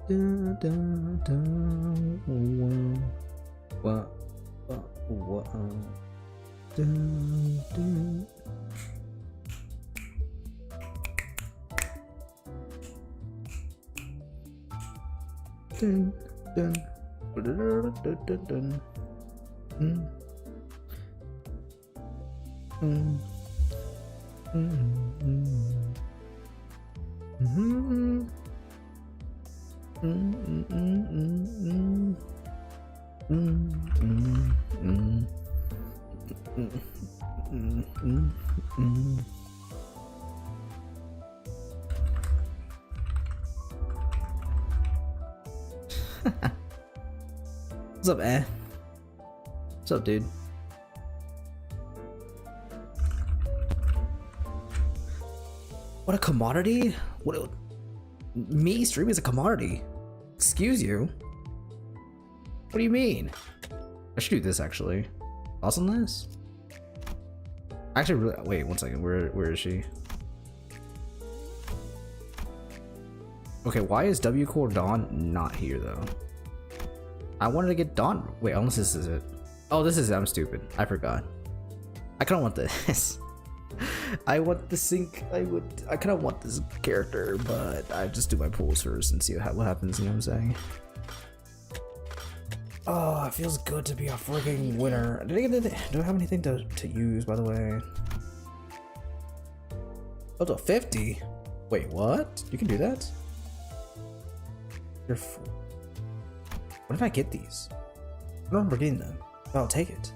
Dun, dun, dun, what, what, dun, dun. Dun, dun, dun, dun, dun, dun. Mm. Mm. Mm. What's up, eh? What's up, dude? What a commodity? What? Me streaming is a commodity? Excuse you? What do you mean? I should do this actually. Thoughts on this? Actually, really, wait 1 second. Where is she? Okay, why is W Core Dawn not here though? I wanted to get Dawn. Wait, unless this is it. Oh, this is it. I'm stupid. I forgot. I kind of want this. I want the sync. I kind of want this character, but I just do my pools first and see what happens. You know what I'm saying? Oh, it feels good to be a freaking winner. Do I have anything to use, by the way? Oh, to 50. Wait, what? You can do that? You're fool. What if I get these? I don't remember getting them, but I'll take it.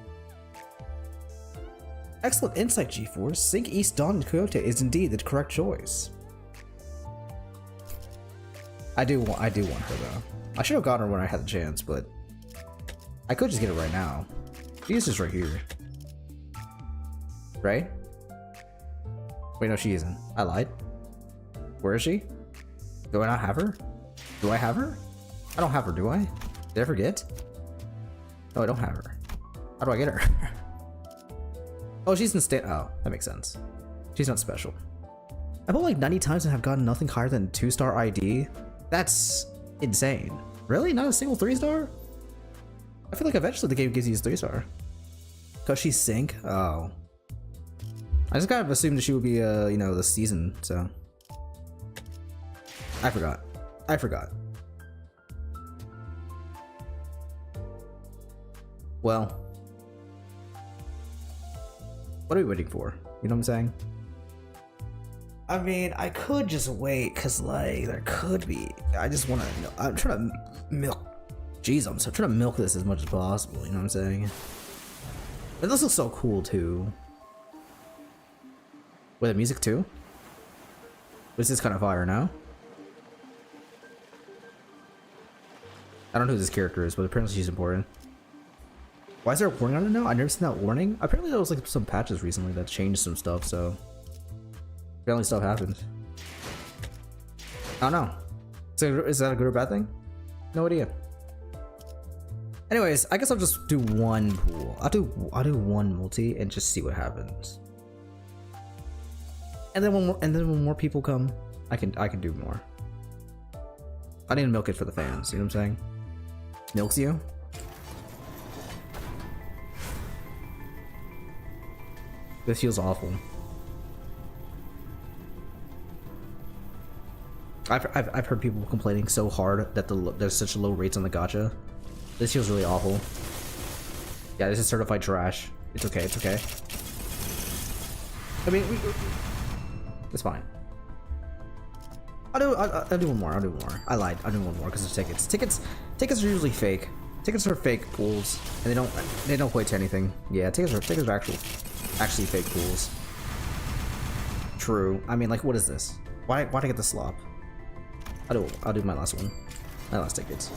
Excellent insight, G-Force. Sync East Dawn and Coyote is indeed the correct choice. I do want her though. I should have gotten her when I had the chance, but I could just get it right now. She's just right here, right? Wait, no, she isn't. I lied. Where is she? Do I not have her? Do I have her? I don't have her, do I? Did I forget? No, I don't have her. How do I get her? Oh, she's in state. Oh, that makes sense. She's not special. I bought like 90 times and have gotten nothing higher than 2-star ID. That's insane. Really? Not a single 3-star? I feel like eventually the game gives you a 3-star. Cause she's sync? Oh. I just kind of assumed that she would be, you know, the season, so. I forgot. Well. What are we waiting for? You know what I'm saying? I mean, I could just wait, cause like, there could be. I just wanna, I'm trying to milk. Jeez, I'm trying to milk this as much as possible, you know what I'm saying? But this looks so cool too. Wait, the music too? This is kind of fire now. I don't know who this character is, but apparently she's important. Why is there a warning on it now? I've never seen that warning. Apparently there was like some patches recently that changed some stuff, so apparently stuff happened. I don't know. Is that a good or bad thing? No idea. Anyways, I guess I'll just do one pool. I'll do one multi and just see what happens. And then when more people come, I can do more. I need to milk it for the fans, you know what I'm saying? Milks you? This feels awful. I've heard people complaining so hard that there's such low rates on the gacha. This feels really awful. Yeah, this is certified trash. It's okay. It's okay. I mean, it's fine. I'll do one more. I lied. I'll do one more because there's tickets. Tickets are usually fake. Tickets are fake pools, and they don't equate to anything. Yeah, tickets are actually fake pools. True. I mean, like, what is this? Why'd I get the slop? I'll do my last one. My last tickets.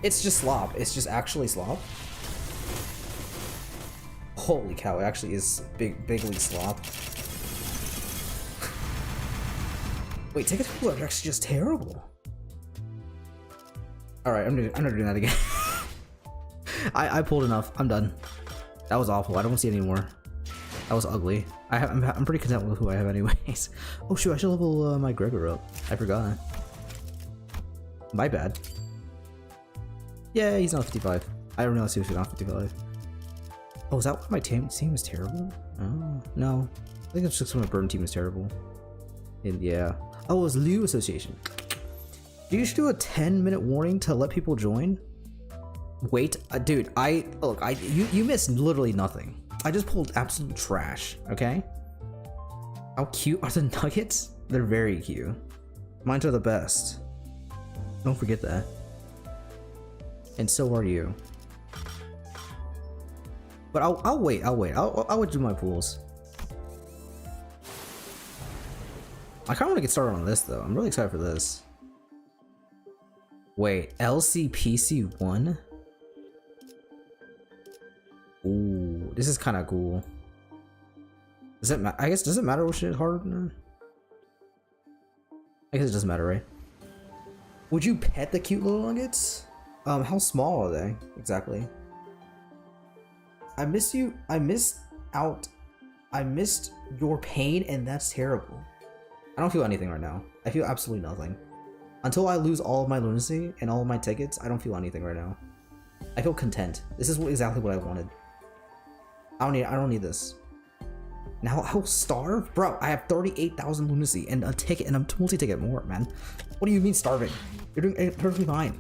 It's just slop. It's just actually slop. Holy cow! It actually is bigly slop. Wait, ticket pools are actually just terrible. All right, I'm not doing that again. I pulled enough. I'm done. That was awful. I don't want to see any more. That was ugly. I'm pretty content with who I have anyways. Oh shoot, I should level my Gregor up. I forgot. My bad. Yeah, he's not 55. I don't realize he was not 55. Oh, is that why my team is terrible? Oh, no. I think it's just when my burn team is terrible. And yeah. Oh, it was Liu Association. You should do a 10-minute warning to let people join. Wait, dude, you missed literally nothing. I just pulled absolute trash, okay? How cute are the nuggets? They're very cute. Mine are the best. Don't forget that. And so are you. But I'll wait. I'll do my pools. I kind of want to get started on this though. I'm really excited for this. Wait, LCPC1? Ooh, this is kind of cool. Does it I guess, does it matter what shit is hard? No. I guess it doesn't matter, right? Would you pet the cute little nuggets? How small are they exactly? I miss you. I missed your pain, and that's terrible. I don't feel anything right now. I feel absolutely nothing. Until I lose all of my lunacy and all of my tickets, I don't feel anything right now. I feel content. This is exactly what I wanted. I don't need this. Now I'll starve? Bro, I have 38,000 lunacy and a ticket and a multi-ticket more, man. What do you mean starving? You're doing perfectly fine.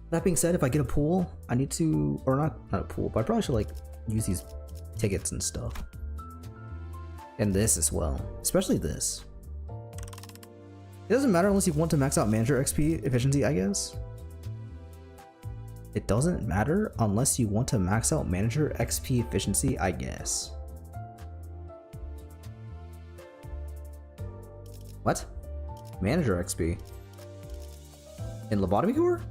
That being said, if I get a pool, I need to, or not a pool, but I probably should like use these tickets and stuff. And this as well, especially this. It doesn't matter unless you want to max out manager XP efficiency, I guess. It doesn't matter unless you want to max out manager XP efficiency, I guess. What? Manager XP? In lobotomy core?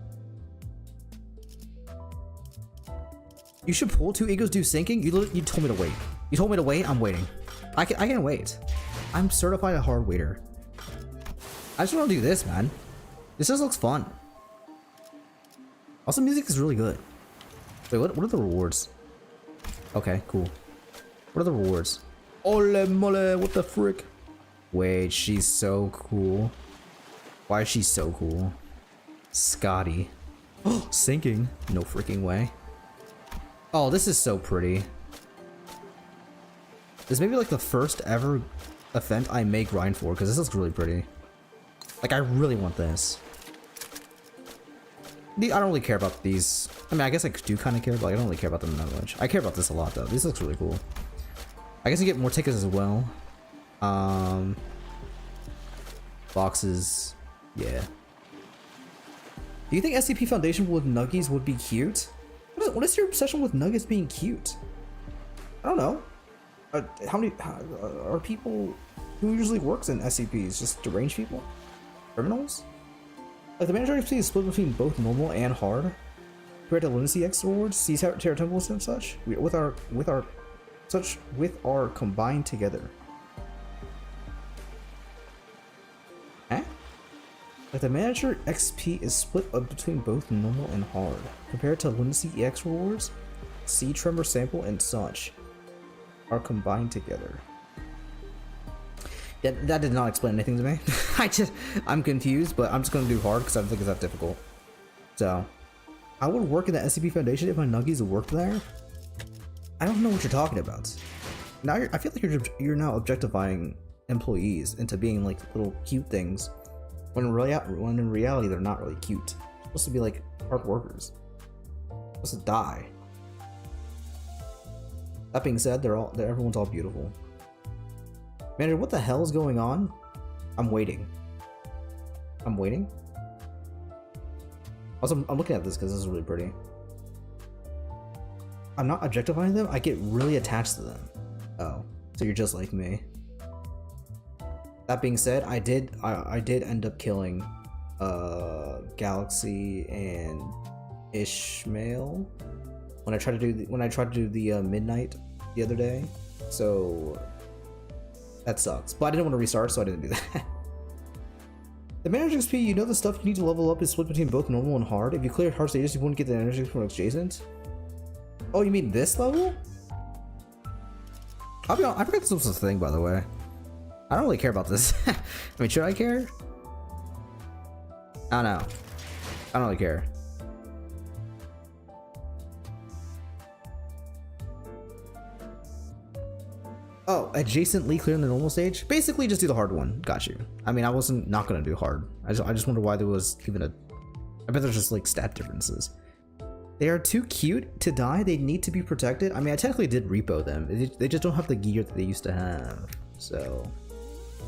You should pull 2 egos do sinking? You told me to wait. You told me to wait? I'm waiting. I can wait. I'm certified a hard waiter. I just want to do this, man. This just looks fun. Also, music is really good. Wait, what are the rewards? Okay, cool. What are the rewards? Ole mole, what the frick? Wait, she's so cool. Why is she so cool? Scotty. Oh, sinking. No freaking way. Oh, this is so pretty. This may be like the first ever event I may grind for, because this looks really pretty. Like, I really want this. I don't really care about these. I mean, I guess I do kind of care, but I don't really care about them that much. I care about this a lot, though. This looks really cool. I guess you get more tickets as well. Boxes. Yeah. Do you think SCP Foundation with Nuggies would be cute? What is your obsession with Nuggets being cute? I don't know. How many are people who usually works in SCPs? Just deranged people? Criminals? Like the manager XP is split between both normal and hard. Compared to Lunacy X rewards, see Terror Temples and such. With our combined together. Eh? Like the manager XP is split up between both normal and hard. Compared to Lunacy EX rewards, see Tremor Sample and such are combined together. That did not explain anything to me. I'm confused, but I'm just gonna do hard because I don't think it's that difficult. So, I would work in the SCP Foundation if my nuggies worked there. I don't know what you're talking about. Now I feel like you're now objectifying employees into being like little cute things, when in reality they're not really cute. They're supposed to be like hard workers. They're supposed to die. That being said, everyone's all beautiful. Manager, what the hell is going on? I'm waiting. I'm waiting? Also, I'm looking at this because this is really pretty. I'm not objectifying them, I get really attached to them. Oh, so you're just like me. That being said, I did end up killing Galaxy and Ishmael when I tried to do the midnight the other day. So that sucks. But I didn't want to restart, so I didn't do that. The manager XP, you know the stuff you need to level up is split between both normal and hard. If you cleared hard stages, you wouldn't get the energy from adjacent. Oh, you mean this level? I'll be honest, I forgot this was a thing, by the way. I don't really care about this. I mean, should I care? I don't know. I don't really care. Oh, adjacently clear in the normal stage? Basically, just do the hard one. Got you. I mean, I wasn't not gonna do hard. I just wonder why there was even a... I bet there's just like stat differences. They are too cute to die. They need to be protected. I mean, I technically did repo them. They just don't have the gear that they used to have. So,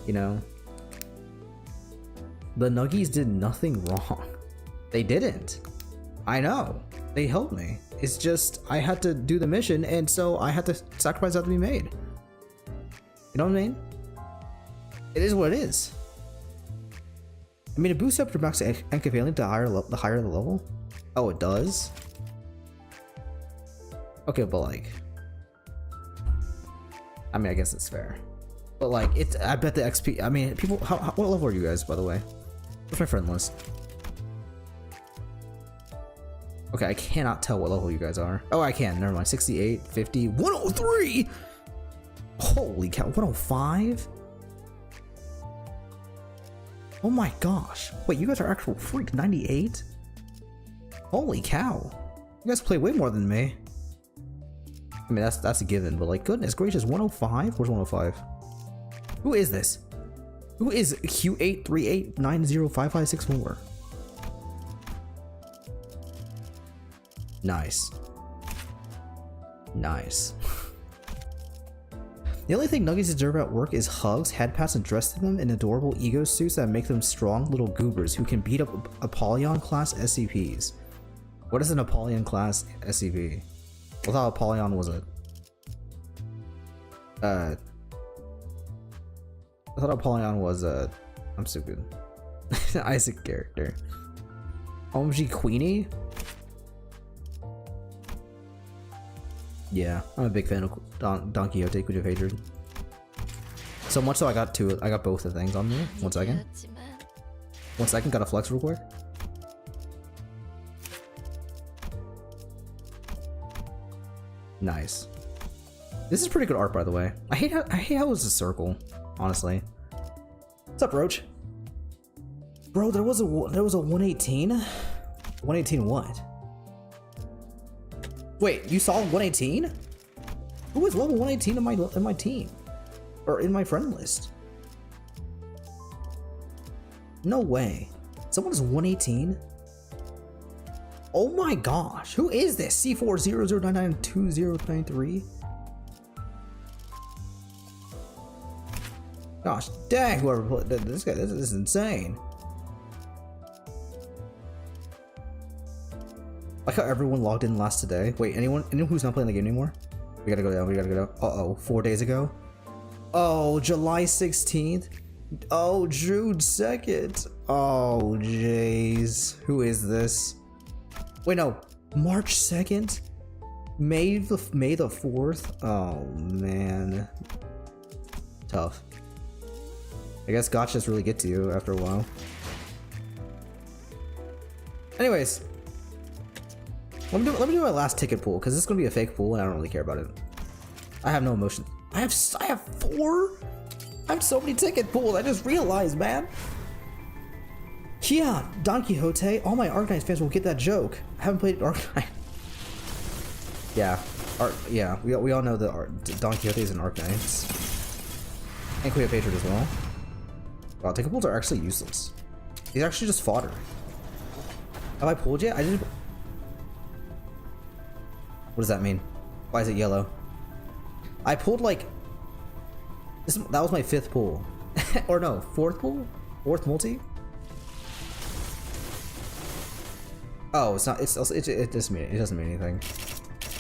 you know. The Nuggies did nothing wrong. They didn't. I know. They helped me. It's just, I had to do the mission, and so I had to sacrifice that to be made. You know what I mean? It is what it is. I mean, it boosts up your max Enkivalent to the higher the level. Oh, it does? Okay, but like... I mean, I guess it's fair. But like, it's, I bet the XP... I mean, people... what level are you guys, by the way? What's my friend list? Okay, I cannot tell what level you guys are. Oh, I can. Never mind. 68, 50, 103! Holy cow, 105? Oh my gosh. Wait, you guys are actual freak 98? Holy cow. You guys play way more than me. I mean, that's a given, but like, goodness gracious, 105? Where's 105? Who is this? Who is Q838905564? Nice. Nice. The only thing Nuggies deserve at work is hugs, head pats, and dress them in adorable ego suits that make them strong little goobers who can beat up Apollyon class SCPs. What is an Apollyon class SCP? I thought Apollyon was a... I thought Apollyon was a... I'm stupid. Isaac character. OMG Queenie? Yeah, I'm a big fan of Don Quixote, Queen of Hatred. So much so I got both the things on me. 1 second. 1 second, gotta flex real quick. Nice. This is pretty good art, by the way. I hate how it's a circle, honestly. What's up, Roach? Bro, there was a 118? 118 what? Wait, you saw 118? Who is level 118 in my team? Or in my friend list? No way. Someone is 118? Oh my gosh, who is this? C400992093? Gosh dang, whoever put this guy, this is insane. Like how everyone logged in last today. Wait, anyone who's not playing the game anymore? We gotta go down, we gotta go down. Uh-oh, 4 days ago? Oh, July 16th? Oh, June 2nd? Oh, jeez. Who is this? Wait, no. March 2nd? May the 4th? Oh, man. Tough. I guess gotchas really get to you after a while. Anyways. Let me do my last ticket pool, because this is going to be a fake pool, and I don't really care about it. I have no emotion. I have 4? I have so many ticket pools, I just realized, man. Yeah, Don Quixote. All my Arknights fans will get that joke. I haven't played Arknight. Yeah, we all know that Don Quixote is an Arknights. And Queen of Hatred as well. Wow, ticket pools are actually useless. These are actually just fodder. Have I pulled yet? I didn't... What does that mean? Why is it yellow? I pulled like... that was my 5th pull. Or no, 4th pull? 4th multi? Oh, it's not. It doesn't mean anything.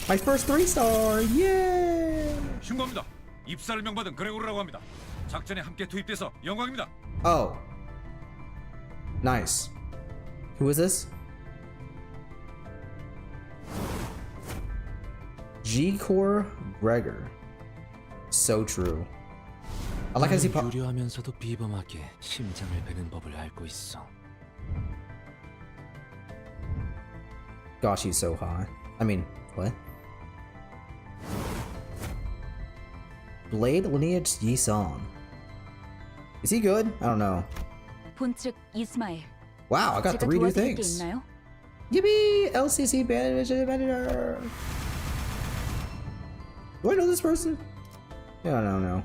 My first 3-star! Yay! 신고합니다. 입사를 명받은 그레고르라고 합니다. 작전에 함께 투입돼서 영광입니다. Oh. Nice. Who is this? G-Core Gregor. So true. I like how he 유려하면서도 비범하게 심장을 베는 법을 알고 있어. Gosh, he's so high. I mean, what? Blade Lineage Yi-Song. Is he good? I don't know. 본측 이스마엘, Wow, I got 제가 3 new 도와드릴 게 things. 있나요? Yippee! LCC manager. Do I know this person? Yeah, I don't know.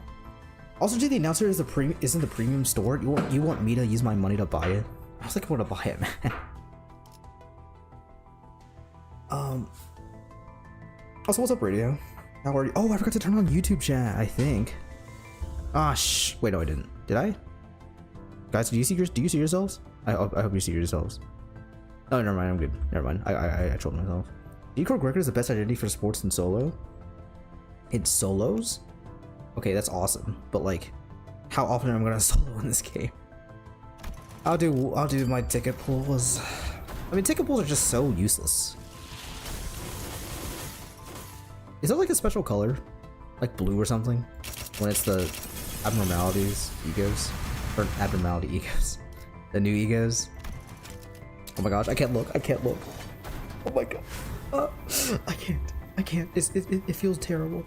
Also, did the announcer is isn't the premium store? You want me to use my money to buy it? I was like, I want to buy it, man. Also, what's up, radio? How are you? Oh, I forgot to turn on YouTube chat. I think. Ah, wait, no, I didn't. Did I? Guys, do you see yourselves? I hope you see yourselves. Oh, never mind. I'm good. Never mind. I trolled myself. Decor Gregor is the best identity for sports in solo. In solos? Okay, that's awesome. But like, how often am I gonna solo in this game? I'll do my ticket pools. I mean, ticket pools are just so useless. Is there like a special color, like blue or something, when it's the abnormalities egos or abnormality egos, the new egos? Oh my gosh, I can't look. I can't look. Oh my god, I can't. I can't. It feels terrible.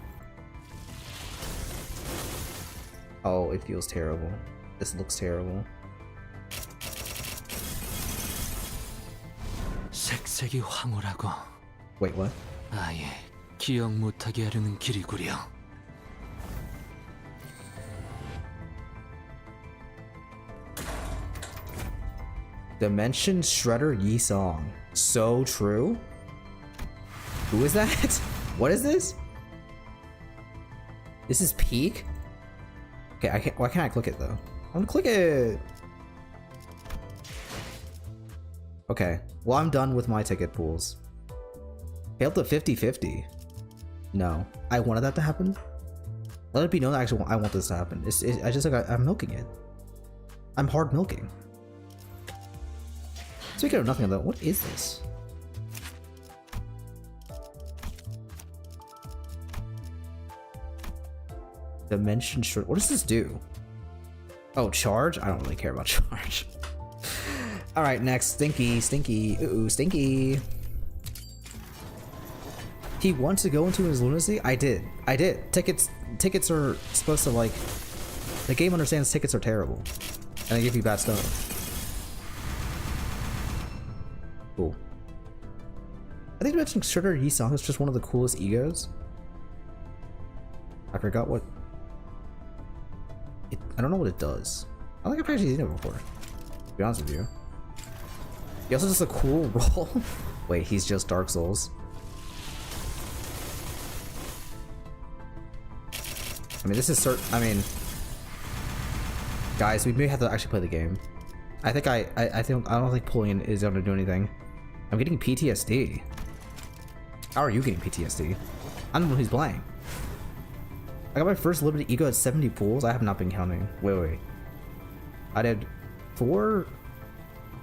Oh, it feels terrible. This looks terrible. 색색이 황홀하고 Wait, what? 아예 기억 못하게 하려는 길이구려. Dimension Shredder Yi Song. So true. Who is that? What is this? This is peak? Okay, I can't. Why can't I click it though? I'm gonna click it. Okay, well, I'm done with my ticket pools. Failed to 50-50. No, I wanted that to happen. Let it be known that I want this to happen. I just like I'm milking it. I'm hard milking. Speaking of nothing though, what is this? Dimension short. What does this do? Oh, charge? I don't really care about charge. All right, next, Stinky, Stinky, ooh, Stinky. He wants to go into his lunacy. I did. Tickets are supposed to like. The game understands tickets are terrible, and they give you bad stuff. Cool. I think Dimension Shredder Yi Song is just one of the coolest egos. I forgot what. I don't know what it does. I don't think I've actually seen it before, to be honest with you. He also does a cool roll. Wait, he's just Dark Souls. I mean, this is I mean, guys, we may have to actually play the game. I don't think pulling in is going to do anything. I'm getting PTSD. How are you getting PTSD? I'm the one who's playing. I got my first limited ego at 70 pools. I have not been counting. Wait. I did 4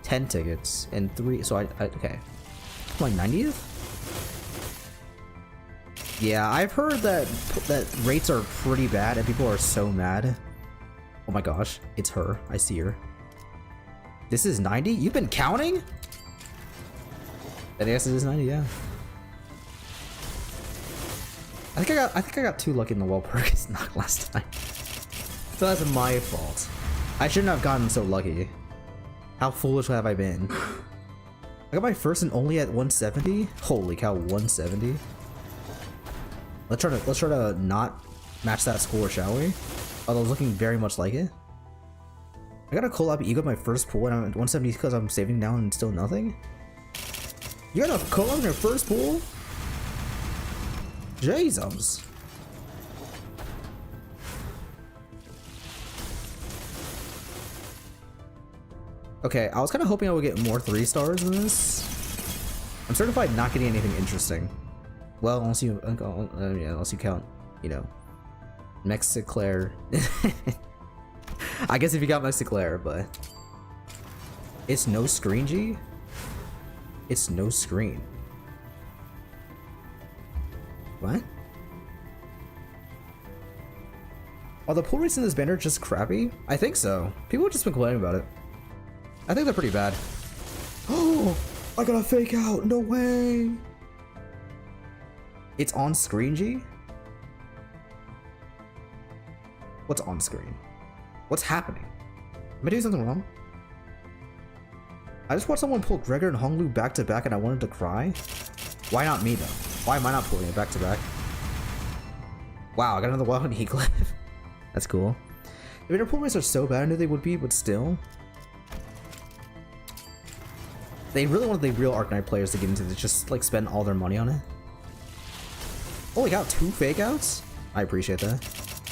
10 tickets and 3. So okay. My 90th? Yeah, I've heard that rates are pretty bad and people are so mad. Oh my gosh, it's her. I see her. This is 90? You've been counting? I guess it is 90, yeah. I think I got too lucky in the wall perks knock last time. So that's my fault. I shouldn't have gotten so lucky. How foolish have I been? I got my first and only at 170. Holy cow, 170. Let's try to not match that score, shall we? Although it's looking very much like it. I got a COLLAB ego at my first pool and I'm at 170 because I'm saving down and still nothing. You got a COLLAB in your first pool? Jesus. Okay, I was kind of hoping I would get more 3 stars in this. I'm certified not getting anything interesting. Well, unless you count, you know, Mexiclaire. I guess if you got Mexiclaire, but it's no screen, G. It's no screen. What? Are the pull rates in this banner just crappy? I think so. People have just been complaining about it. I think they're pretty bad. Oh, I got a fake out. No way. It's on screen, G? What's on screen? What's happening? Am I doing something wrong? I just watched someone pull Gregor and Honglu back to back and I wanted to cry. Why not me though? Why am I not pulling it back to back? Wow, I got another wild heat clip. That's cool. I mean, their pull rates are so bad, I knew they would be, but still. They really wanted the real Arknight players to get into this, just like spend all their money on it. Oh, we got 2 fake outs? I appreciate that.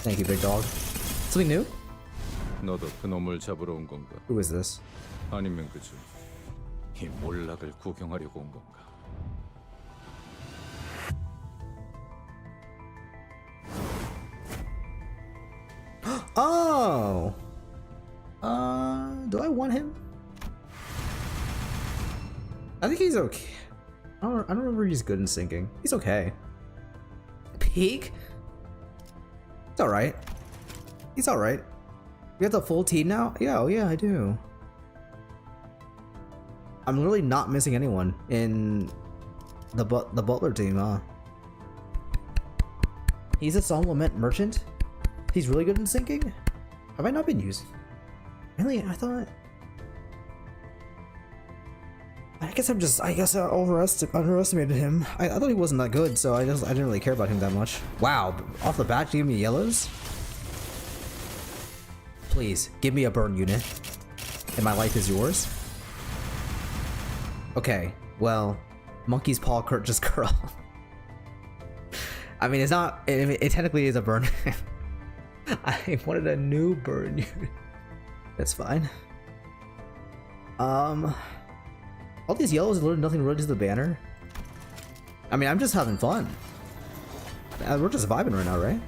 Thank you, big dog. Something new? 너도 그 놈을 잡으러 온 건가? Who is this? 아니면 그저 이 몰락을 구경하려고 온 건가? Oh! Do I want him? I think he's okay. I don't remember he's good in sinking. He's okay. Peak? It's alright. He's alright. We have the full team now? Yeah, oh yeah, I do. I'm literally not missing anyone in the Butler team, huh? He's a Song Lament merchant? He's really good in sinking? Have I not been using? Really? I thought... I guess I underestimated him. I thought he wasn't that good, so I didn't really care about him that much. Wow, off the bat, you give me yellows? Please, give me a burn unit. And my life is yours? Okay, well, Monkey's Paw just curl. I mean, it's not, it technically is a burn. I wanted a new burn unit. That's fine. All these yellows are literally nothing related to the banner. I mean, I'm just having fun. We're just vibing right now, right?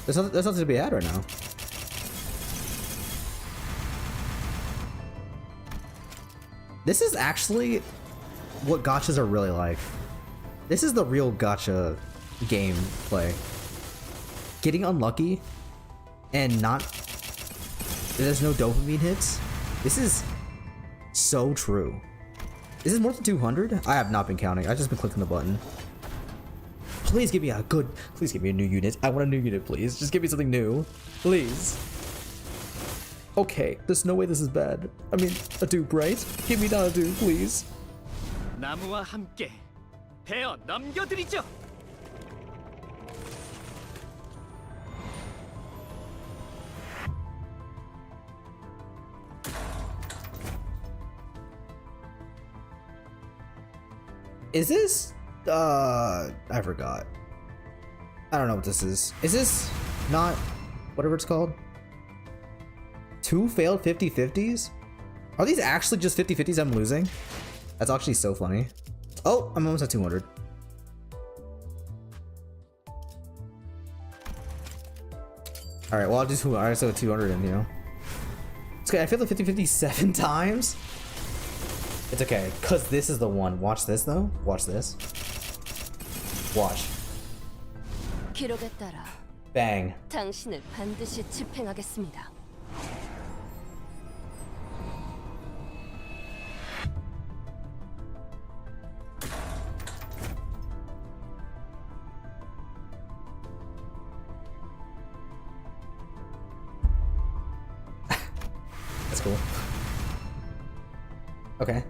There's nothing to be had right now. This is actually what gachas are really like. This is the real gacha game play. Getting unlucky and there's no dopamine hits. This is so true. Is this more than 200? I have not been counting. I've just been clicking the button. Please give me please give me a new unit. I want a new unit, please. Just give me something new. Please. Okay, there's no way this is bad. I mean, a dupe, right? Give me not a dupe, please. 나무와 함께 베어 넘겨드리죠. Is this? I forgot. I don't know what this is. Is this not whatever it's called? 2 failed 50-50s? Are these actually just 50-50s I'm losing? That's actually so funny. Oh, I'm almost at 200. Alright, well, I'll do 200. Alright, so 200 in, you know. It's okay, I failed the 50-50 7 times. It's okay, because this is the one. Watch this, though. Watch this. Watch. 기록에 따라 Bang. 당신을 반드시 집행하겠습니다. That's cool. Okay.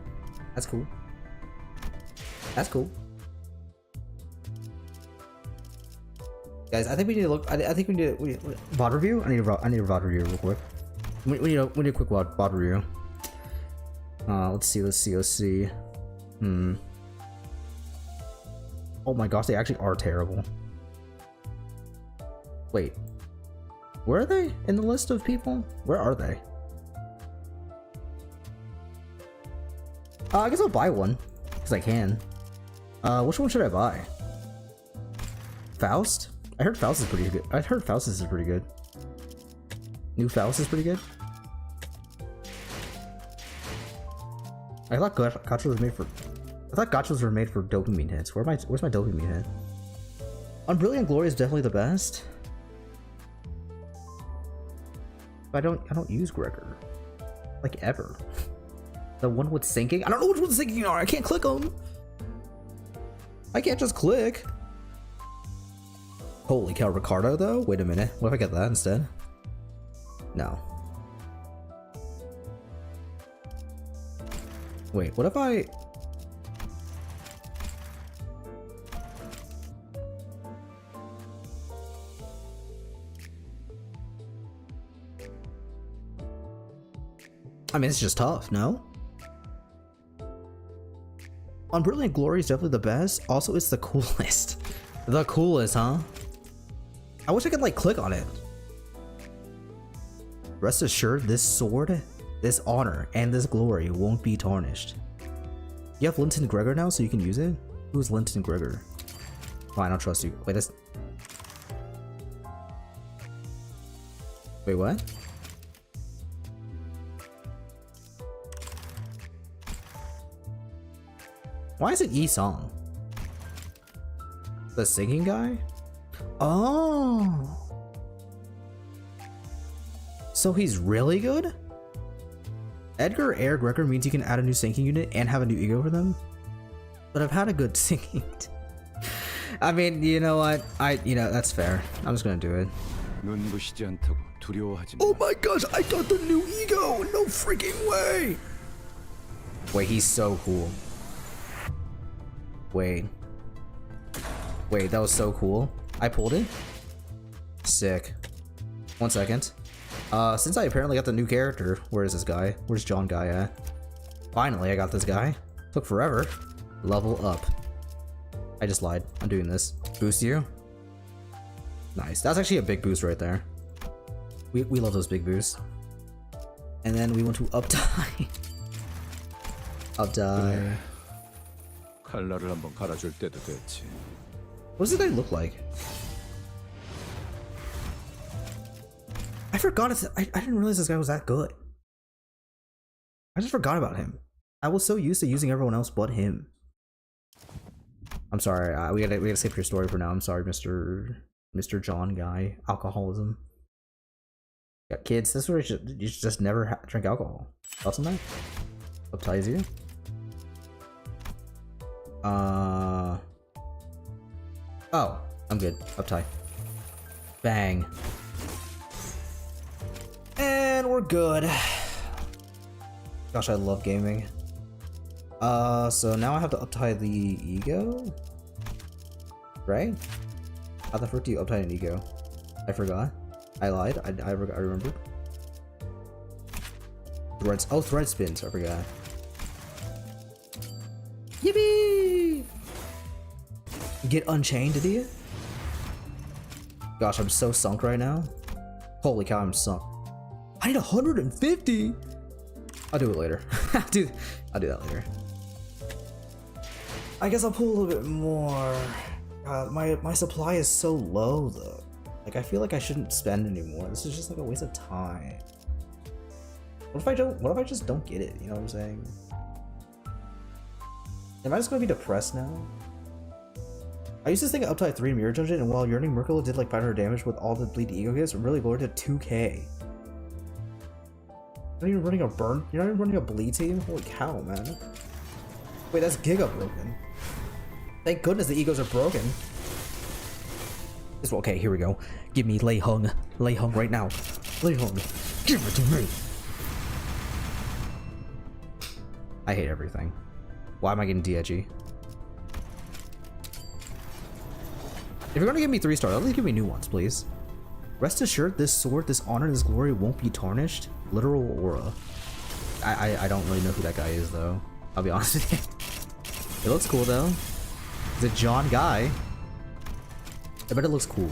That's cool. That's cool. Guys, I think we need to look. I think we need VOD review. I need a VOD review real quick. We need a quick VOD review. Let's see. Oh my gosh, they actually are terrible. Wait, where are they in the list of people? Where are they? I guess I'll buy one because I can. Which one should I buy? Faust? I heard Faust is pretty good. I heard Faust is pretty good. New Faust is pretty good. I thought gachas was made for. I thought gachas were made for dopamine hits. Where's my dopamine hit? Unbrilliant Glory is definitely the best. But I don't use Gregor, like ever. The one with sinking? I don't know which one's sinking are. I can't click them. I can't just click. Holy cow, Ricardo though? Wait a minute. What if I get that instead? No. Wait, what if I... I mean, it's just tough, no? Unbrilliant Glory is definitely the best. Also, it's the coolest. The coolest, huh? I wish I could, like, click on it. Rest assured, this sword, this honor, and this glory won't be tarnished. You have Linton Gregor now, so you can use it? Who's Linton Gregor? Fine, I'll trust you. Wait, that's... Wait, what? Why is it E-Song? The singing guy? Oh! So he's really good? Edgar Air Gregor means you can add a new sinking unit and have a new ego for them? But I've had a good sinking. I mean, you know what? That's fair. I'm just gonna do it. Oh my gosh, I got the new ego! No freaking way! Wait, he's so cool. Wait, that was so cool. I pulled it? Sick. 1 second. Since I apparently got the new character, where is this guy? Where's John guy at? Finally, I got this guy. Took forever. Level up. I just lied. I'm doing this. Boost you. Nice. That's actually a big boost right there. We love those big boosts. And then we went to uptie. Uptie. 칼날을 한번 갈아줄 때도 됐지. What does this guy look like? I forgot I didn't realize this guy was that good. I just forgot about him. I was so used to using everyone else but him. I'm sorry. We gotta skip your story for now. I'm sorry, Mr. John guy. Alcoholism. Yeah, kids. This is where you should just never drink alcohol. Thoughts on that? Upties you. Oh, I'm good. Uptie. Bang. And we're good. Gosh, I love gaming. So now I have to uptie the ego? Right? How the frick do you uptie an ego? I forgot. I lied. I remembered. Threads. Oh, thread spins. I forgot. Yippee! Get unchained, idiot. Gosh, I'm so sunk right now. Holy cow, I'm sunk. I need 150. I'll do it later. I'll do that later. I guess I'll pull a little bit more. My supply is so low though. Like I feel like I shouldn't spend anymore. This is just like a waste of time. What if I just don't get it? You know what I'm saying? Am I just gonna be depressed now? I used to think Uptie 3 Mirror Dungeon, and while Yearning Merkle did like 500 damage with all the bleed ego hits, really lowered to 2k. You're not even running a burn? You're not even running a bleed team? Holy cow, man. Wait, that's Giga broken. Thank goodness the egos are broken. Okay, here we go. Give me Lei Hung. Lei Hung right now. Lei Hung. Give it to me. I hate everything. Why am I getting DHE? If you're gonna give me 3 stars, at least give me new ones, please. Rest assured, this sword, this honor, this glory won't be tarnished. Literal aura. I don't really know who that guy is, though. I'll be honest with you. It looks cool, though. It's a John guy. I bet it looks cool.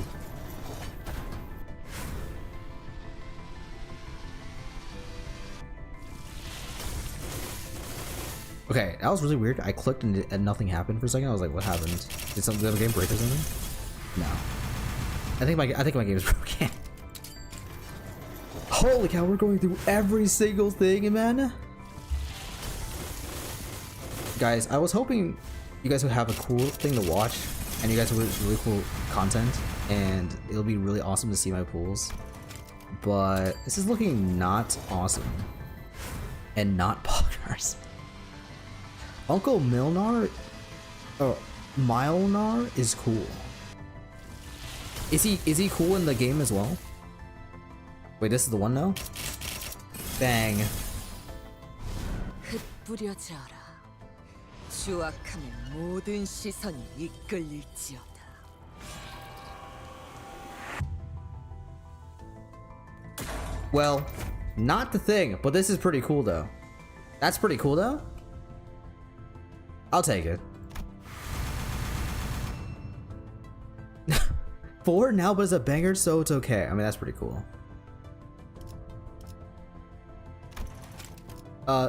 Okay, that was really weird. I clicked and nothing happened for a second. I was like, what happened? Did the game break or something? No. I think my game is broken. Holy cow, we're going through every single thing, man. Guys, I was hoping you guys would have a cool thing to watch and you guys would really cool content and it'll be really awesome to see my pools. But this is looking not awesome. And not poggers. Uncle Milnar, Milnar is cool. Is he cool in the game as well? Wait, this is the one now? Bang. 흩뿌려져라. 추악함의 모든 시선이 이끌릴지어다. Well, not the thing, but this is pretty cool though. That's pretty cool though. I'll take it. 4 now, but it's a banger, so it's okay. I mean, that's pretty cool.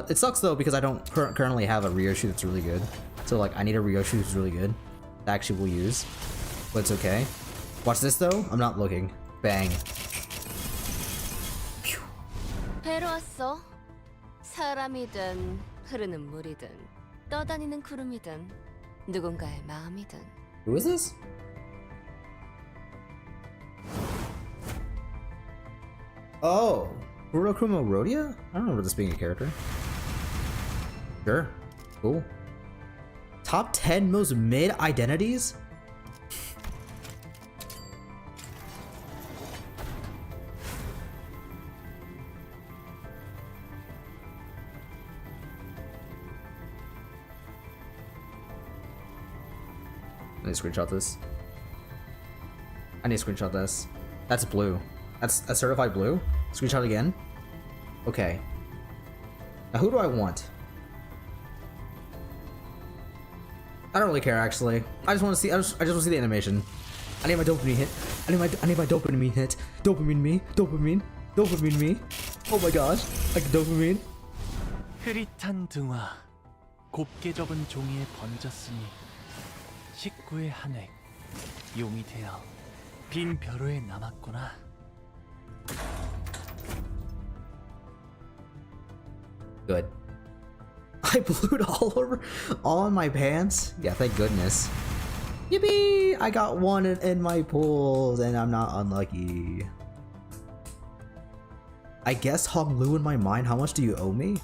It sucks though because I don't currently have a Ryoshi that's really good. So like, I need a Ryoshi who's really good that actually will use. But it's okay. Watch this though. I'm not looking. Bang. 배로 왔어. 사람이든 흐르는 물이든 떠다니는 구름이든 누군가의 마음이든. Who is this? Oh, Kurokuma Rodia? I don't remember this being a character. Sure. Cool. Top 10 most mid identities? I need to screenshot this. I need to screenshot this. That's blue. That's a certified blue. Screenshot again. Okay. Now who do I want? I don't really care actually. I just want to see. I just want to see the animation. I need my dopamine hit. I need my dopamine hit. Dopamine me. Dopamine me. Oh my gosh. Like dopamine. 흐릿한 등화, 곱게 접은 종이에 번졌으니 식구의 한획, 용이 되어 빈 벼로에 남았구나. Good. I blued all in my pants. Yeah, thank goodness. Yippee! I got one in my pools, and I'm not unlucky. I guess Hong Lu in my mind. How much do you owe me?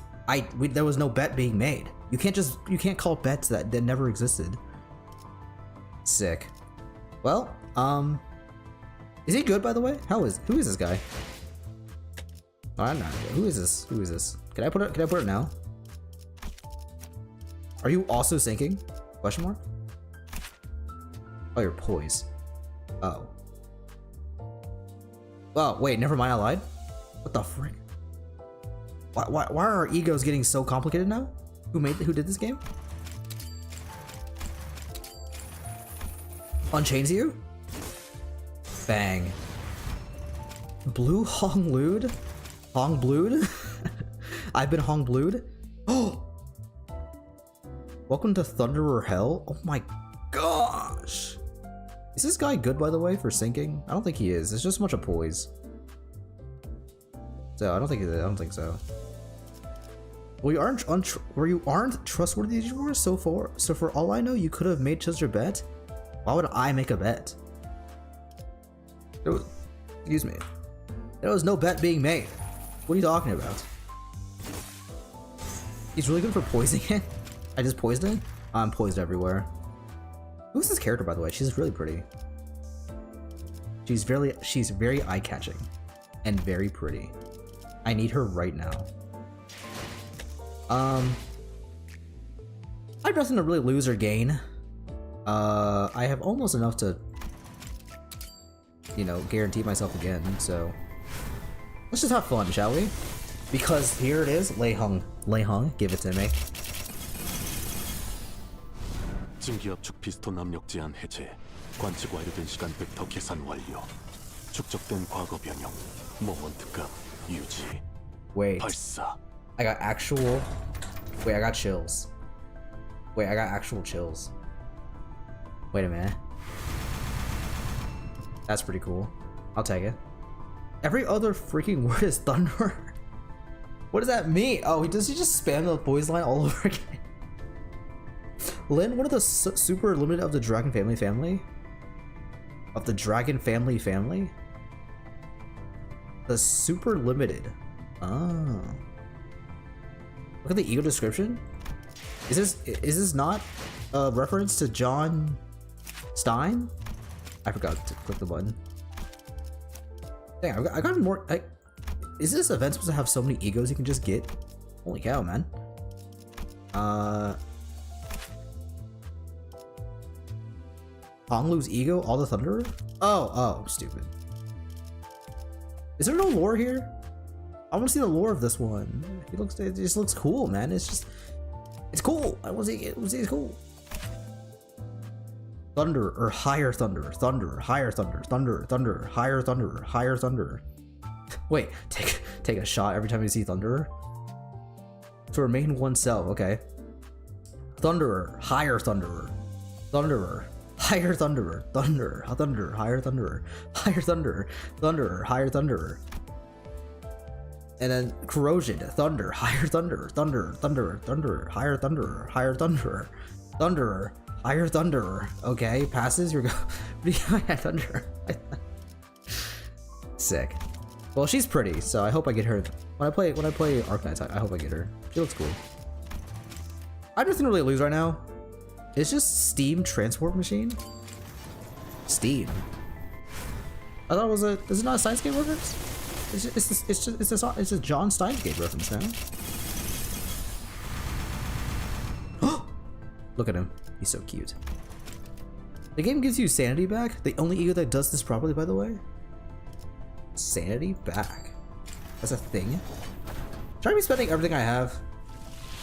There was no bet being made. You can't call bets that never existed. Sick. Well, is he good by the way? Who is this guy? Oh, I'm not. Who is this? Who is this? Can I put it now? Are you also sinking? Question mark? Oh, you're poised. Oh. Oh, wait, never mind, I lied? What the frick? Why are our egos getting so complicated now? Who did this game? Unchains you? Bang. Blue Hong Lude? Hong Blued? I've been Hong Blued? Oh! Welcome to Thunderer Hell? Oh my gosh! Is this guy good by the way for sinking? I don't think he is. It's just a bunch of poise. So I don't think so. Well, you aren't trustworthy anymore. So for all I know, you could have made just your bet. Why would I make a bet? Excuse me. There was no bet being made. What are you talking about? He's really good for poising it. I just poised it. I'm poised everywhere. Who's this character, by the way? She's really pretty. She's very eye-catching and very pretty. I need her right now. I have nothing to really lose or gain. I have almost enough to, you know, guarantee myself again. So let's just have fun, shall we? Because here it is, Lei Hung, give it to me. 증기압축 피스톤 압력 제한 해제, 관측 완료된 시간 벡터 계산 완료, 축적된 과거 변형, 모먼트 값 유지, Wait, 발사. I got actual. Wait, I got chills. Wait, I got actual chills. Wait a minute. That's pretty cool. I'll take it. Every other freaking word is thunder. What does that mean? Oh, does he just spam the boys line all over again? Lin, what are the super limited of the Dragon family? Of the Dragon family? The super limited. Oh. Look at the ego description. Is this not a reference to John Stein? I forgot to click the button. Dang, I got more. Is this event supposed to have so many egos you can just get? Holy cow, man! Honglu's ego, all the Thunderer? Oh, stupid. Is there no lore here? I want to see the lore of this one. It just looks cool, man. It's cool. I want to see it. It's cool. Thunder or higher thunder, thunder, higher thunder, thunder, thunder, higher thunder, higher thunder. Wait, take a shot every time you see Thunderer. To remain oneself, okay. Thunderer, higher Thunderer, Thunderer, higher Thunderer, Thunder, Thunder, higher Thunderer, higher Thunderer, Thunderer, higher Thunderer. And then Corrosion, Thunder, higher Thunderer, Thunder, Thunder, Thunder, higher Thunderer, higher Thunderer, Thunderer, higher Thunderer. Okay, passes, you're going Thunderer. Sick. Well, she's pretty, so I hope I get her. When I play Arknights, I hope I get her. She looks cool. I have nothing to really lose right now. It's just Steam Transport Machine. Steam. I thought it was a. Is it not a Steins Gate reference? It's a John Steins Gate reference now. Look at him. He's so cute. The game gives you sanity back. The only ego that does this properly, by the way. Sanity back. That's a thing. Should I be spending everything I have?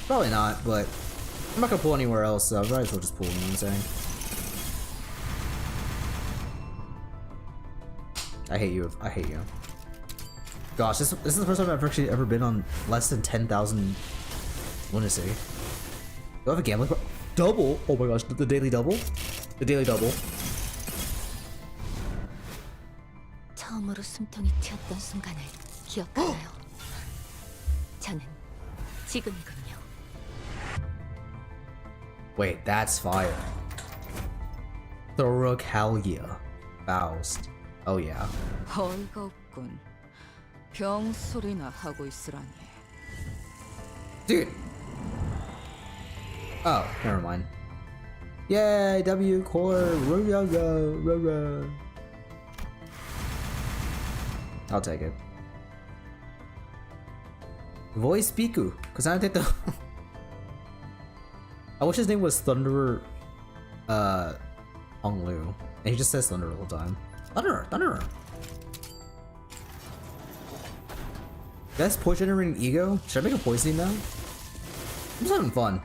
Probably not, but I'm not gonna pull anywhere else, so I might as well just pull, you know what I'm saying? I hate you. I hate you. Gosh, this is the first time I've actually ever been on less than 10,000 lunacy. Do I have a gambling double? Oh my gosh, the daily double? The daily double. 처음으로 숨통이 튀었던 순간을 기억하나요? 저는 지금이군요. Wait, that's fire. Thoracalia. Faust. Oh yeah. 헐겁군. 병 소리나 하고 있으라니. Dude. Oh, never mind. Yay, W core. I'll take it. Voice Piku. Cause I don't I wish his name was Thunderer Honglu. And he just says Thunder the whole time. Thunderer, Thunderer. That's poison generating ego? Should I make a poisoning now? I'm just having fun.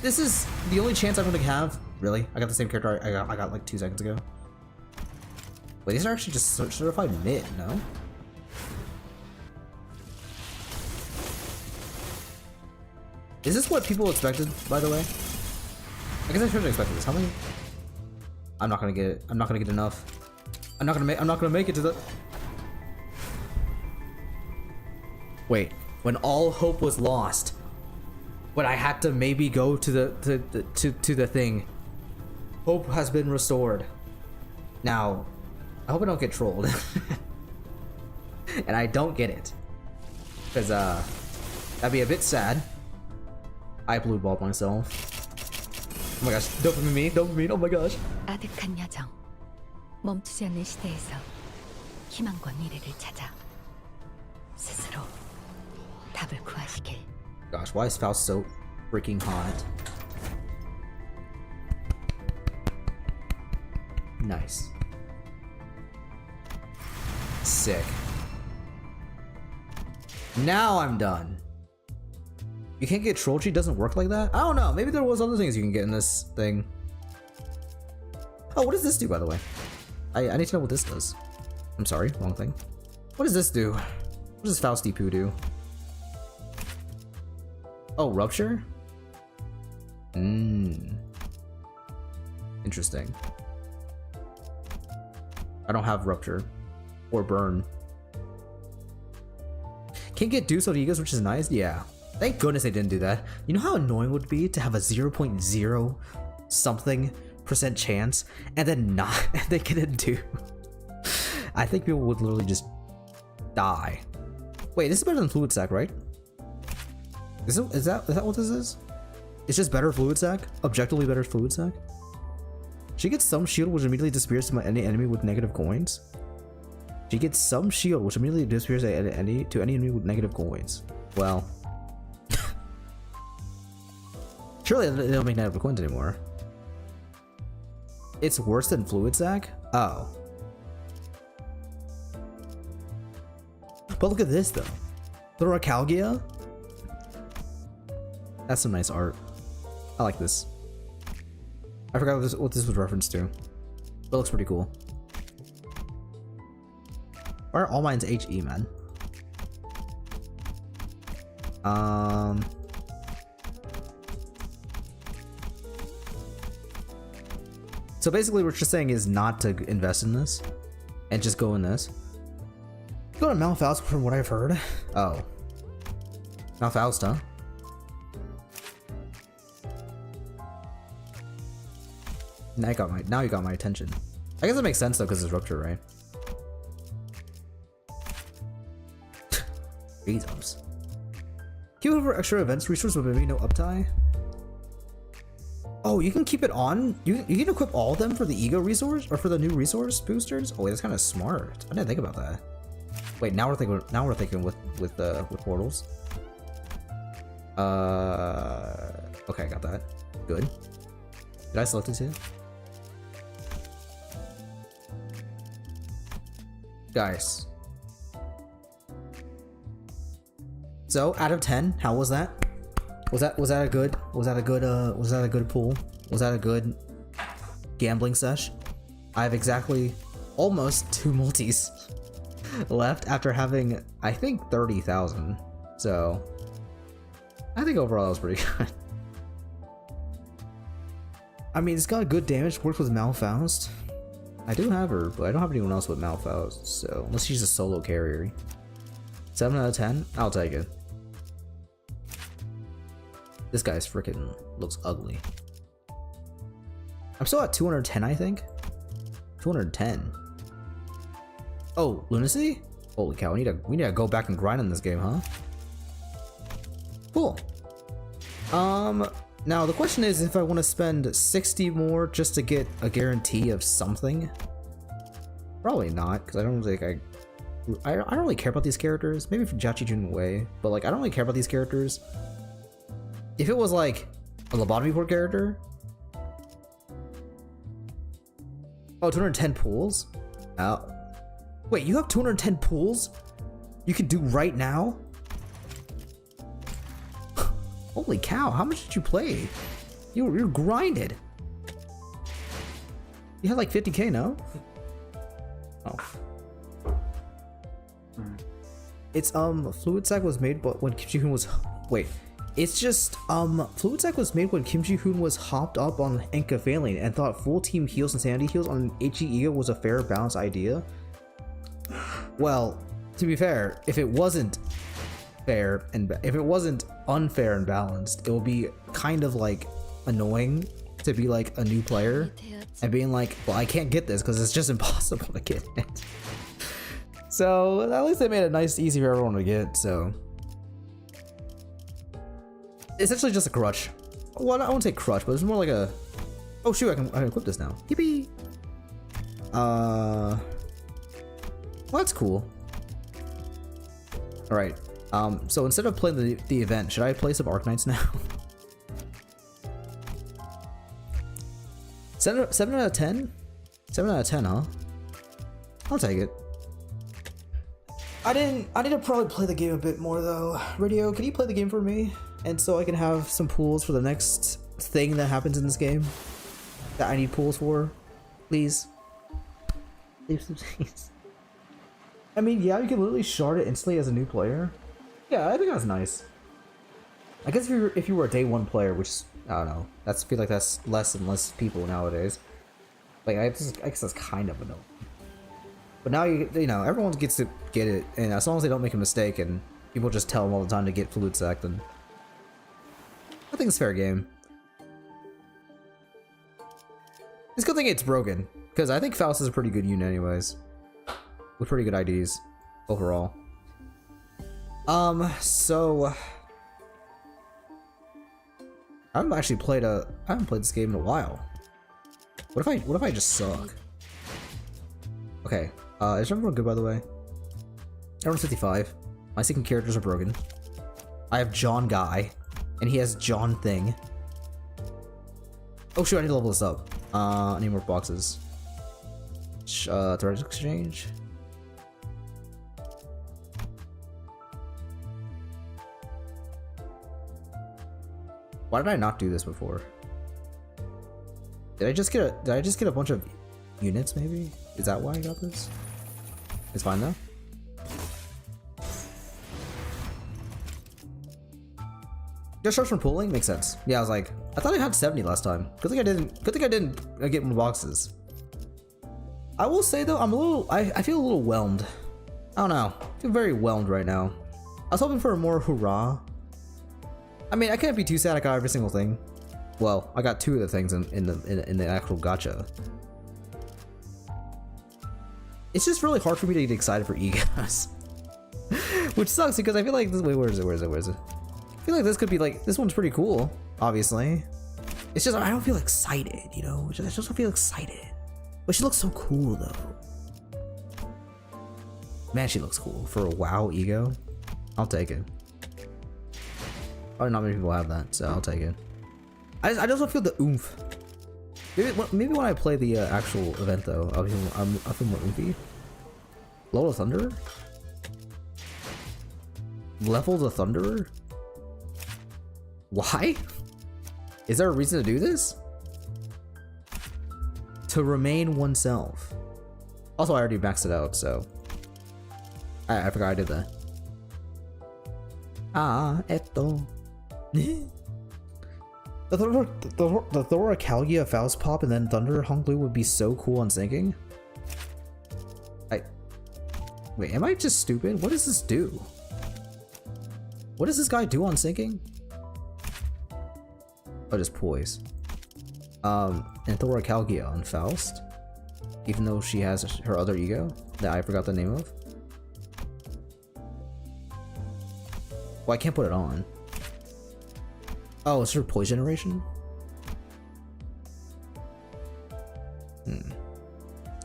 This is the only chance I'm gonna have. Really? I got the same character I got like 2 seconds ago. Wait, these are actually just certified mid, no? Is this what people expected, by the way? I guess I should have expected this. How many? I'm not gonna get it. I'm not gonna get enough. I'm not gonna make it to the. Wait, when all hope was lost, when I had to maybe go to the thing, hope has been restored. Now, I hope I don't get trolled, and I don't get it, because that'd be a bit sad. I blue balled myself. Oh my gosh, dopamine, oh my gosh. 아득한 여정, 멈추지 않는 시대에서 희망과 미래를 찾아 스스로 답을 구하시길. Gosh, why is Faust so freaking hot? Nice. Sick. Now I'm done. You can't get troll tree, doesn't work like that? I don't know, maybe there was other things you can get in this thing. Oh, what does this do, by the way? I need to know what this does. I'm sorry, wrong thing. What does this do? What does Fausty Poo do? Oh, rupture? Interesting. I don't have rupture. Or burn. Can't get deuce on egos, which is nice. Yeah. Thank goodness they didn't do that. You know how annoying it would be to have a 0.0 something % chance and then not and they couldn't do. I think people would literally just die. Wait, this is better than fluid sac, right? Is that what this is? It's just better fluid sac? Objectively better fluid sac? She gets some shield which immediately disappears to any enemy with negative coins. She gets some shield which immediately disappears to any enemy with negative coins. Well, Surely they don't make Night of Quint anymore. It's worse than Fluid Sac? Oh. But look at this though. The Racalgia? That's some nice art. I like this. I forgot what this was referenced to. But it looks pretty cool. Why are all mine's HE, man? So basically what you're saying is not to invest in this and just go in this. Go to Malfaust from what I've heard. Oh. Malfaust, huh? Now you got my attention. I guess it makes sense though because it's Rupture, right? Bezos. Keep it for extra events resource but maybe no uptie. Oh, you can keep it on? You can equip all of them for the ego resource or for the new resource boosters? Oh wait, that's kind of smart. I didn't think about that. Wait, now we're thinking with portals. Okay, I got that. Good. Did I select it too? Guys. So, out of 10, how was that? Was that a good pool? Was that a good gambling sesh? I have exactly almost 2 multis left after having, I think, 30,000. So, I think overall that was pretty good. I mean, it's got good damage, works with Malfaust. I do have her, but I don't have anyone else with Malfaust, so unless she's a solo carrier. 7 out of 10? I'll take it. This guy's freaking looks ugly. I'm still at 210, I think. 210. Oh, Lunacy? Holy cow, we need to go back and grind in this game, huh? Cool. Now the question is if I want to spend 60 more just to get a guarantee of something. Probably not, because I don't think I don't really care about these characters. Maybe for Jachi Jun Wei, but like I don't really care about these characters. If it was like a lobotomy port character. Oh, 210 pools? Oh. Wait, you have 210 pools? You can do right now? Holy cow, how much did you play? You're grinded. You had like 50k, no? Oh. It's Fluid Sac was made but when Kim Ji-hoon was wait. It's just Fluid Sac was made when Kim Ji-hoon was hopped up on Enka failing and thought full team heals and sanity heals on HE Ego was a fair balanced idea. Well, to be fair, if it wasn't fair and if it wasn't unfair and balanced, it would be kind of like annoying to be like a new player and being like, well, I can't get this because it's just impossible to get it. So at least they made it nice, easy for everyone to get. So essentially just a crutch. Well, I won't say crutch, but it's more like a. Oh shoot, I can equip this now. Yippee! Well, that's cool. All right. So instead of playing the event, should I play some Arknights now? 7 out of 10? 7 out of 10, huh? I'll take it. I need to probably play the game a bit more though. Radio, can you play the game for me? And so I can have some pools for the next thing that happens in this game that I need pools for, please. Please. I mean, yeah, you can literally shard it instantly as a new player. Yeah, I think that's nice. I guess if you were a day 1 player, which I don't know, I feel like that's less and less people nowadays. Like I guess that's kind of a no. But now you know everyone gets to get it, and as long as they don't make a mistake and people just tell them all the time to get Fluid Sac, then I think it's fair game. It's a good thing it's broken, because I think Faust is a pretty good unit anyways. With pretty good IDs overall. So I haven't played this game in a while. What if I just suck? Okay, is everyone good by the way? Everyone's 55. My second characters are broken. I have John Guy, and he has John Thing. Oh shoot, I need to level this up. I need more boxes. Thread exchange. Why did I not do this before? Did I just get a bunch of units maybe? Is that why I got this? It's fine though. Just starts from pooling? Makes sense. Yeah, I was like, I thought I had 70 last time. Good thing I didn't get more boxes. I will say though, I feel a little whelmed. I don't know. I feel very whelmed right now. I was hoping for a more hurrah. I mean, I can't be too sad I got every single thing. Well, I got 2 of the things in the actual gacha. It's just really hard for me to get excited for egos. Which sucks because I feel like this, wait, where is it? I feel like this could be like, this one's pretty cool, obviously. It's just, I don't feel excited, you know? I just don't feel excited. But she looks so cool though. Man, she looks cool. For a WoW ego, I'll take it. Probably not many people have that, so I'll take it. I just don't feel the oomph. Maybe when I play the actual event though, I'll feel more oomphy. Blow the Thunderer? Level the Thunderer? Why? Is there a reason to do this? To remain oneself. Also, I already maxed it out, so I forgot I did that. Esto. The Thoracalgia Faust pop and then Thunder Hung Blue would be so cool on sinking. Wait, am I just stupid? What does this do? What does this guy do on sinking? Oh, just poise. And Thoracalgia on Faust, even though she has her other ego that I forgot the name of. Well, I can't put it on. Oh, it's her poise generation?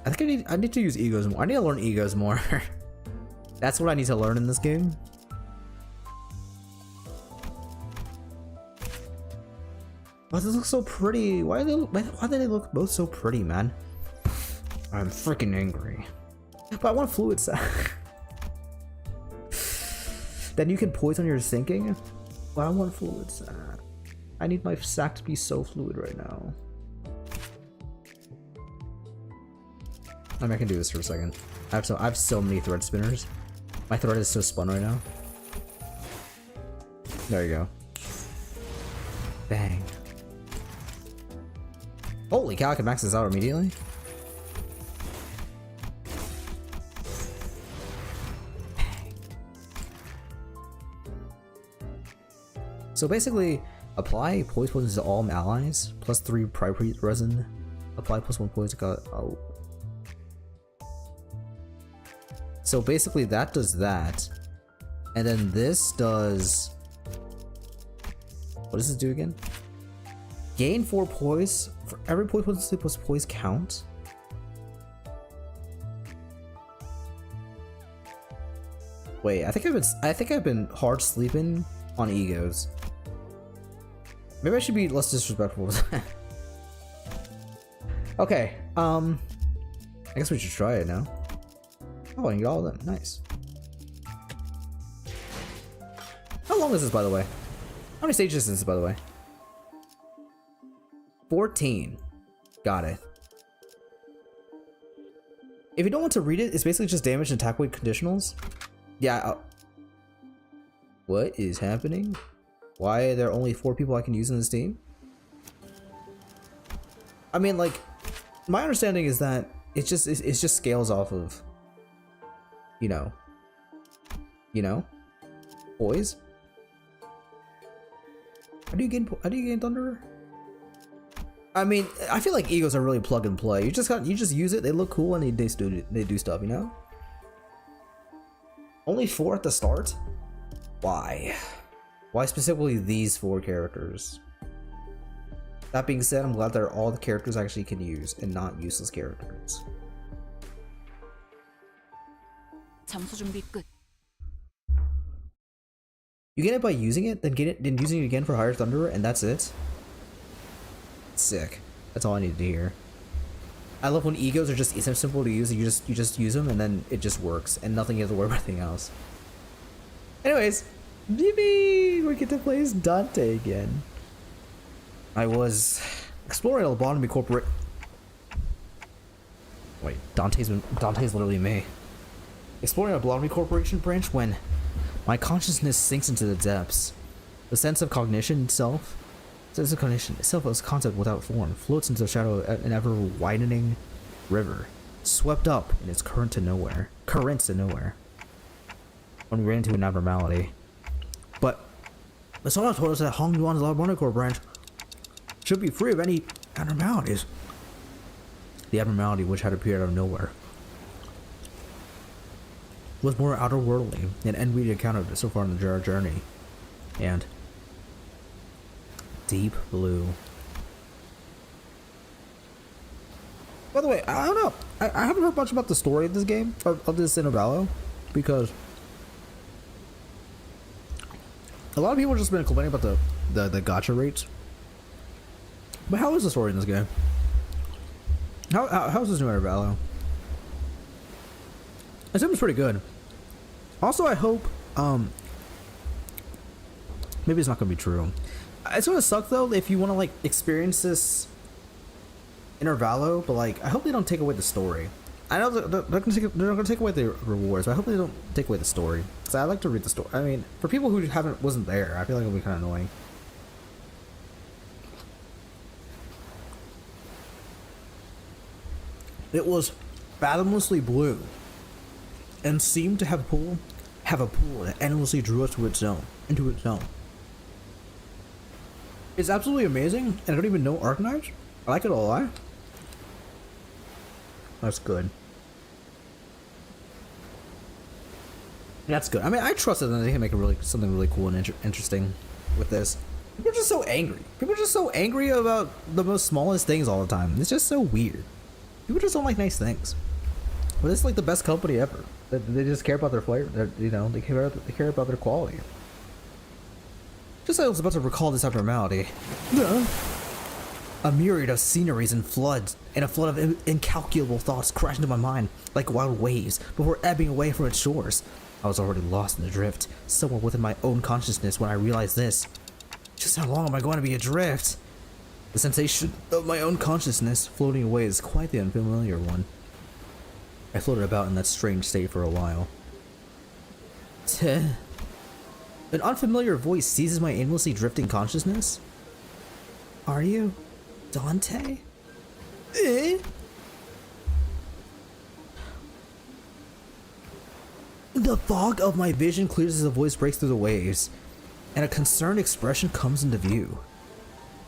I think I need to use egos more. I need to learn egos more. That's what I need to learn in this game. Oh, this looks so pretty. Why do they look both so pretty, man? I'm freaking angry. But I want fluid sack. Then you can poise on your sinking. But I want fluid sack. I need my sack to be so fluid right now. I mean, I can do this for a second. I have so many thread spinners. My thread is so spun right now. There you go. Bang. Holy cow, I can max this out immediately. So basically, apply poise potions to all allies, plus 3 priority resin. Apply plus 1 poison. Oh. So basically, that does that, and then this does. What does this do again? Gain 4 poise for every poise potency plus poise count. Wait, I think I've been hard sleeping on egos. Maybe I should be less disrespectful with that. Okay, I guess we should try it now. Oh, I can get all of them. Nice. How long is this, by the way? How many stages is this, by the way? 14. Got it. If you don't want to read it, it's basically just damage and attack weight conditionals. Yeah. What is happening? Why are there only 4 people I can use in this team? I mean, like, my understanding is that it just scales off of, you know, poise. How do you gain Thunderer? I mean, I feel like egos are really plug and play. You just use it. They look cool and they do stuff. You know. Only 4 at the start. Why? Why specifically these 4 characters? That being said, I'm glad they're all the characters I actually can use and not useless characters. 잠수 준비 끝. You get it by using it, then using it again for higher Thunderer, and that's it. Sick. That's all I needed to hear. I love when egos are just simple to use. You just use them and then it just works and nothing you have to worry about anything else. Anyways, yippee! We get to play as Dante again. I was exploring a lobotomy corporate. Wait, Dante's literally me. Exploring a lobotomy corporation branch when my consciousness sinks into the depths. The sense of cognition itself as a concept without form, floats into the shadow of an ever-widening river, swept up in its currents to nowhere. When we ran into an abnormality. But the sonar told us that Hong Yuan's Laboratory branch should be free of any abnormalities. The abnormality which had appeared out of nowhere was more outer-worldly than any we'd encountered so far in the journey. And deep blue. By the way, I don't know. I haven't heard much about the story of this game, of this INTERVALLO, because a lot of people have just been complaining about the gacha rates. But how is the story in this game? How's this new INTERVALLO? I assume it's pretty good. Also, I hope, maybe it's not gonna be true. It's gonna suck though if you want to like experience this INTERVALLO, but like I hope they don't take away the story. I know they're gonna take away the rewards, but I hope they don't take away the story, because I like to read the story. I mean, for people who wasn't there, I feel like it'll be kind of annoying. It was fathomlessly blue, and seemed to have a pool that endlessly drew us into its zone. It's absolutely amazing, and I don't even know Arknights. I like it a lot. That's good. That's good. I mean, I trust that they can make something really cool and interesting with this. People are just so angry. People are just so angry about the most smallest things all the time. It's just so weird. People just don't like nice things. But it's like the best company ever. They just care about their flavor. They care about their quality. Just as I was about to recall this abnormality, a myriad of sceneries and floods, and a flood of incalculable thoughts crashed into my mind like wild waves before ebbing away from its shores. I was already lost in the drift, somewhere within my own consciousness when I realized this. Just how long am I going to be adrift? The sensation of my own consciousness floating away is quite the unfamiliar one. I floated about in that strange state for a while. An unfamiliar voice seizes my aimlessly drifting consciousness. Are you Dante? The fog of my vision clears as the voice breaks through the waves, and a concerned expression comes into view.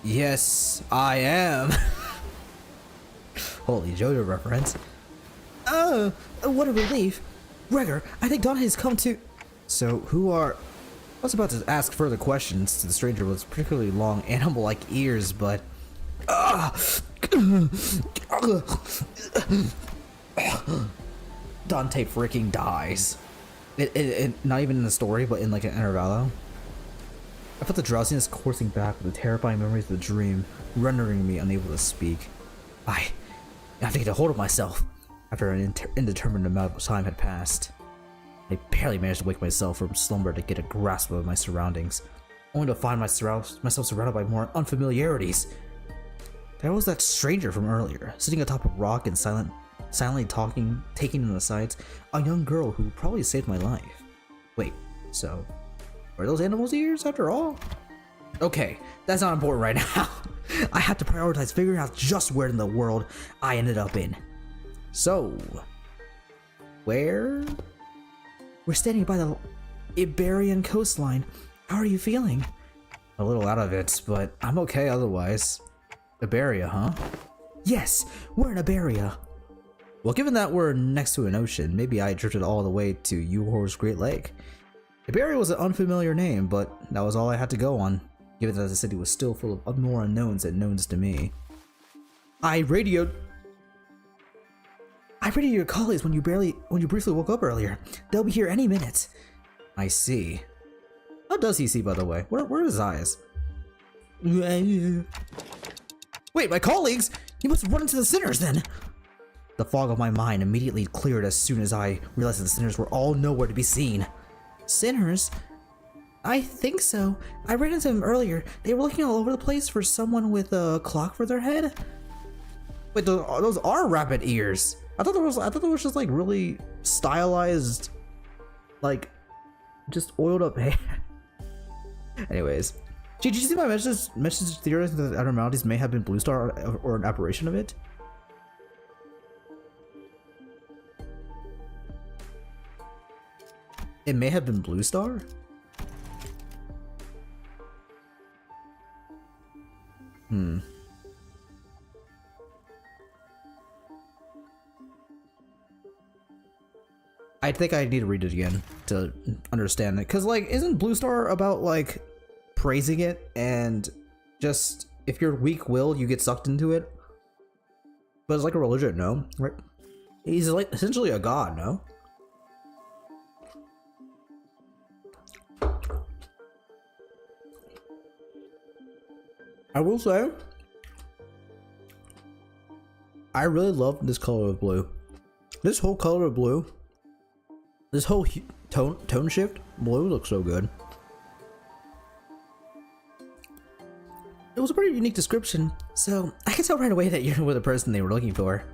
Yes, I am. Holy JoJo reference. Oh, what a relief. Gregor, I think Dante has come to... So, who are... I was about to ask further questions to the stranger with particularly long animal-like ears, but... Dante freaking dies. Not even in the story, but in like an INTERVALLO. I felt the drowsiness coursing back with the terrifying memories of the dream, rendering me unable to speak. I have to get a hold of myself. After an indeterminate amount of time had passed, I barely managed to wake myself from slumber to get a grasp of my surroundings, only to find myself surrounded by more unfamiliarities. There was that stranger from earlier, sitting atop a rock and silently talking, taking in the sights, a young girl who probably saved my life. Wait, so were those animals' ears after all? Okay, that's not important right now. I have to prioritize figuring out just where in the world I ended up in. So, where? We're standing by the Iberian coastline. How are you feeling? A little out of it, but I'm okay otherwise. Iberia, huh? Yes, we're in Iberia. Well, given that we're next to an ocean, maybe I drifted all the way to Uhor's Great Lake. Iberia was an unfamiliar name, but that was all I had to go on, given that the city was still full of more unknowns than knowns to me. I radioed your colleagues when you briefly woke up earlier. They'll be here any minute. I see. How does he see, by the way? Where are his eyes? Wait, my colleagues? You must have run into the sinners then! The fog of my mind immediately cleared as soon as I realized that the sinners were all nowhere to be seen. Sinners? I think so. I ran into them earlier. They were looking all over the place for someone with a clock for their head. Wait, those are rabbit ears. I thought there was just like really stylized, like, just oiled up hair. Anyways, did you see my message theorizing that the abnormalities may have been Blue Star or an apparition of it? It may have been Blue Star? I think I need to read it again to understand it. Cause like, isn't Blue Star about like praising it and just if you're weak-willed, you get sucked into it? But it's like a religion, no? Right? He's like essentially a god, no? I will say, I really love this color of blue. This whole color of blue, this whole tone shift, blue looks so good. It was a pretty unique description, so I can tell right away that you're with the person they were looking for.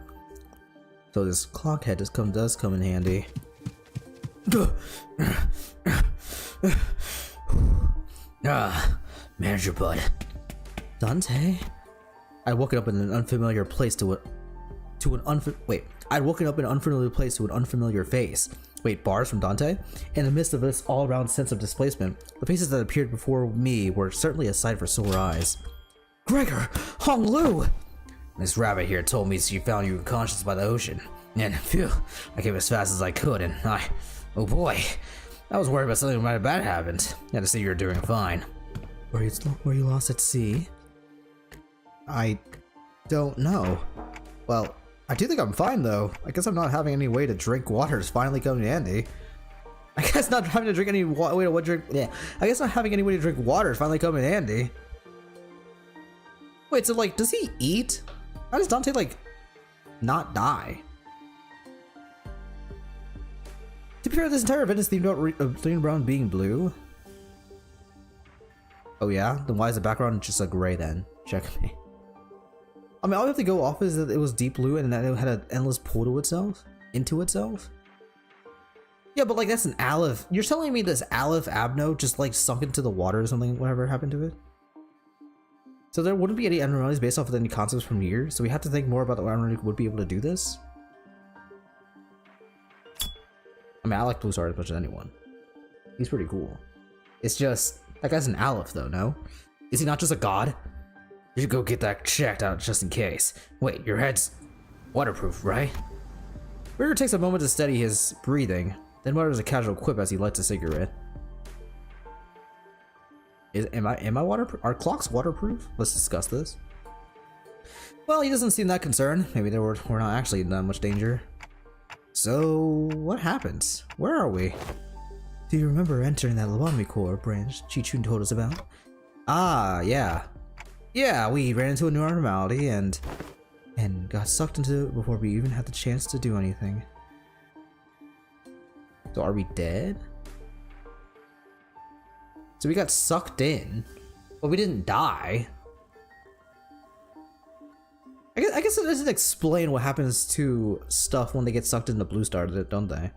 So this clock head does come in handy. Manager bud. Dante? I'd woken up in an unfamiliar place I'd woken up in an unfamiliar place to an unfamiliar face. Wait, bars from Dante? In the midst of this all-around sense of displacement, the faces that appeared before me were certainly a sight for sore eyes. Gregor! Hong Lu! This rabbit here told me she found you unconscious by the ocean. And phew, I came as fast as I could and oh boy, I was worried about something might have bad happened. Had to see you were doing fine. Were you lost at sea? I don't know. Well, I do think I'm fine though. I guess I'm not having any way to drink water is finally coming in handy. I guess not having to drink any I guess not having any way to drink water is finally coming in handy. Wait, so like, does he eat? How does Dante like not die? To be fair, this entire event is themed around being blue. Oh yeah? Then why is the background just a gray then? Check me. I mean, all we have to go off is that it was deep blue and that it had an endless pull to itself? Into itself? Yeah, but like that's an Aleph. You're telling me this Aleph Abno just like sunk into the water or something, whatever happened to it? So there wouldn't be any abnormalities based off of any concepts from here, so we have to think more about the abnormality would be able to do this? I mean, I like Blue Star as much as anyone. He's pretty cool. It's just, that guy's an Aleph though, no? Is he not just a god? You should go get that checked out just in case. Wait, your head's waterproof, right? Ritter takes a moment to steady his breathing, then mutters a casual quip as he lights a cigarette. Am I waterproof? Are clocks waterproof? Let's discuss this. Well, he doesn't seem that concerned. Maybe we're not actually in that much danger. So, what happened? Where are we? Do you remember entering that lobotomy core branch Chi-Chun told us about? Ah, yeah. Yeah, we ran into a new abnormality and got sucked into it before we even had the chance to do anything. So are we dead? So we got sucked in, but we didn't die. I guess it doesn't explain what happens to stuff when they get sucked into Blue Star, don't they?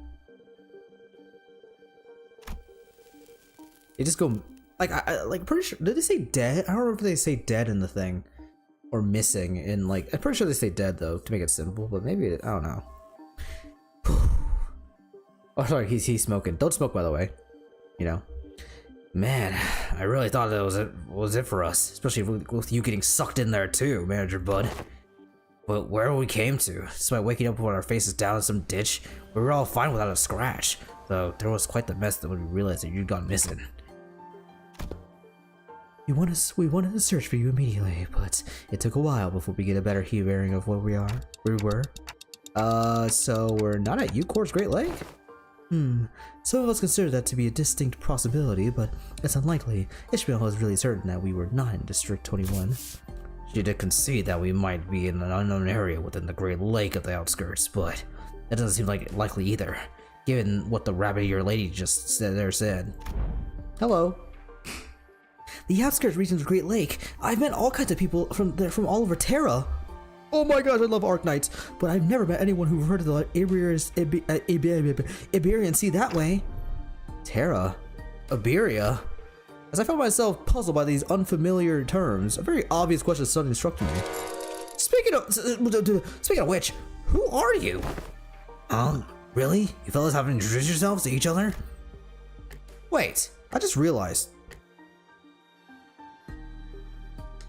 They just go, like pretty sure, did they say dead? I don't remember if they say dead in the thing. Or missing in like, I'm pretty sure they say dead though, to make it simple, but maybe, I don't know. Oh, sorry, he's smoking. Don't smoke, by the way. You know? Man, I really thought that was it for us, especially with you getting sucked in there too, Manager Bud. But where we came to, despite waking up with our faces down in some ditch, we were all fine without a scratch, though there was quite the mess that when we realized that you'd gone missing. We wanted to search for you immediately, but it took a while before we get a better bearing of where we were. So we're not at U-Corps Great Lake? Some of us consider that to be a distinct possibility, but it's unlikely. Ishmael was really certain that we were not in District 21. She did concede that we might be in an unknown area within the Great Lake of the outskirts, but that doesn't seem like likely either, given what the rabbit-eared lady just said. Hello. The outskirts region of the Great Lake. I've met all kinds of people from all over Terra. Oh my gosh, I love Arknights, but I've never met anyone who referred to the Iberian Sea that way. Terra? Iberia? As I found myself puzzled by these unfamiliar terms, a very obvious question suddenly struck me. Speaking of which, who are you? Really? You fellas haven't introduced yourselves to each other? Wait, I just realized.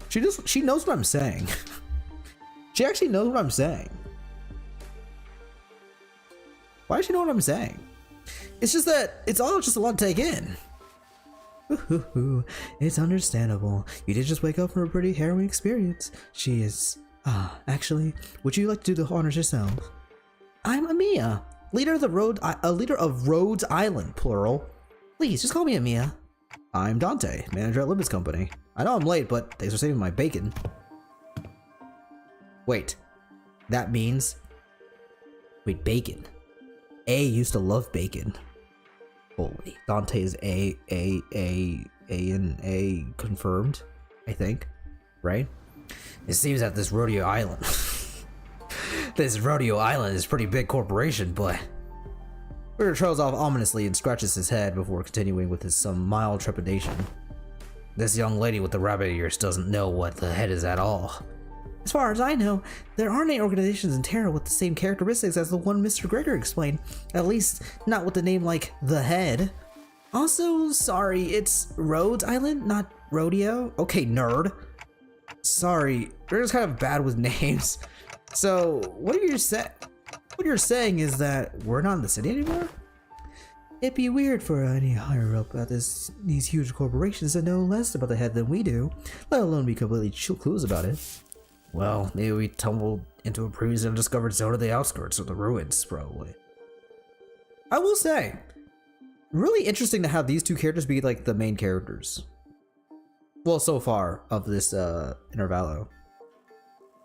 She knows what I'm saying. She actually knows what I'm saying. Why does she know what I'm saying? It's just that it's all just a lot to take in. It's understandable. You did just wake up from a pretty harrowing experience. She is. Actually, would you like to do the honors yourself? I'm Amiya, leader of Rhodes Island, plural. Please, just call me Amiya. I'm Dante, manager at Limbus Company. I know I'm late, but thanks for saving my bacon. Wait, that means... Wait, bacon. A used to love bacon. Holy, Dante's A confirmed, I think, right? It seems that this Rodeo Island... this Rodeo Island is a pretty big corporation, but... Ritter trails off ominously and scratches his head before continuing with some mild trepidation. This young lady with the rabbit ears doesn't know what the head is at all. As far as I know, there aren't any organizations in Terra with the same characteristics as the one Mr. Gregor explained. At least, not with the name like The Head. Also, sorry, it's Rhodes Island, not Rodeo? Okay, nerd. Sorry, we're just kind of bad with names. So, what you're saying is that we're not in the city anymore? It'd be weird for any higher up at these huge corporations to know less about the Head than we do, let alone be completely clueless about it. Well, maybe we tumbled into a previously undiscovered zone of the outskirts or the ruins, probably. I will say, really interesting to have these two characters be like the main characters. Well, so far of this Intervallo.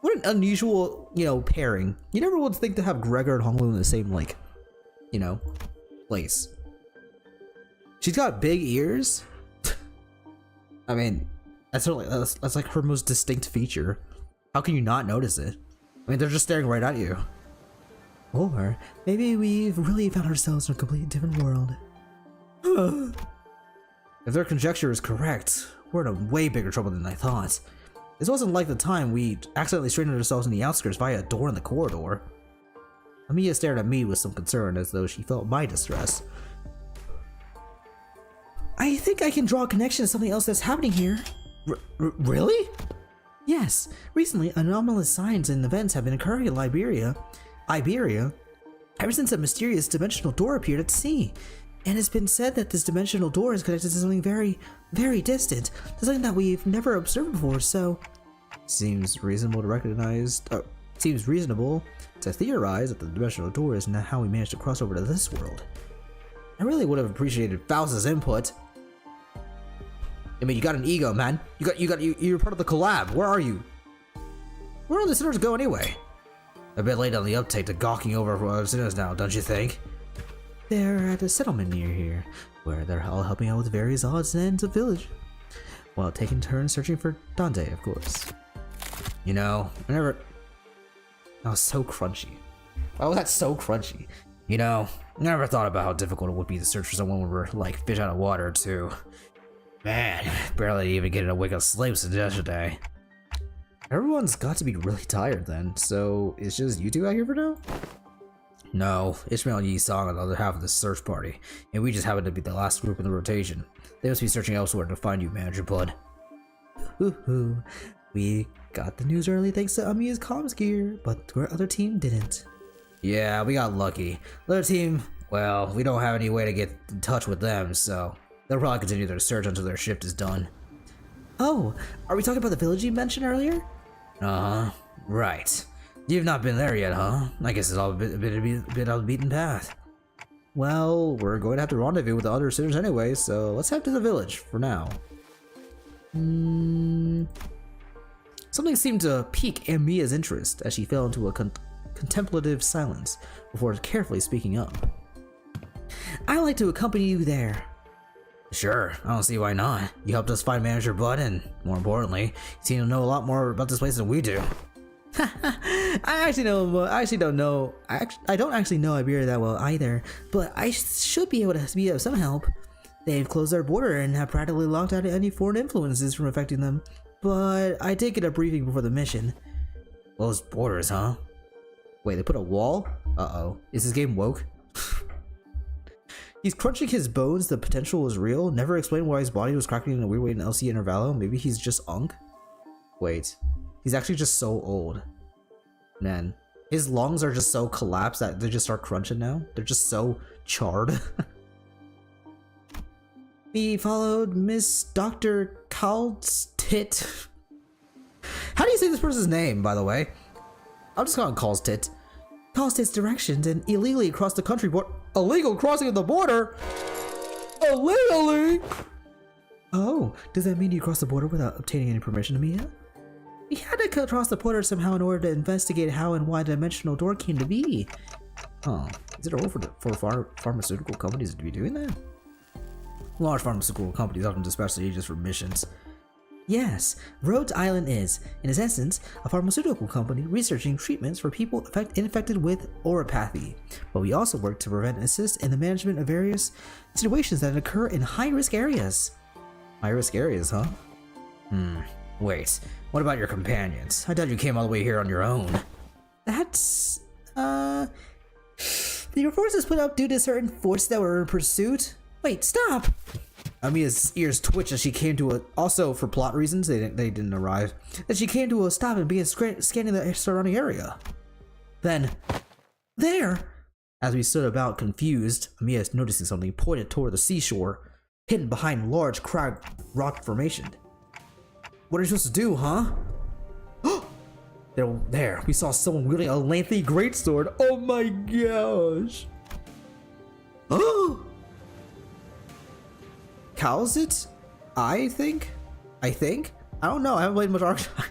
What an unusual, pairing. You never would think to have Gregor and Honglu in the same, place. She's got big ears. I mean, that's like her most distinct feature. How can you not notice it? I mean, they're just staring right at you. Or maybe we've really found ourselves in a completely different world. If their conjecture is correct, we're in a way bigger trouble than I thought. This wasn't like the time we accidentally stranded ourselves in the outskirts via a door in the corridor. Amiya stared at me with some concern as though she felt my distress. I think I can draw a connection to something else that's happening here. Really? Yes, recently anomalous signs and events have been occurring in Iberia, ever since a mysterious dimensional door appeared at sea. And it's been said that this dimensional door is connected to something very, very distant, to something that we've never observed before, so... Seems reasonable to theorize that the dimensional door is not how we managed to cross over to this world. I really would have appreciated Faust's input. I mean, you got an ego, man. You're part of the COLLAB. Where are you? Where do the sinners go anyway? A bit late on the uptake to gawking over for other sinners now, don't you think? They're at a settlement near here, where they're all helping out with various odds and ends of village, while taking turns searching for Dante, of course. That was so crunchy. Why was that so crunchy? I never thought about how difficult it would be to search for someone when we're like fish out of water, too. Man, barely even getting a wake of sleep since yesterday. Everyone's got to be really tired then, so it's just you two out here for now? No, Ishmael and Yi-Song are the other half of the search party, and we just happen to be the last group in the rotation. They must be searching elsewhere to find you, Manager Blood. Hoo-hoo. We got the news early thanks to Amiya's comms gear, but our other team didn't. Yeah, we got lucky. The other team, well, we don't have any way to get in touch with them, so they'll probably continue their search until their shift is done. Oh, are we talking about the village you mentioned earlier? Uh-huh, right. You've not been there yet, huh? I guess it's all a bit on the beaten path. Well, we're going to have to rendezvous with the other sinners anyway, so let's head to the village for now. Something seemed to pique Amia's interest as she fell into a contemplative silence before carefully speaking up. I'd like to accompany you there. Sure, I don't see why not. You helped us find Manager Bud, and more importantly, you seem to know a lot more about this place than we do. I don't actually know Iberia that well either, but I should be able to be of some help. They've closed their border and have practically locked out any foreign influences from affecting them, but I did get a briefing before the mission. Closed borders, huh? Wait, they put a wall? Uh-oh. Is this game woke? He's crunching his bones, the potential was real. Never explained why his body was cracking in a weird way in LC Intervallo. Maybe he's just Unk? Wait. He's actually just so old. Man. His lungs are just so collapsed that they just start crunching now. They're just so charred. We followed Miss Dr. Calstit. How do you say this person's name, by the way? I'll just call him Calstit. Calstit's directions and illegally across the country border. Illegal crossing of the border? Illegally? Oh, does that mean you crossed the border without obtaining any permission, Amia? We had to cross the border somehow in order to investigate how and why the dimensional door came to be. Oh, is it a rule for pharmaceutical companies to be doing that? Large pharmaceutical companies often dispatch the agents for missions. Yes, Rhodes Island is, in its essence, a pharmaceutical company researching treatments for people infected with oropathy. But we also work to prevent and assist in the management of various situations that occur in high-risk areas. High-risk areas, huh? Wait, what about your companions? I doubt you came all the way here on your own. That's, the reports was put up due to certain forces that were in pursuit. Wait, stop! Amia's ears twitched as she came to a. Also, for plot reasons, they didn't arrive. As she came to a stop and began scanning the surrounding area. Then, there! As we stood about confused, Amia, noticing something, pointed toward the seashore, hidden behind a large crag rock formation. What are you supposed to do, huh? There, we saw someone wielding a lengthy greatsword. Oh my gosh! Oh! Calzit? I think? I don't know. I haven't played much Arknights.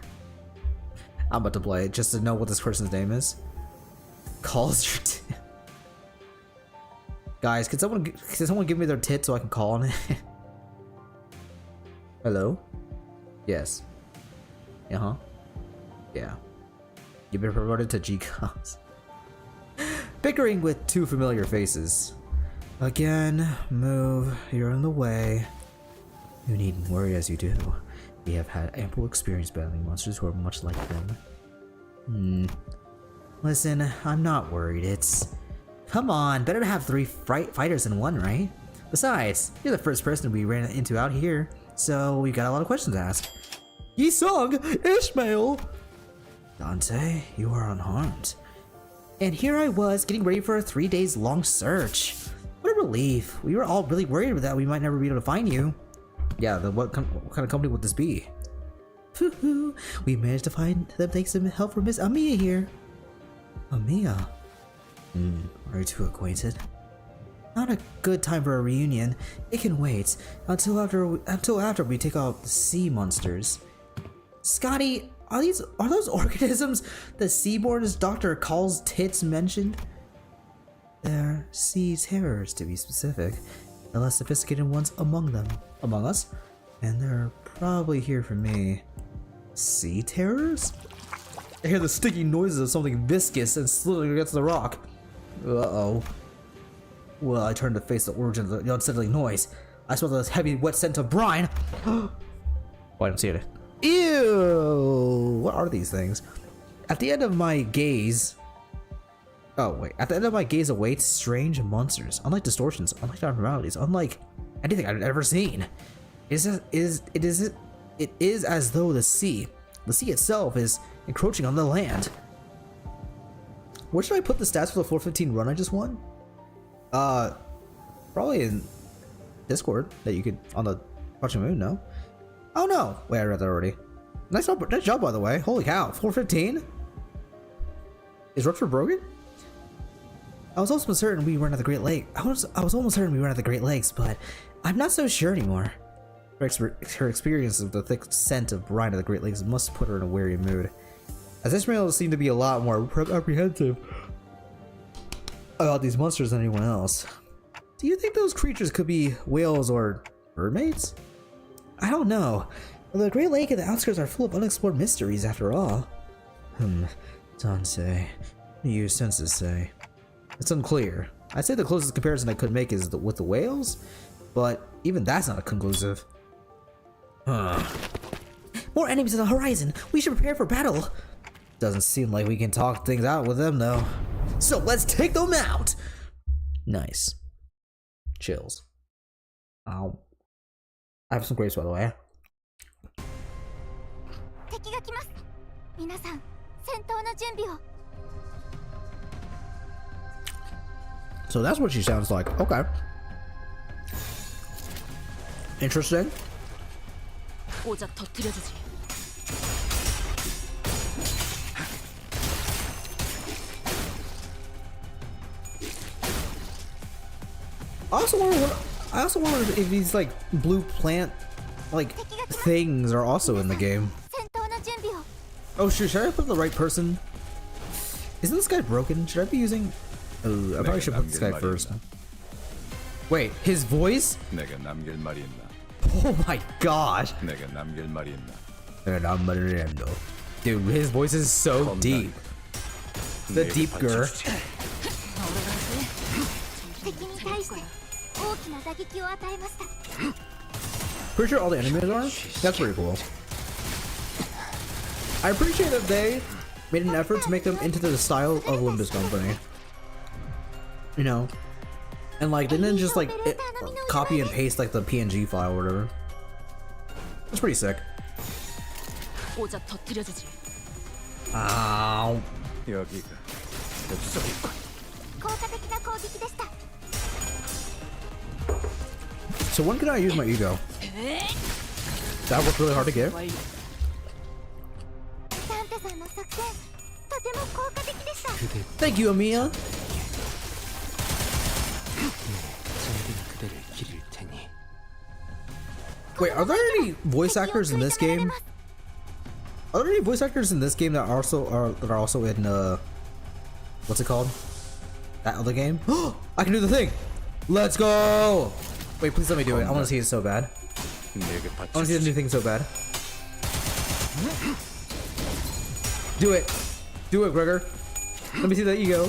I'm about to play it just to know what this person's name is. Calls your tit. Guys, can someone give me their tit so I can call on it? Hello? Yes. Uh-huh. Yeah. You've been promoted to G-Cos. Bickering with two familiar faces. Again, move. You're in the way. You needn't worry as you do. We have had ample experience battling monsters who are much like them. Listen, I'm not worried. It's... Come on, better to have 3 fighters than 1, right? Besides, you're the first person we ran into out here, so we've got a lot of questions to ask. Yisung! Ishmael! Dante, you are unharmed. And here I was, getting ready for a 3 days long search. What a relief. We were all really worried that we might never be able to find you. Yeah, then what kind of company would this be? We managed to find them thanks to help from Miss Amia here. Amia? Are you two acquainted? Not a good time for a reunion. It can wait until after we take out the sea monsters. Scotty, are those organisms the Seaborn's Dr. Call's tits mentioned? They're sea terrors, to be specific. The less sophisticated ones among us, and they're probably here for me. Sea terrors? I hear the sticky noises of something viscous and slithering against the rock. Uh-oh. Well, I turned to face the origin of the unsettling noise. I smell the heavy, wet scent of brine. Oh, I don't see it. Ew! What are these things? At the end of my gaze... Oh, wait. At the end of my gaze awaits strange monsters. Unlike distortions, unlike abnormalities, unlike anything I've ever seen. It is as though the sea itself is encroaching on the land. Where should I put the stats for the 415 run I just won? Probably in Discord that you could on the Project Moon, no? Oh no! Wait, I read that already. Nice job, by the way. Holy cow, 415? Is Rutherford broken? I was almost certain we weren't at the Great Lake. I was almost certain we weren't at the Great Lakes, but I'm not so sure anymore. Her experience of the thick scent of brine of the Great Lakes must put her in a weary mood, as Ishmael seemed to be a lot more apprehensive about these monsters than anyone else. Do you think those creatures could be whales or mermaids? I don't know. The Great Lake and the outskirts are full of unexplored mysteries after all. Dante, what do your senses say? It's unclear. I'd say the closest comparison I could make is with the whales, but even that's not conclusive. More enemies on the horizon. We should prepare for battle. Doesn't seem like we can talk things out with them though. So let's take them out. Nice. Chills. Ow. I have some grapes by the way. So that's what she sounds like. Okay. Interesting. 오작 터뜨려주지. I also wonder if these like blue plant like things are also in the game. Oh shoot, should I put the right person? Isn't this guy broken? Should I be using? Oh, I probably should put this guy first. Wait, his voice? 내가 남길 말이 있나? Oh my gosh. 내가 남길 말이 있나? Dude, his voice is so deep. The deep gur. Pretty sure all the enemies are? That's pretty cool. I appreciate that they made an effort to make them into the style of Limbus Company. You know? And like, they didn't just like copy and paste like the PNG file or whatever. That's pretty sick. 오작 터뜨려주지. Ow. 여기가 So when can I use my ego? That worked really hard to get. Thank you, Amiya. Wait, are there any voice actors in this game? Are there any voice actors in this game that are also in what's it called? That other game? I can do the thing. Let's go. Wait, please let me do it. I want to see it so bad. I want to see the new thing so bad. Do it. Do it, Gregor. Let me see that ego.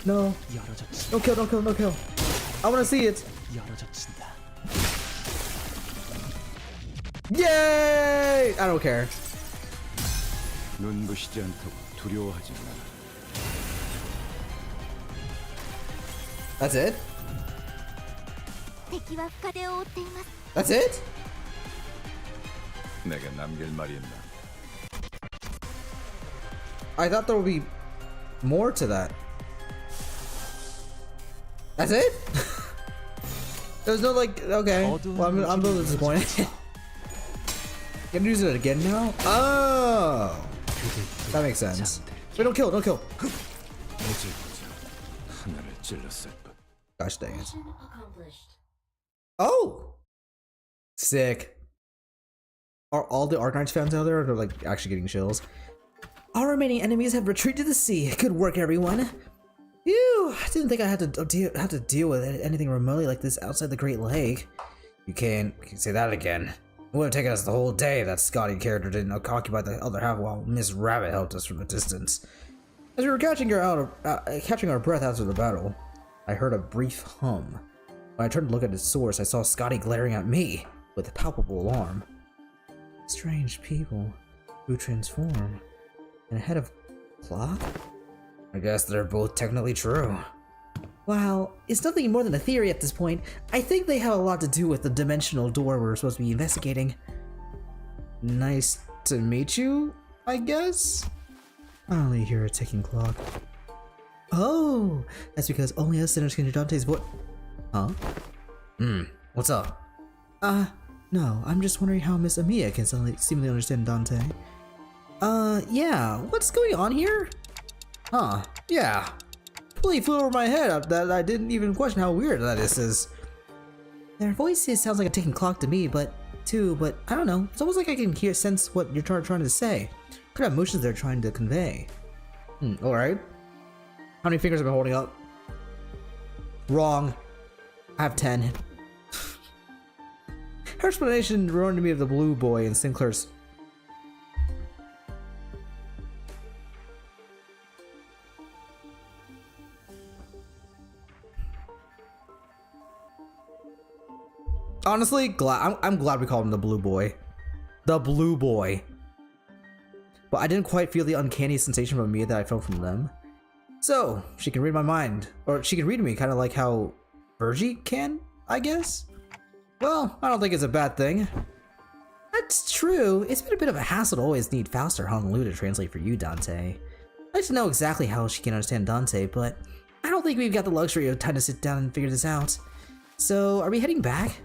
No. No kill, no kill, no kill. I want to see it. Yay! I don't care. 눈부시지 않다고 두려워하지 마. That's it? That's it? 내가 남길 말이 있나? I thought there would be more to that. That's it? There's no like, okay. Well, I'm a little disappointed. Gonna use it again now? Oh! That makes sense. Wait, don't kill, don't kill. 하늘을 찔렀을 뿐. Gosh dang it. Oh! Sick. Are all the Arknights fans out there, or they're like actually getting chills? Our remaining enemies have retreated to the sea. Good work, everyone. Phew! I didn't think I had to deal with anything remotely like this outside the Great Lake. You can't say that again. It would have taken us the whole day if that Scotty character didn't occupy the other half while Miss Rabbit helped us from a distance. As we were catching our breath after the battle, I heard a brief hum. When I turned to look at its source, I saw Scotty glaring at me with palpable alarm. Strange people who transform. And a head of clock? I guess they're both technically true. Wow, it's nothing more than a theory at this point. I think they have a lot to do with the dimensional door we're supposed to be investigating. Nice to meet you, I guess? I only hear a ticking clock. Oh, that's because only us sinners can hear Dante's voice. Huh? What's up? No, I'm just wondering how Miss Amiya can seemingly understand Dante. Yeah, what's going on here? Huh, yeah. Completely flew over my head that I didn't even question how weird that is. Their voices sounds like a ticking clock to me, but I don't know. It's almost like I can sense what you're trying to say. What kind of emotions they're trying to convey. Alright. How many fingers have I been holding up? Wrong. I have 10. Her explanation reminded me of the blue boy in Sinclair's. Honestly, I'm glad we called him the blue boy. The blue boy. But I didn't quite feel the uncanny sensation from me that I felt from them. So, she can read my mind. Or she can read me kind of like how Virgie can, I guess? Well, I don't think it's a bad thing. That's true. It's been a bit of a hassle to always need Faust or Hong Lu to translate for you, Dante. I'd like to know exactly how she can understand Dante, but I don't think we've got the luxury of time to sit down and figure this out. So, are we heading back?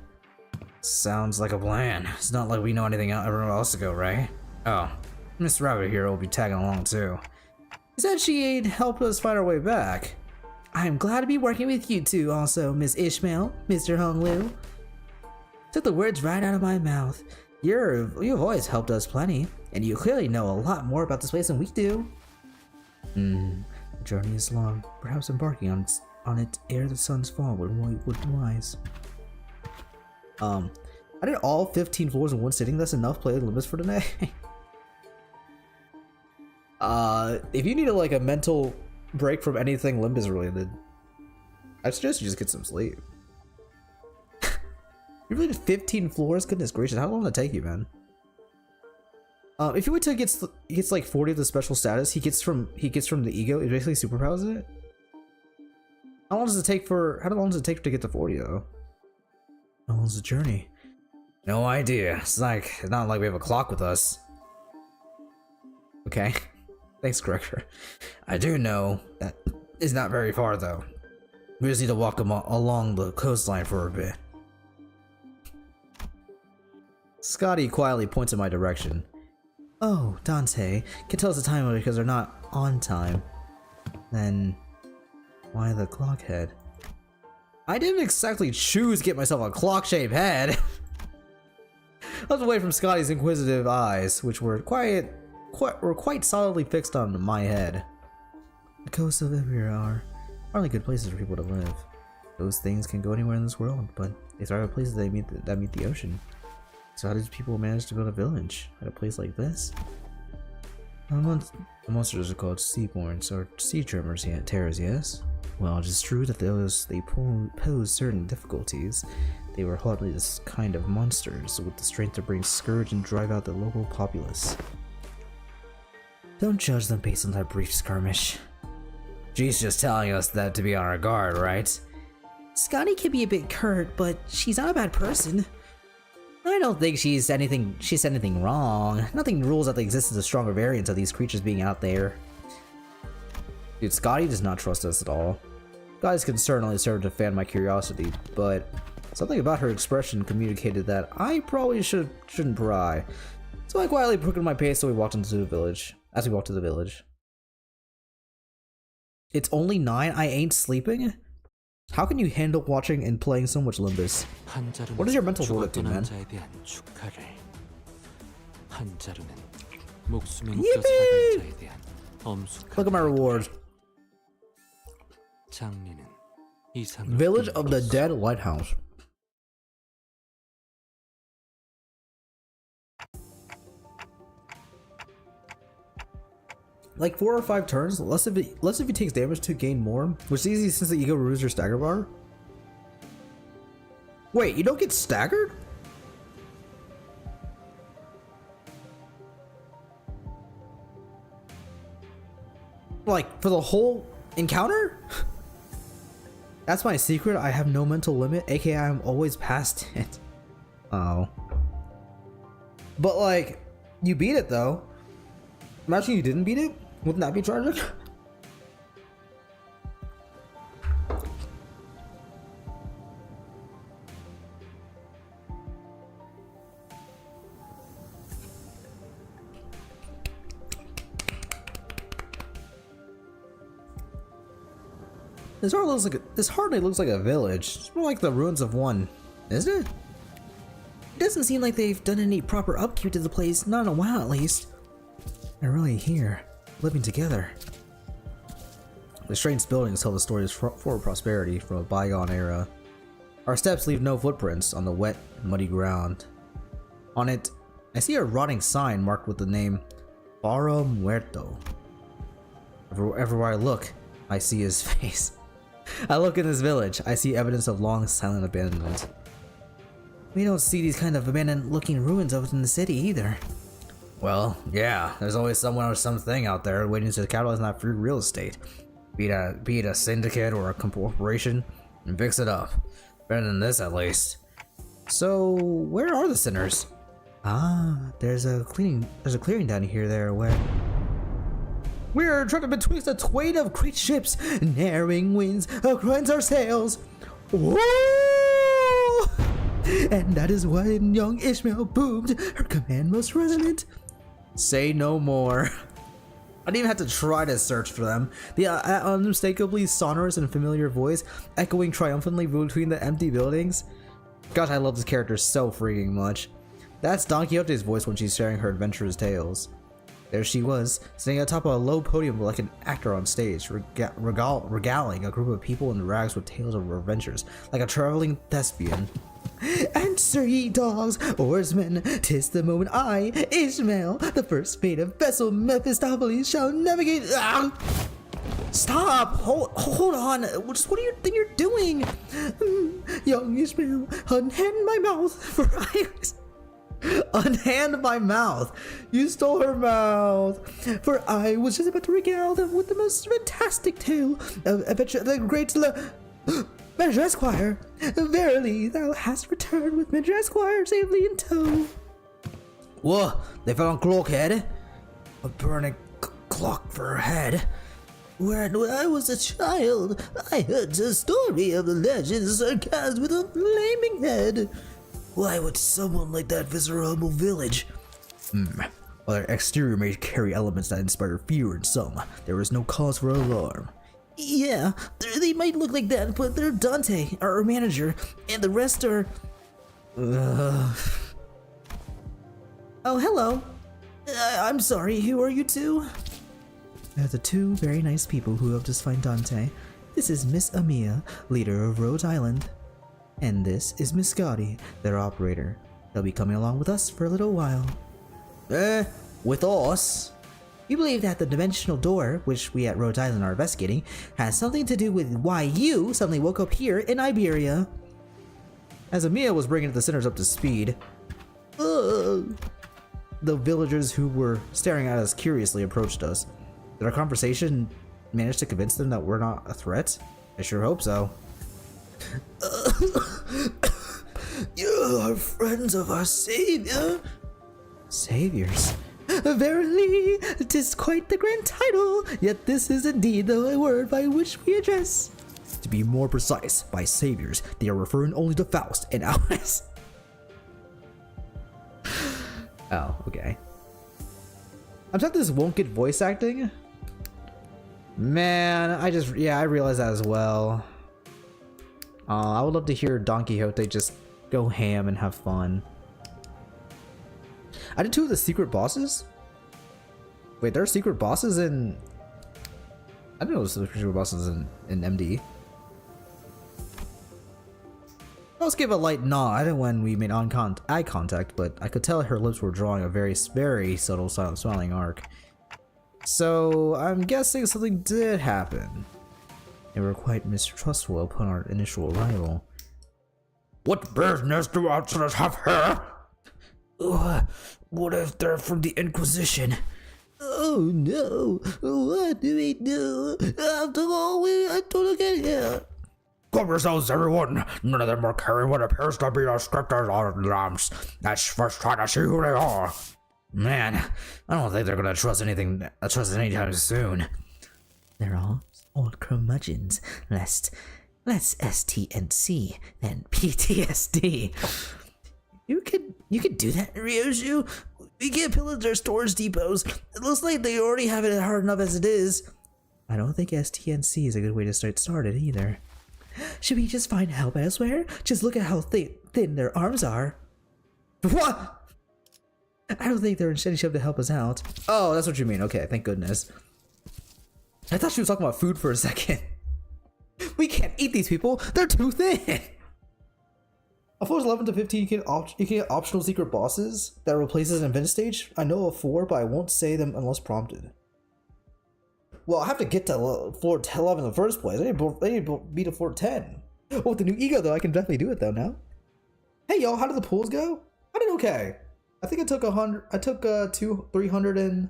Sounds like a plan. It's not like we know anything everywhere else to go, right? Oh, Miss Rabbit here will be tagging along too. He said she'd help us find our way back. I'm glad to be working with you two also, Miss Ishmael, Mr. Hong Lu. Took the words right out of my mouth. You've always helped us plenty, and you clearly know a lot more about this place than we do. The journey is long. Perhaps embarking on it ere the sun's fall would be wise. I did all 15 floors in one sitting. That's enough playing Limbus for today. If you need a mental break from anything Limbus related, I suggest you just get some sleep. You really did 15 floors? Goodness gracious, how long did it take you, man? If you wait till he gets like 40 of the special status, he gets from the ego, it basically superpowers it. How long does it take to get to 40 though? How long's the journey? No idea. It's not like we have a clock with us. Okay. Thanks, Gregor. I do know that it's not very far though. We just need to walk along the coastline for a bit. Scotty quietly points in my direction. Oh, Dante, can tell us the time because they're not on time. Then, why the clock head? I didn't exactly choose to get myself a clock-shaped head. I was away from Scotty's inquisitive eyes, which were quite solidly fixed on my head. The coasts of everywhere are hardly good places for people to live. Those things can go anywhere in this world, but they thrive at places that meet the ocean. So how did people manage to build a village at a place like this? The monsters are called seaborns or sea terrors, yes? Well, it is true that they pose certain difficulties. They were hardly this kind of monsters with the strength to bring scourge and drive out the local populace. Don't judge them based on that brief skirmish. She's just telling us that to be on our guard, right? Scotty can be a bit curt, but she's not a bad person. I don't think she said anything wrong. Nothing rules out the existence of stronger variants of these creatures being out there. Dude, Scotty does not trust us at all. Scotty's concern only served to fan my curiosity, but something about her expression communicated that I probably shouldn't pry. So I quietly quickened my pace as we walked to the village. It's only 9? I ain't sleeping? How can you handle watching and playing so much Limbus? What is your mental fortitude, man? Yippee! Look at my reward. Village of the Dead Lighthouse. Like 4 or 5 turns, less if he takes damage to gain more, which is easy since the ego removes your stagger bar. Wait, you don't get staggered? Like, for the whole encounter? That's my secret, I have no mental limit, aka I'm always past it. Oh. But like, you beat it though. Imagine you didn't beat it? Wouldn't that be tragic? This hardly looks like a village. It's more like the ruins of one isn't it? It doesn't seem like they've done any proper upkeep to the place, not in a while at least. They're really here, living together. The strange buildings tell the stories for prosperity from a bygone era. Our steps leave no footprints on the wet, muddy ground. On it, I see a rotting sign marked with the name Barro Muerto. Everywhere I look, I see his face. I look in this village, I see evidence of long silent abandonment. We don't see these kind of abandoned looking ruins out in the city either. Well, yeah, there's always someone or something out there waiting to capitalize on that free real estate. Be it a syndicate or a corporation, and fix it up. Better than this at least. So, where are the sinners? Ah, there's a clearing down here where we're trapped betwixt a twain of great ships, narrowing winds grinds our sails. Whoa! And that is when young Ishmael boomed, her command most resonant. Say no more. I didn't even have to try to search for them. The unmistakably sonorous and familiar voice echoing triumphantly between the empty buildings. Gosh, I love this character so freaking much. That's Don Quixote's voice when she's sharing her adventurous tales. There she was, sitting atop a low podium like an actor on stage, regaling a group of people in rags with tales of her adventures, like a traveling thespian. Answer ye dogs, oarsmen, 'tis the moment I, Ishmael, the first mate of vessel Mephistopheles, shall navigate. Ah! Stop! Hold on! Just what do you think you're doing? Young Ishmael, unhand my mouth, for I was. Unhand my mouth! You stole her mouth! For I was just about to regale them with the most fantastic tale of adventure, the great Manager Esquire. Verily, thou hast returned with Manager Esquire safely in tow. Whoa, they found Clockhead? A burning clock for her head. When I was a child, I heard the story of the legends cast with a flaming head. Why would someone like that visit our humble village? While their exterior may carry elements that inspire fear in some, there is no cause for alarm. Yeah, they might look like that, but they're Dante, our manager, and the rest are... Oh, hello. I'm sorry, who are you two? They're the two very nice people who helped us find Dante. This is Miss Amia, leader of Rhode Island. And this is Miss Scotty, their operator. They'll be coming along with us for a little while. With us? We believe that the dimensional door, which we at Rhode Island are investigating, has something to do with why you suddenly woke up here in Iberia. As Amia was bringing the sinners up to speed, the villagers who were staring at us curiously approached us. Did our conversation manage to convince them that we're not a threat? I sure hope so. You are friends of our savior. Saviors? Verily, 'tis quite the grand title, yet this is indeed the word by which we address. To be more precise, by saviors, they are referring only to Faust and ours. Oh, okay. I'm sad this won't get voice acting. Man, I realized that as well. I would love to hear Don Quixote just go ham and have fun. I did 2 of the secret bosses? Wait, there are secret bosses in... I didn't know there were secret bosses in MD. Let's give a light nod when we made eye contact, but I could tell her lips were drawing a very, very subtle smiling arc. So, I'm guessing something did happen. They were quite mistrustful upon our initial arrival. What business do outsiders have here? What if they're from the Inquisition? Oh no, what do we do? After all, I don't get here. Calm yourselves, everyone. None of them are carrying what appears to be a scepter or lamps. Let's first try to see who they are. Man, I don't think they're gonna trust us anytime soon. They're all old curmudgeons. Let's STNC, then PTSD. You could do that, Ryoshu. We can't pillage their storage depots. It looks like they already have it hard enough as it is. I don't think STNC is a good way to start started either. Should we just find help elsewhere? Just look at how thin their arms are. What? I don't think they're in any shape to help us out. Oh, that's what you mean. Okay, thank goodness. I thought she was talking about food for a second. We can't eat these people. They're too thin. On floors 11 to 15, you can get optional secret bosses that replaces an event stage. I know of 4, but I won't say them unless prompted. Well, I have to get to floor 11 in the first place. I need to beat a floor 10. Oh, with the new ego, though, I can definitely do it, though, now. Hey, y'all, how did the pools go? I did okay. I think I took 100. I took 300 and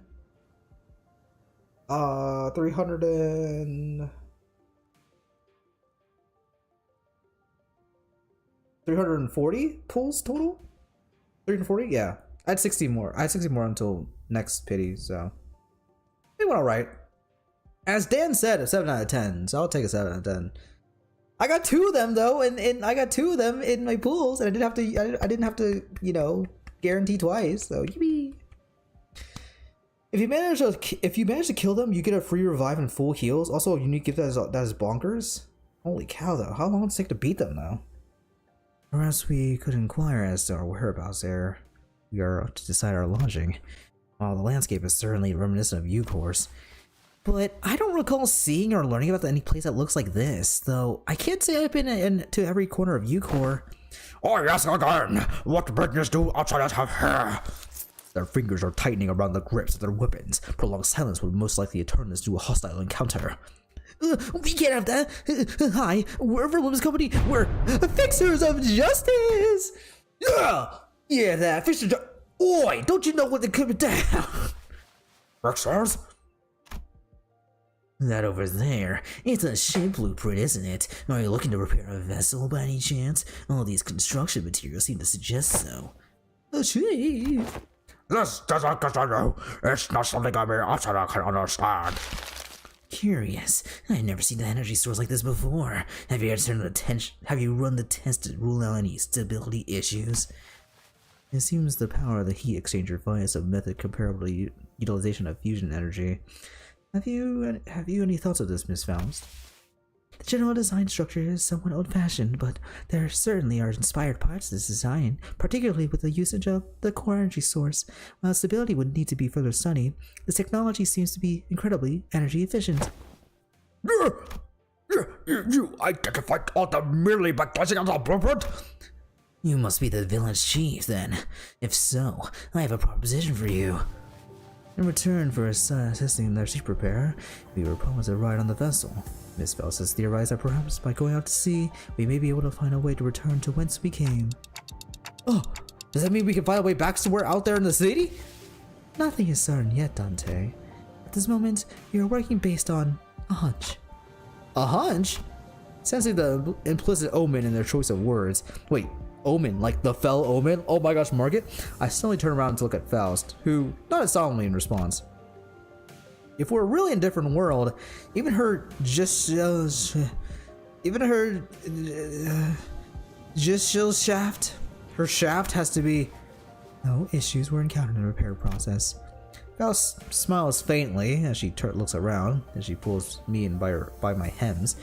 340 pulls total? 340? Yeah. I had 60 more. I had 60 more until next pity, so it went alright. As Dan said, a 7 out of 10, so I'll take a 7 out of 10. I got 2 of them though, and I got 2 of them in my pools, and I didn't have to, you know, guarantee twice, so yippee. If you manage to kill them, you get a free revive and full heals. Also, a unique gift that is bonkers. Holy cow, though. How long does it take to beat them, though? Perhaps we could inquire as to our whereabouts there. We are to decide our lodging. While the landscape is certainly reminiscent of U-Course. But I don't recall seeing or learning about any place that looks like this, though I can't say I've been into every corner of U-Core. Oh yes, again! What business do outsiders have here? Their fingers are tightening around the grips of their weapons. Prolonged silence would most likely turn this into a hostile encounter. We can't have that! Hi, we're for Limbus Company. We're fixers of justice! Yeah, that fixers. Oi! Don't you know what they're coming down? Fixers? That over there, it's a ship blueprint, isn't it? Are you looking to repair a vessel by any chance? All these construction materials seem to suggest so. Chief! This doesn't concern you. It's not something I mean outsider can understand. Curious. I've never seen the energy source like this before. Have you run the test to rule out any stability issues? It seems the power of the heat exchanger finds a method comparable to utilization of fusion energy. Have you any thoughts of this, Miss Faust? The general design structure is somewhat old-fashioned, but there certainly are inspired parts to this design, particularly with the usage of the core energy source. While stability would need to be further studied, this technology seems to be incredibly energy efficient. You identified all them merely by glancing at the blueprint? You must be the villain's chief, then. If so, I have a proposition for you. In return for assisting their ship repair, we were promised a ride on the vessel. Miss Faust has theorized that perhaps by going out to sea, we may be able to find a way to return to whence we came. Oh, does that mean we can find a way back somewhere out there in the city? Nothing is certain yet, Dante. At this moment, we are working based on a hunch. A hunch? Sensing the implicit omen in their choice of words. Wait, omen, like the fell omen? Oh my gosh, Margaret. I suddenly turn around to look at Faust, who nodded solemnly in response. If we're really in a different world, even her shaft, her shaft has to be. No issues were encountered in the repair process. Faust smiles faintly as she looks around, and she pulls me in by my hems.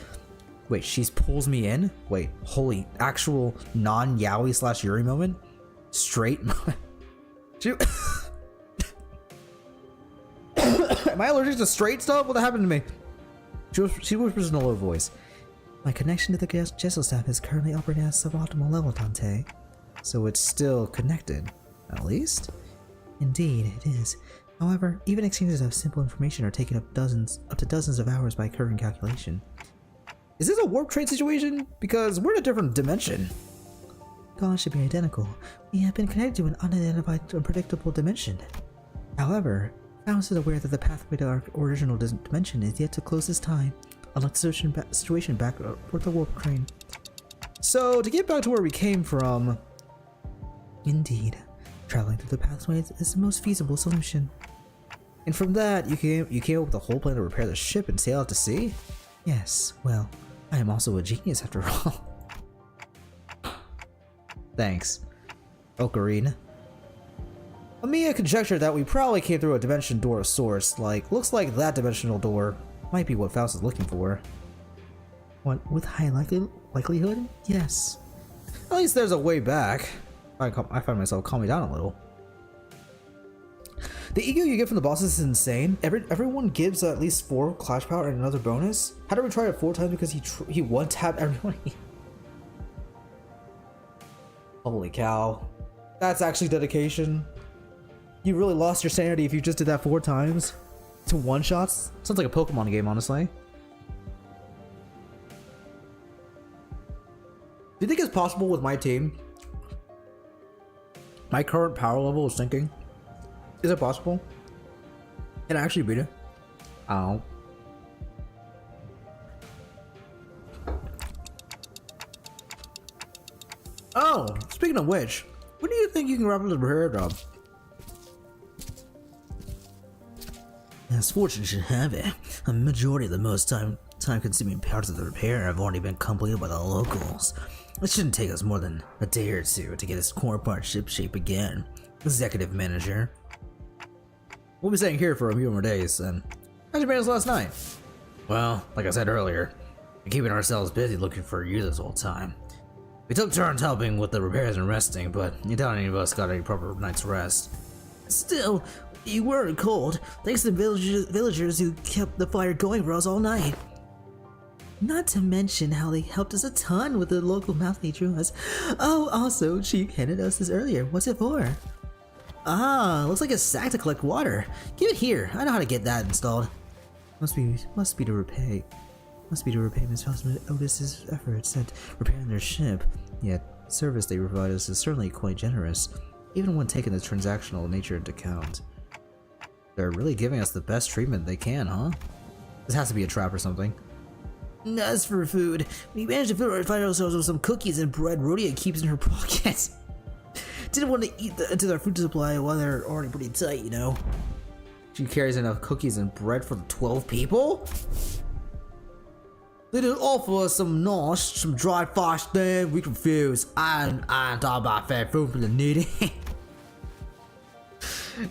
Wait, she pulls me in? Wait, holy, actual non-yaoi / Yuri moment? Straight moment? Am I allergic to straight stuff? What happened to me? She whispers in a low voice. My connection to the Gestal staff is currently operating at a suboptimal level, Dante. So it's still connected, at least? Indeed, it is. However, even exchanges of simple information are taking up to dozens of hours by current calculation. Is this a warp trade situation? Because we're in a different dimension. God should be identical. We have been connected to an unidentified, unpredictable dimension. However, Faust is aware that the pathway to our original dimension is yet to close this time. Unlock the situation back with the warp crane. So, to get back to where we came from... Indeed, traveling through the pathway is the most feasible solution. And from that, you came up with a whole plan to repair the ship and sail out to sea? Yes, well, I am also a genius after all. Thanks, Ocarina. Amiya conjectured that we probably came through a dimension door of sorts. Looks like that dimensional door might be what Faust is looking for. With high Likelihood? Yes. At least there's a way back. I find myself calming down a little. The ego you get from the bosses is insane. Everyone gives at least 4 clash power and another bonus. How did we try it 4 times because he one-tapped everyone? Holy cow. That's actually dedication. You really lost your sanity if you just did that 4 times. To one-shots? Sounds like a Pokemon game, honestly. Do you think it's possible with my team? My current power level is sinking. Is it possible? Can I actually beat it? Oh. Oh, speaking of which, when do you think you can wrap up the repair job? As fortune should have it, a majority of the most time-consuming parts of the repair have already been completed by the locals. It shouldn't take us more than a day or 2 to get this core part shipshape again. Executive manager. We'll be staying here for a few more days, and how'd you manage last night? Well, like I said earlier, we're keeping ourselves busy looking for you this whole time. We took turns helping with the repairs and resting, but you doubt any of us got any proper night's rest. Still, you weren't cold, thanks to the villagers who kept the fire going for us all night. Not to mention how they helped us a ton with the local mouth they drew us. Oh, also, Chief handed us this earlier. What's it for? Ah, looks like a sack to collect water. Give it here. I know how to get that installed. Must be to repay Miss Otis's efforts at repairing their ship. Yet, the service they provide us is certainly quite generous, even when taking the transactional nature into account. They're really giving us the best treatment they can, huh? This has to be a trap or something. As for food, we managed to find ourselves with some cookies and bread Rhodia keeps in her pocket. Didn't want to eat into their food supply while they're already pretty tight, you know. She carries enough cookies and bread for the 12 people? They didn't offer us some nosh, some dried fish then. We confused. I ain't talking about fair food for the needy.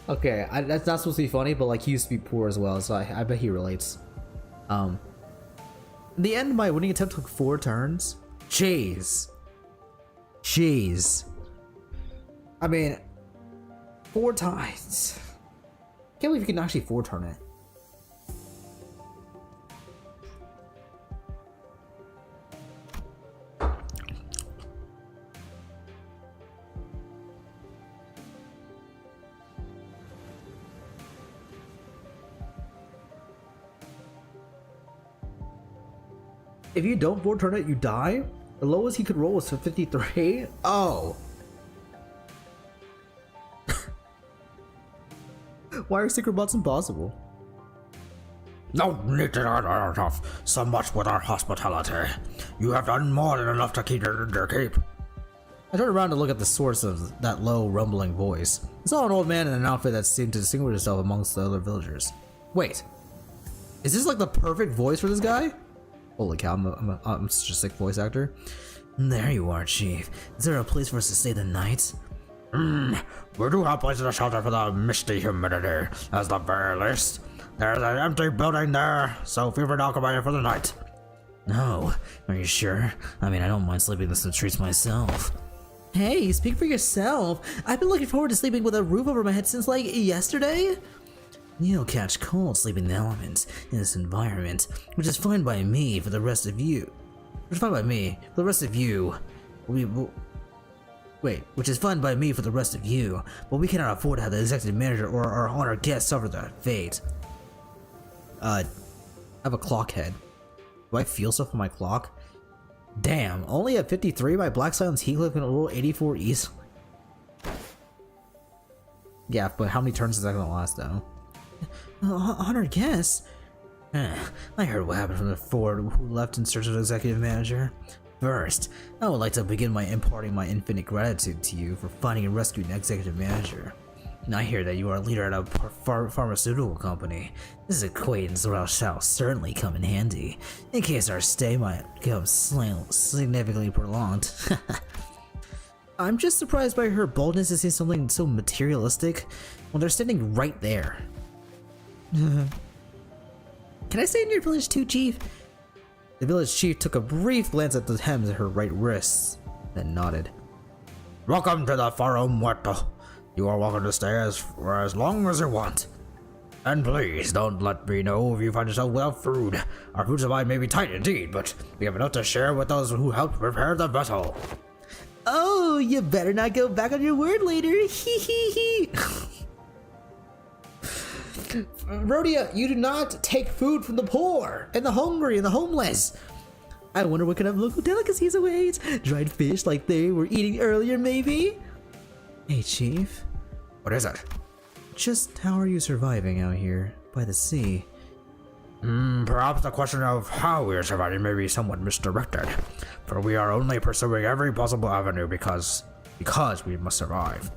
Okay, that's not supposed to be funny, but like he used to be poor as well, so I bet he relates. In the end, my winning attempt took 4 turns. Jeez. I mean, 4 times. Can't believe you can actually 4-turn it. If you don't 4-turn it, you die? The lowest he could roll was 53? Oh. Why are secret bots impossible? No need to so much with our hospitality. You have done more than enough to keep your keep. I turned around to look at the source of that low, rumbling voice. I saw an old man in an outfit that seemed to distinguish himself amongst the other villagers. Wait. Is this like the perfect voice for this guy? Holy cow, I'm such a sick voice actor. There you are, Chief. Is there a place for us to stay the night? We do have places to shelter for the misty humidity, as the very least. There's an empty building there, so feel free to occupy it for the night. No, are you sure? I mean, I don't mind sleeping in the streets myself. Hey, speak for yourself. I've been looking forward to sleeping with a roof over my head since, like, yesterday. You'll catch cold sleeping in the elements in this environment, which is fine by me for the rest of you. Which is fine by me for the rest of you. Which is fine by me for the rest of you, but we cannot afford to have the executive manager or our honored guests suffer that fate. I have a clock head. Do I feel stuff on my clock? Damn, only at 53 by Black Silence Heathcliff and a little 84 East. Yeah, but how many turns is that gonna last though? Honored guests? I heard what happened from the 4 who left in search of an executive manager. First, I would like to begin by imparting my infinite gratitude to you for finding and rescuing an executive manager. I hear that you are a leader at a pharmaceutical company. This acquaintance shall certainly come in handy, in case our stay might become significantly prolonged. I'm just surprised by her boldness to say something so materialistic when they're standing right there. Can I stay in your village too, Chief? The village chief took a brief glance at the hems at her right wrists, then nodded. Welcome to the Faro Muerto. You are welcome to stay for as long as you want. And please don't let me know if you find yourself without food. Our food supply may be tight indeed, but we have enough to share with those who helped prepare the vessel. Oh, you better not go back on your word later. Hee hee hee. Rhodia, you do not take food from the poor and the hungry and the homeless. I wonder what kind of local delicacies await. Dried fish like they were eating earlier, maybe? Hey, Chief. What is it? Just how are you surviving out here by the sea? Perhaps the question of how we are surviving may be somewhat misdirected, for we are only pursuing every possible avenue because we must survive.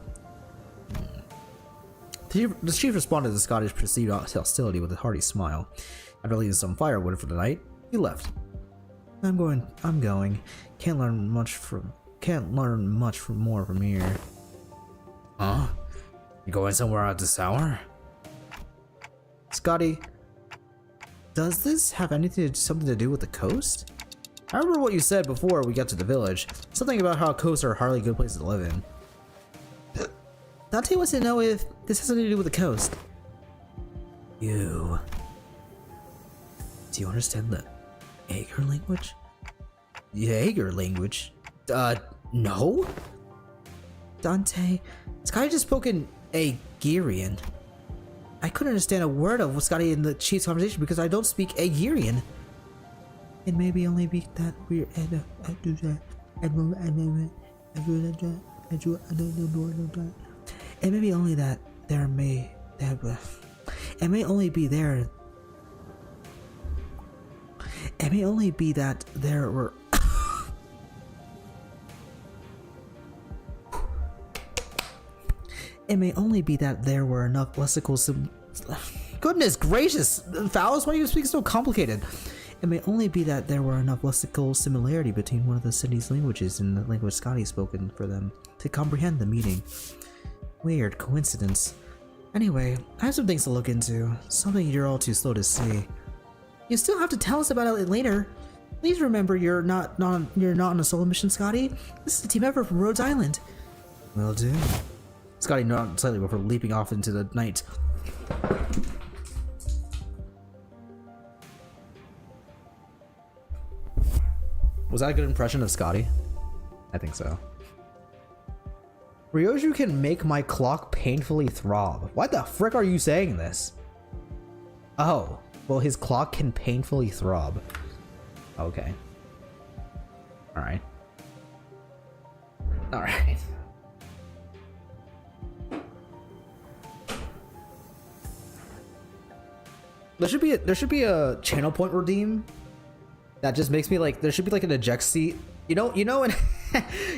The chief responded to the Scottish perceived hostility with a hearty smile. After leaving some firewood for the night, he left. I'm going. Can't learn much more from here. Huh? You going somewhere at this hour? Scotty, does this have something to do with the coast? I remember what you said before we got to the village. Something about how coasts are hardly good places to live in. Dante wants to know if this has something to do with the coast. Do you understand the Aegir language? The Aegir language? No? Dante, Scotty just spoke in Aegirian. I couldn't understand a word of Scotty in the chief's conversation because I don't speak Aegirian. It may be only be that we're it may be only that there may have it may only be there it may only be that there were it may only be that there were enough lexical goodness gracious, Phallus, why do you speak so complicated? It may only be that there were enough lexical similarity between one of the city's languages and the language Scotty spoken for them to comprehend the meaning. Weird coincidence. Anyway, I have some things to look into, something you're all too slow to see. You still have to tell us about it later. Please remember you're not on a solo mission, Scotty. This is a team effort from Rhodes Island. Will do. Scotty nodded slightly before leaping off into the night. Was that a good impression of Scotty? I think so. Ryoju can make my clock painfully throb. Why the frick are you saying this? Oh, well, his clock can painfully throb. Okay. Alright. Alright. There should be a channel point redeem that just makes me like, there should be like an eject seat. You know in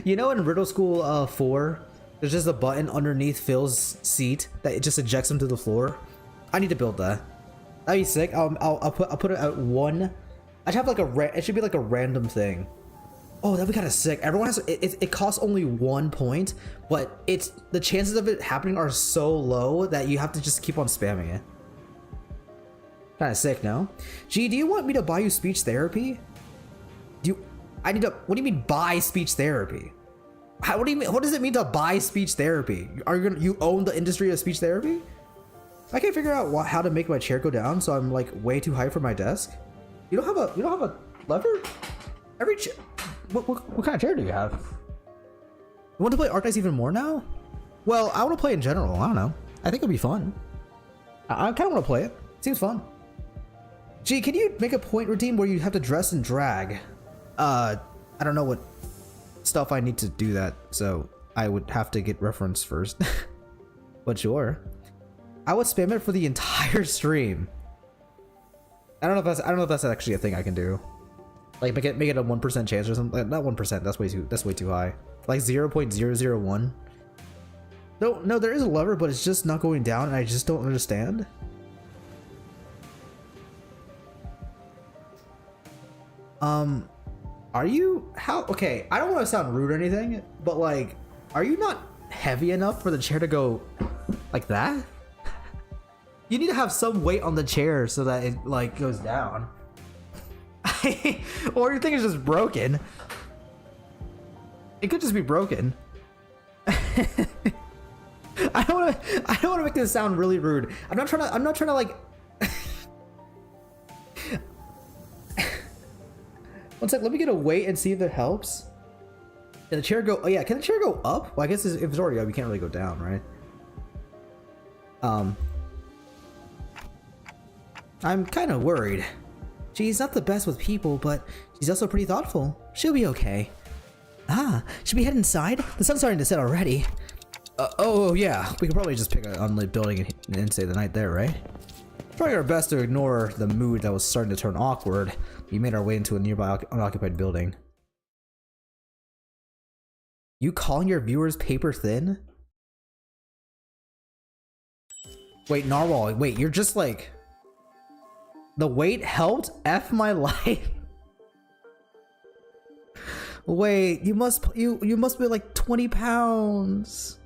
in Riddle School 4, there's just a button underneath Phil's seat that it just ejects him to the floor. I need to build that. That'd be sick. I'll put it at 1. I should have like it should be like a random thing. Oh, that'd be kind of sick. Everyone has it costs only 1 point, but the chances of it happening are so low that you have to just keep on spamming it. Kind of sick, no? Gee, do you want me to buy you speech therapy? What do you mean buy speech therapy? What do you mean? What does it mean to buy speech therapy? You own the industry of speech therapy? I can't figure out how to make my chair go down, so I'm like way too high for my desk. You don't have a lever? Every chair. What kind of chair do you have? You want to play Arknights even more now? Well, I want to play in general. I don't know. I think it'll be fun. I kind of want to play it. Seems fun. Gee, can you make a point redeem where you have to dress and drag? I don't know what stuff I need to do that, so I would have to get reference first. But sure. I would spam it for the entire stream. I don't know if that's actually a thing I can do. Like make it a 1% chance or something. Not 1%. That's way too high. Like 0.001. No, there is a lever, but it's just not going down, and I just don't understand. Are you okay, I don't want to sound rude or anything, but like, are you not heavy enough for the chair to go like that? You need to have some weight on the chair so that it like goes down. Or your thing is just broken. It could just be broken. I don't want to make this sound really rude. I'm not trying to like. One sec, let me get a weight and see if it helps. Can the chair go? Oh yeah, can the chair go up? Well, I guess if it's already up, you can't really go down, right? I'm kind of worried. She's not the best with people, but she's also pretty thoughtful. She'll be okay. Ah, should we head inside? The sun's starting to set already. Oh yeah, we could probably just pick an unlit building and stay the night there, right? Trying our best to ignore the mood that was starting to turn awkward, we made our way into a nearby unoccupied building. You calling your viewers paper thin? Wait, Narwhal, wait, you're just like... The weight helped F my life? Wait, you must be like 20 pounds.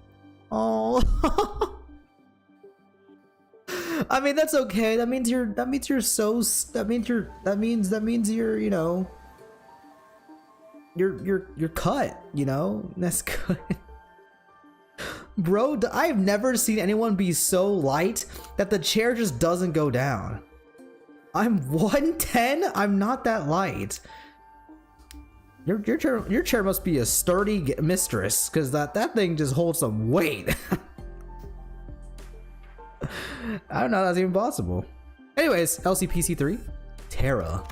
Oh. I mean, that's okay. That means you're you know, you're cut, you know? That's good. Bro, I've never seen anyone be so light that the chair just doesn't go down. I'm 110? I'm not that light. Your chair must be a sturdy mistress, because that thing just holds some weight. I don't know if that's even possible. Anyways, LCPC3, Terra.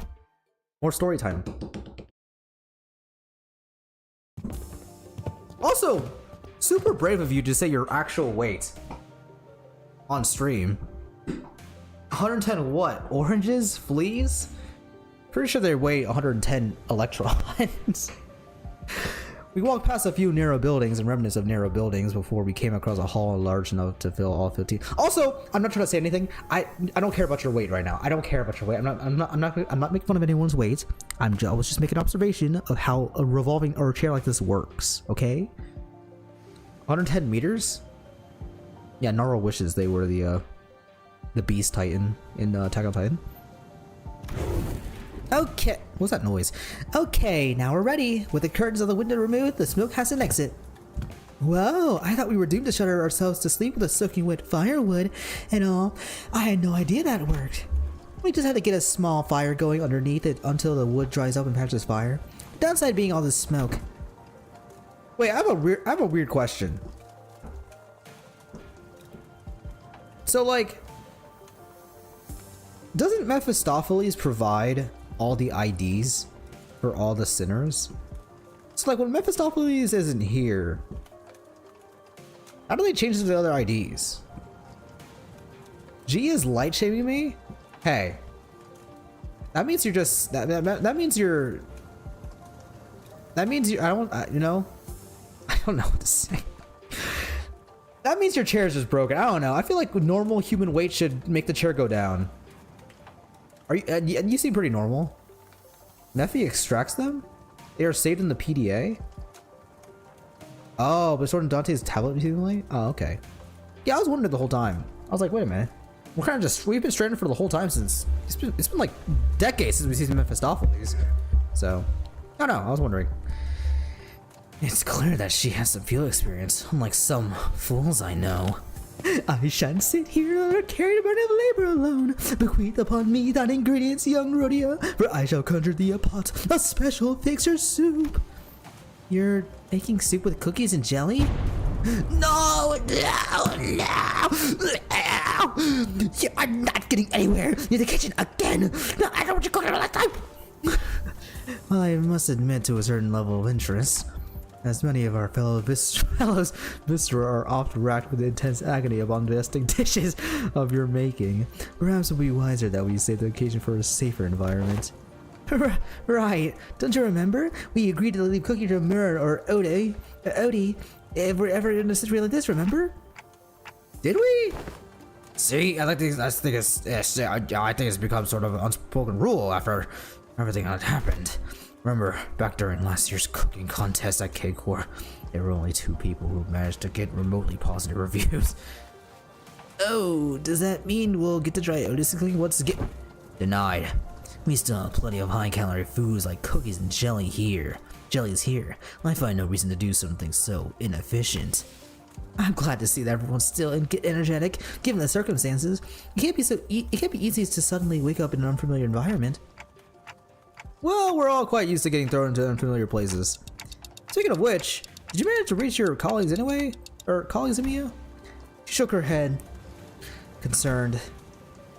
More story time. Also, super brave of you to say your actual weight on stream. 110 what? Oranges? Fleas? Pretty sure they weigh 110 electrons. We walked past a few narrow buildings and remnants of narrow buildings before we came across a hall large enough to fill all 15. Also, I'm not trying to say anything. I don't care about your weight right now. I don't care about your weight. I'm not making fun of anyone's weight. I was just making an observation of how a revolving or a chair like this works. Okay. 110 meters. Yeah, Naro wishes they were the Beast Titan in Attack on Titan. Okay, what's that noise? Okay, now we're ready. With the curtains of the window removed, the smoke has an exit. Whoa, I thought we were doomed to shudder ourselves to sleep with a soaking wet firewood and all. I had no idea that worked. We just had to get a small fire going underneath it until the wood dries up and catches fire. Downside being all this smoke. Wait, I have a weird question. So like, doesn't Mephistopheles provide all the IDs for all the sinners? So like when Mephistopheles isn't here, how do they change the other IDs? G is light shaming me? Hey. That means you're just that means you're I don't you know, I don't know what to say. That means your chair is just broken. I don't know. I feel like normal human weight should make the chair go down. Are you? You seem pretty normal. Nephi extracts them? They are saved in the PDA? Oh, but stored in Dante's tablet presumably? Oh, okay. Yeah, I was wondering the whole time. I was like, wait a minute. We've been stranded for the whole time since, it's been like decades since we've seen Mephistopheles. So, I don't know, I was wondering. It's clear that she has some field experience, unlike some fools I know. I shan't sit here carried a burden of labor alone. Bequeath upon me thine ingredients, young Rhodia, for I shall conjure thee a pot, a special fixer soup. You're making soup with cookies and jelly? No! I'm not getting anywhere near the kitchen again! No, I don't want you cooking all that time! Well, I must admit to a certain level of interest. As many of our fellows Viscera are oft racked with intense agony upon digesting dishes of your making. Perhaps it would be wiser that we save the occasion for a safer environment. Right. Don't you remember? We agreed to leave cooking to Mur or Odie if we're ever in a situation like this, remember? Did we? See, I think it's become sort of an unspoken rule after everything that happened. Remember, back during last year's cooking contest at K-Core, there were only 2 people who managed to get remotely positive reviews. Oh, does that mean we'll get to try Otis cooking once again? Denied. We still have plenty of high-calorie foods like cookies and jellies here. I find no reason to do something so inefficient. I'm glad to see that everyone's still energetic, given the circumstances. It can't be easy to suddenly wake up in an unfamiliar environment. Well, we're all quite used to getting thrown into unfamiliar places. Speaking of which, did you manage to reach your colleagues anyway? Or colleagues, Emiya? She shook her head, concerned.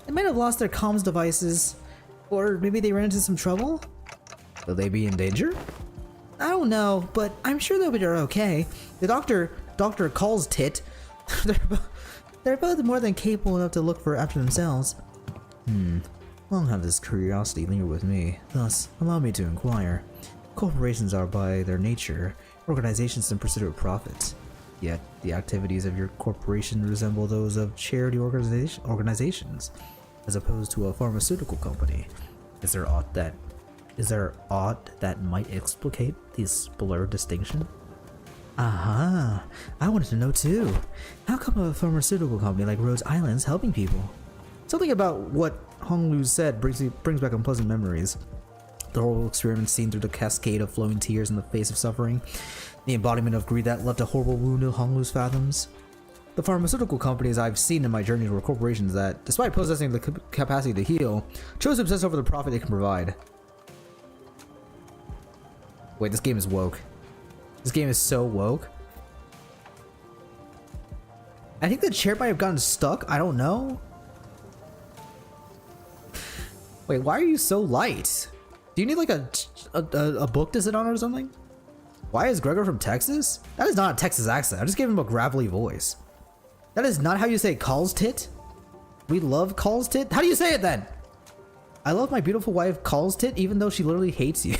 They might have lost their comms devices, or maybe they ran into some trouble? Will they be in danger? I don't know, but I'm sure they'll be okay. The Dr. calls Tit. They're both more than capable enough to look for after themselves. I'll have this curiosity linger with me. Thus, allow me to inquire. Corporations are by their nature organizations in pursuit of profit. Yet, the activities of your corporation resemble those of charity organizations, as opposed to a pharmaceutical company. Is there aught that might explicate this blurred distinction? Aha! I wanted to know too. How come a pharmaceutical company like Rhodes Island's helping people? Something about what Honglu said brings back unpleasant memories. The horrible experiment seen through the cascade of flowing tears in the face of suffering. The embodiment of greed that left a horrible wound in Honglu's fathoms. The pharmaceutical companies I've seen in my journeys were corporations that, despite possessing the capacity to heal, chose to obsess over the profit they can provide. Wait, this game is woke. This game is so woke. I think the chair might have gotten stuck. I don't know. Wait, why are you so light? Do you need like a book to sit on or something? Why is Gregor from Texas? That is not a Texas accent. I just gave him a gravelly voice. That is not how you say calls tit. We love calls tit. How do you say it then? I love my beautiful wife calls tit even though she literally hates you.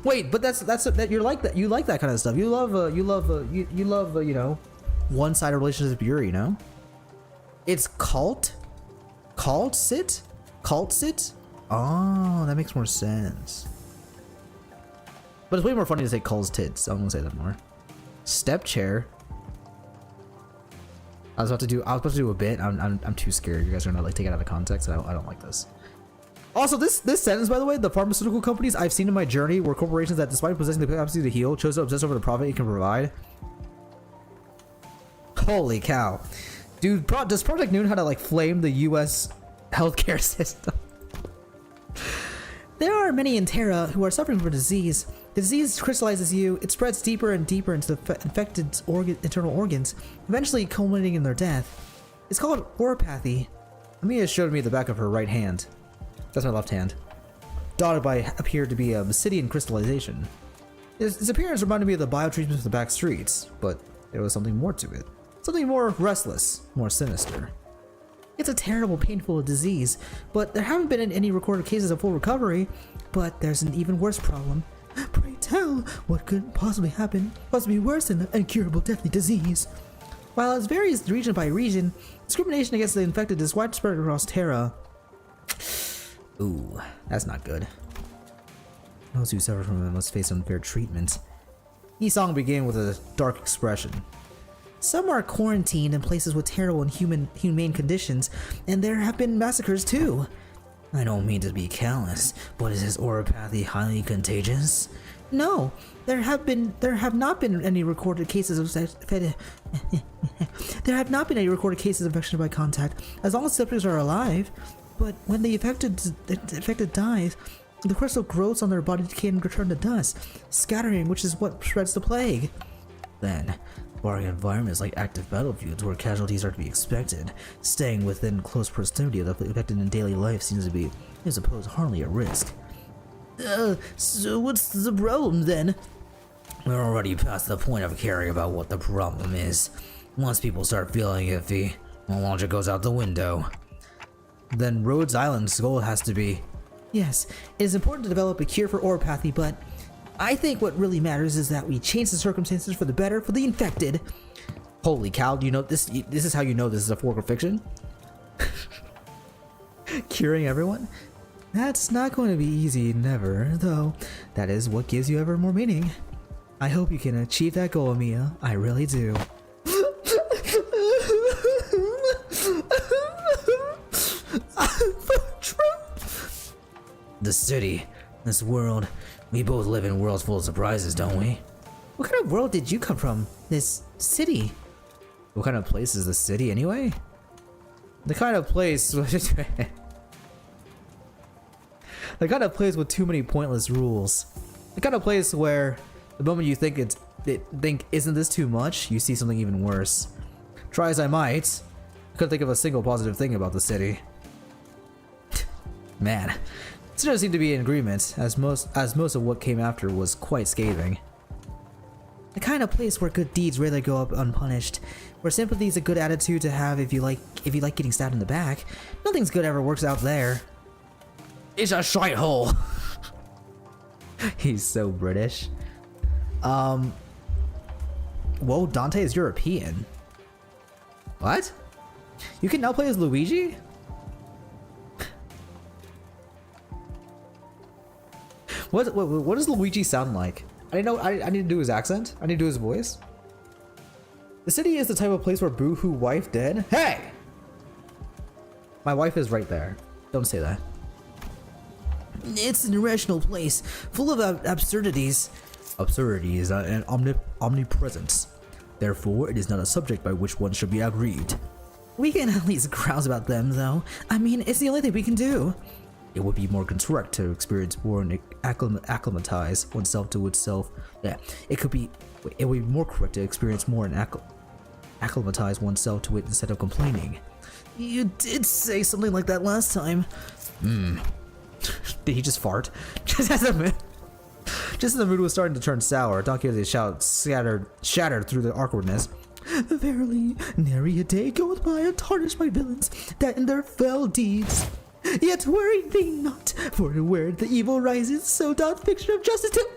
Wait, but that's you're like that. You like that kind of stuff. You love you know, one-sided relationship Yuri, you know? It's cult sit? Oh, that makes more sense. But it's way more funny to say calls tits, so I'm gonna say that more. Step chair. I was about to do a bit. I'm too scared. You guys are gonna like take it out of context. I don't like this. Also, this sentence, by the way, the pharmaceutical companies I've seen in my journey were corporations that, despite possessing the capacity to heal, chose to obsess over the profit it can provide. Holy cow. Dude, does Project Moon how to like flame the US healthcare system? There are many in Terra who are suffering from a disease. The disease crystallizes you, it spreads deeper and deeper into the infected internal organs, eventually culminating in their death. It's called oropathy. Amiya showed me the back of her right hand. That's my left hand. Dotted by appeared to be a obsidian crystallization. Its appearance reminded me of the biotreatments of the back streets, but there was something more to it. Something more restless, more sinister. It's a terrible, painful disease, but there haven't been any recorded cases of full recovery. But there's an even worse problem. Pray tell, what could possibly happen? Possibly worse than an incurable, deadly disease. While it varies region by region, discrimination against the infected is widespread across Terra. Ooh, that's not good. Those who suffer from it must face unfair treatment. Yisong began with a dark expression. Some are quarantined in places with terrible and humane conditions, and there have been massacres too. I don't mean to be callous, but is this oropathy highly contagious? No, there have not been any recorded cases of there have not been any recorded cases of infection by contact, as long as subjects are alive. But when the affected dies, the crystal grows on their body decay and return to dust, scattering, which is what spreads the plague. Then, barring environments like active battlefields where casualties are to be expected, staying within close proximity of the affected in daily life seems to be, I suppose, hardly a risk. So what's the problem then? We're already past the point of caring about what the problem is. Once people start feeling iffy, the logic goes out the window. Then Rhodes Island's goal has to be, yes, it is important to develop a cure for oropathy, but I think what really matters is that we change the circumstances for the better for the infected. Holy cow, you know this is how you know this is a fork of fiction? Curing everyone? That's not going to be easy, never, though. That is what gives you ever more meaning. I hope you can achieve that goal, Amiya. I really do. the city, this world. We both live in worlds full of surprises, don't we? What kind of world did you come from? This city? What kind of place is the city anyway? The kind of place the kind of place with too many pointless rules. The kind of place where the moment you think isn't this too much, you see something even worse. Try as I might, I couldn't think of a single positive thing about the city. Man, it doesn't seem to be in agreement, as most of what came after was quite scathing. The kind of place where good deeds rarely go up unpunished, where sympathy is a good attitude to have if you like getting stabbed in the back. Nothing's good ever works out there. It's a shithole. He's so British. Whoa, Dante is European. What? You can now play as Luigi? What does Luigi sound like? I need to do his accent. I need to do his voice. The city is the type of place where boohoo wife dead. Hey! My wife is right there. Don't say that. It's an irrational place, full of absurdities. Absurdities and omnipresence. Therefore, it is not a subject by which one should be aggrieved. We can at least grouse about them, though. I mean, it's the only thing we can do. It would be more correct to experience more and acclimatize oneself to itself. Yeah, it would be more correct to experience more and acclimatize oneself to it instead of complaining. You did say something like that last time. Did he just fart? Just as the mood was starting to turn sour, Don Quixote's shout shattered through the awkwardness. Verily, nary a day goeth by untarnished by villains that in their fell deeds. Yet worry thee not, for where the evil rises, so doth fiction of justice too.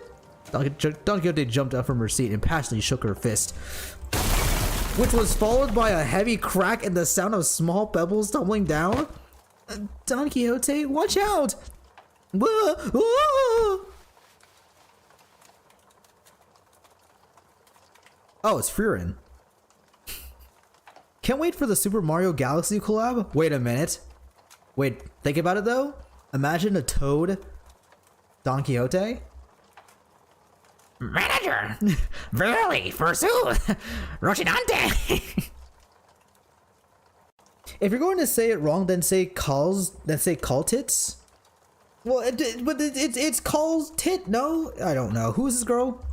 Don Quixote jumped up from her seat and passionately shook her fist, which was followed by a heavy crack and the sound of small pebbles tumbling down. Don Quixote, watch out! Oh, it's Frieren. Can't wait for the Super Mario Galaxy collab. Wait a minute. Wait, think about it though. Imagine a Toad Don Quixote. Manager! Verily, forsooth! Rocinante! If you're going to say it wrong, then say call tits. Well, it's calls tit. No, I don't know. Who is this girl?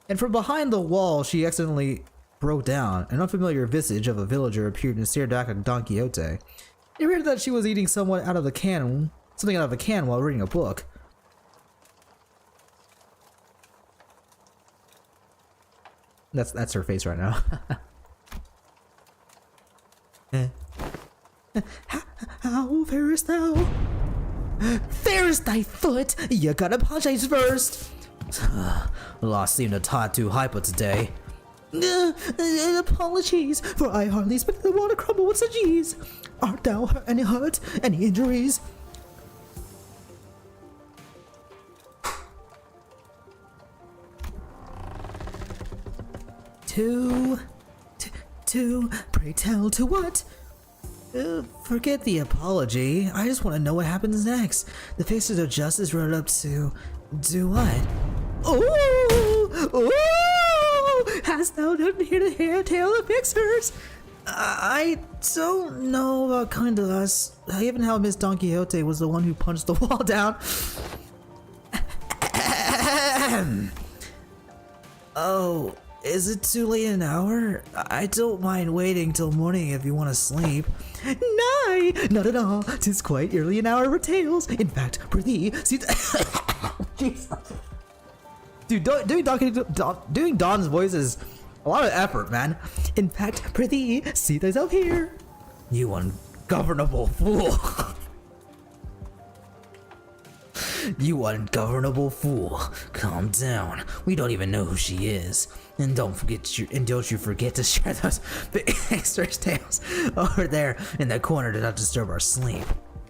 And from behind the wall, she accidentally broke down. An unfamiliar visage of a villager appeared and stared back at Don Quixote. It appeared that she was eating something out of a can while reading a book. That's her face right now. How fairest thou? Fairest thy foot? You gotta apologize first. Law seemed a tot too hyper today. Apologies, for I hardly expect the wall to crumble with such ease. Art thou any hurt? Any injuries? Pray tell, to what? Forget the apology. I just want to know what happens next. The fixers of justice rode up to... do what? Oh! Hast thou done here to hear tale of fixers? I don't know about kind of us. Even how Miss Don Quixote was the one who punched the wall down. Oh, is it too late an hour? I don't mind waiting till morning if you want to sleep. Nay, not at all. 'Tis quite early an hour for tales. In fact, prithee, see Dude, doing Don's voice is a lot of effort, man. In fact, prithee, see thyself here. You ungovernable fool. You ungovernable fool. Calm down. We don't even know who she is. And don't you forget to share those extra tales over there in the corner to not disturb our sleep.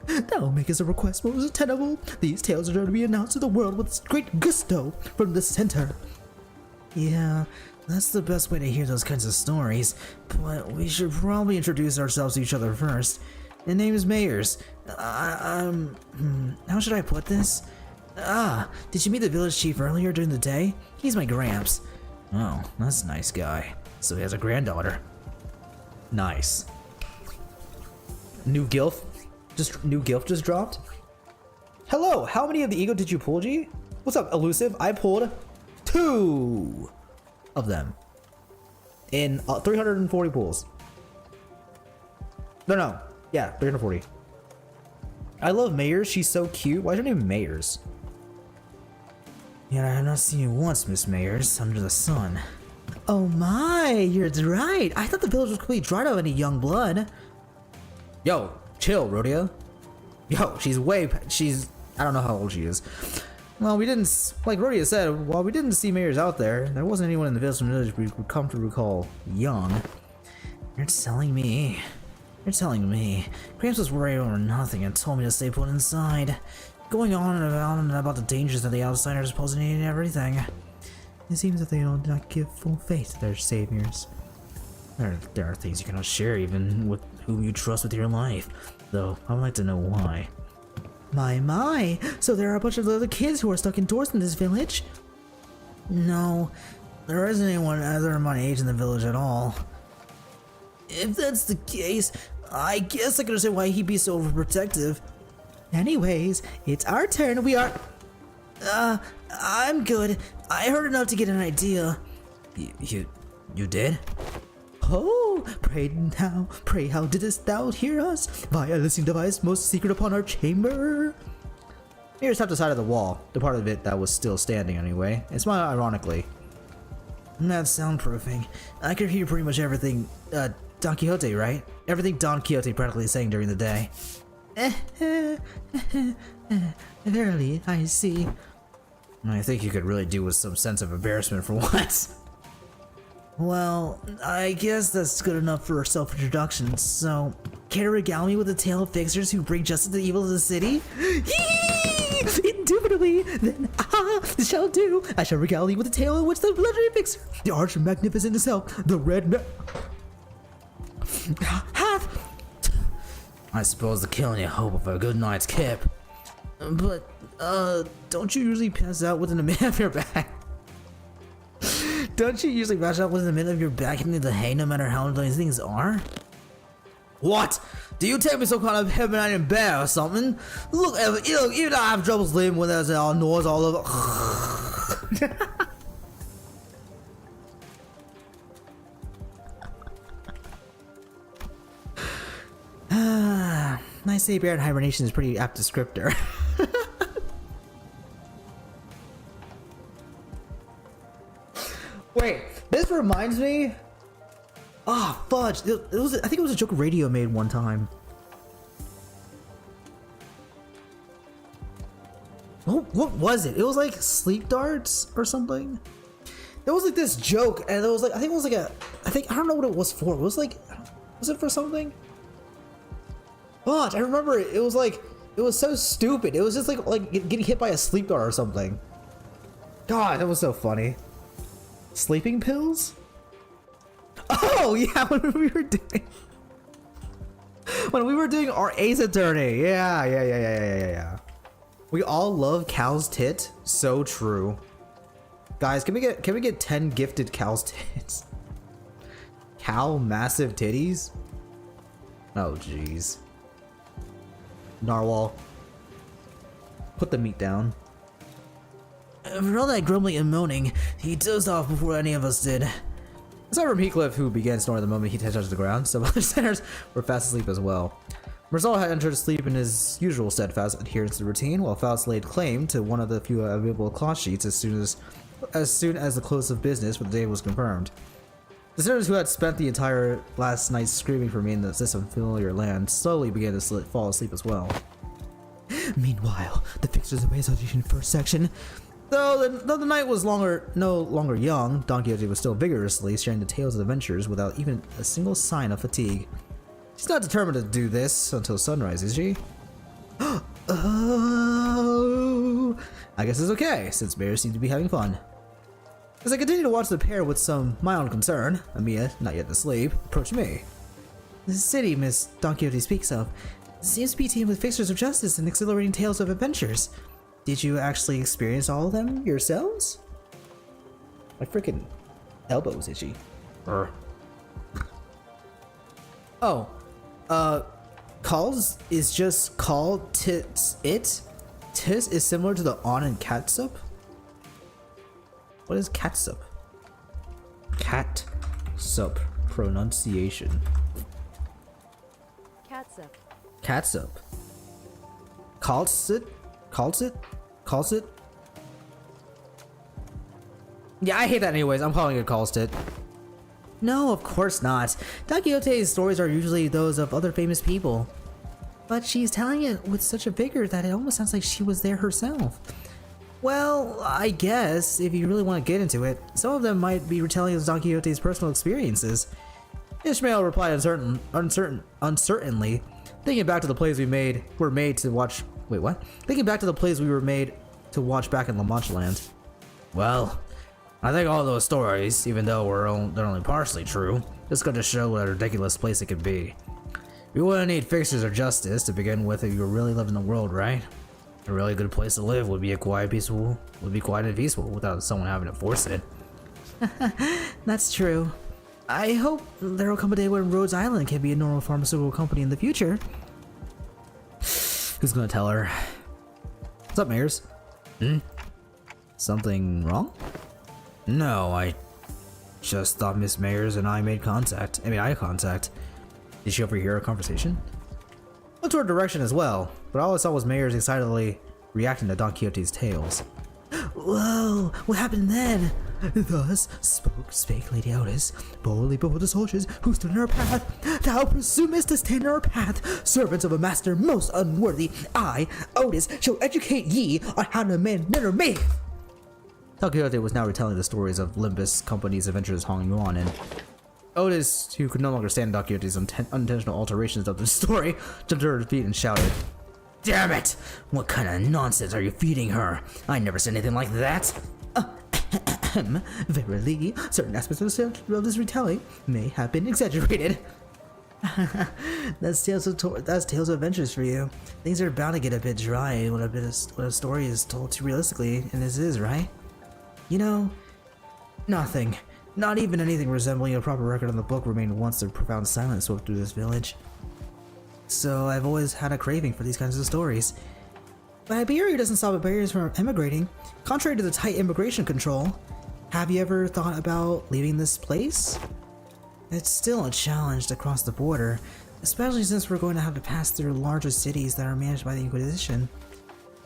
Thou makest a request most attainable. These tales are to be announced to the world with great gusto from the center. Yeah, that's the best way to hear those kinds of stories, but we should probably introduce ourselves to each other first. The name is Mayers. How should I put this? Did you meet the village chief earlier during the day? He's my gramps. Oh, that's a nice guy. So he has a granddaughter. Nice. New gilf just dropped. Hello, how many of the ego did you pull, G? What's up, elusive? I pulled 2 of them in 340 pulls. No, yeah, 340. I love Mayers. She's so cute. Why is her name Mayers? Yeah, I have not seen you once, Miss Mayers, under the sun. Oh my, you're right. I thought the village was completely dried of any young blood. Yo, chill, Rodeo. Yo, she's I don't know how old she is. Well, we didn't, like Rodeo said, while we didn't see Mayers out there wasn't anyone in the village we would come to recall young. You're telling me. Gramps was worried over nothing and told me to stay put inside. Going on and about the dangers of the outsiders posing and everything. It seems that they do not give full faith to their saviors. There are things you cannot share even with whom you trust with your life. Though, I would like to know why. My, so there are a bunch of other kids who are stuck indoors in this village? No, there isn't anyone other my age in the village at all. If that's the case, I guess I can understand why he'd be so overprotective. Anyways, it's our turn. I'm good. I heard enough to get an idea. You did? Oh, pray how didst thou hear us? Via listening device most secret upon our chamber. Mayers tapped the side of the wall, the part of it that was still standing anyway, and smiled ironically. That's soundproofing. I could hear pretty much everything, Don Quixote, right? Everything Don Quixote practically sang during the day. Verily, I see. I think you could really do with some sense of embarrassment for once. Well, I guess that's good enough for self-introduction, so care to regale me with the tale of fixers who bring justice to the evil of the city? Indubitably, then this shall do. I shall regale you with the tale in which the legendary fixer, the arch magnificent itself, the red hath, I suppose, the killing hope of a good night's kip. But, don't you usually pass out within a minute of your back? Don't you usually pass out within a minute of your back into the hay no matter how these things are? What? Do you take me some kind of heaven bear or something? Look, even I have trouble sleeping when there's all noise all over. Nice say bear in hibernation is a pretty apt descriptor. Wait, this reminds me. Ah, fudge! I think it was a joke Radio made one time. What was it? It was like sleep darts or something. There was like this joke, and it was like I don't know what it was for. It was like, was it for something? Fudge! I remember it. It was like it was so stupid. It was just like getting hit by a sleep dart or something. God, that was so funny. Sleeping pills? Oh yeah, when we were doing our Ace Attorney. Yeah. We all love Cal's tit. So true. Guys, can we get 10 gifted Cal's tits? Cal massive titties? Oh jeez. Narwhal. Put the meat down. For all that grumbling and moaning, he dozed off before any of us did. Aside from Heathcliff, who began snoring the moment he touched the ground, some other sinners were fast asleep as well. Marzal had entered sleep in his usual steadfast adherence to the routine, while Faust laid claim to one of the few available cloth sheets as soon as the close of business for the day was confirmed. The sinners who had spent the entire last night screaming for me in this unfamiliar land slowly began to fall asleep as well. Meanwhile, the fixers away association first section. Though the night was no longer young, Don Quixote was still vigorously sharing the tales of adventures without even a single sign of fatigue. She's not determined to do this until sunrise, is she? Oh, I guess it's okay, since bears seem to be having fun. As I continue to watch the pair with some mild concern, Amia, not yet asleep, approached me. The city Miss Don Quixote speaks of seems to be teamed with fixers of justice and exhilarating tales of adventures. Did you actually experience all of them yourselves? My freaking elbow's itchy. Oh, calls is just call tis it. Tis is similar to the on in catsup. What is catsup? Catsup pronunciation. Catsup. Catsup. Calls it. Yeah, I hate that anyways. I'm calling it calls it. No, of course not. Don Quixote's stories are usually those of other famous people. But she's telling it with such a vigor that it almost sounds like she was there herself. Well, I guess, if you really want to get into it, some of them might be retelling of Don Quixote's personal experiences. Ishmael replied uncertainly, thinking back to the plays Thinking back to the plays we were made to watch back in La Mancha Land. Well, I think all those stories, even though they're only partially true, just go to show what a ridiculous place it could be. You wouldn't need fixers of justice to begin with if you really lived in the world, right? A really good place to live would be quiet and peaceful without someone having to force it. That's true. I hope there will come a day when Rhodes Island can be a normal pharmaceutical company in the future. Who's gonna tell her? What's up, Mayers? Something wrong? No, I just thought Miss Mayers and I made eye contact. Did she overhear our conversation? Looked toward direction as well, but all I saw was Mayers excitedly reacting to Don Quixote's tales. Whoa, what happened then? Thus spake Lady Otis, boldly before the soldiers who stood in our path. Thou presumest to stand in our path, servants of a master most unworthy. I, Otis, shall educate ye on how to manner me. Don Quixote was now retelling the stories of Limbus Company's adventures Hong Yuan, and Otis, who could no longer stand Don Quixote's unintentional alterations of the story, jumped to her feet and shouted, Damn it! What kind of nonsense are you feeding her? I never said anything like that. Verily, certain aspects of this retelling may have been exaggerated. That's tales of adventures for you. Things are bound to get a bit dry when a story is told too realistically, and this is, right? You know, nothing, not even anything resembling a proper record on the book remained once the profound silence swept through this village. So I've always had a craving for these kinds of stories. But Iberia doesn't stop Iberians from emigrating. Contrary to the tight immigration control, have you ever thought about leaving this place? It's still a challenge to cross the border, especially since we're going to have to pass through larger cities that are managed by the Inquisition.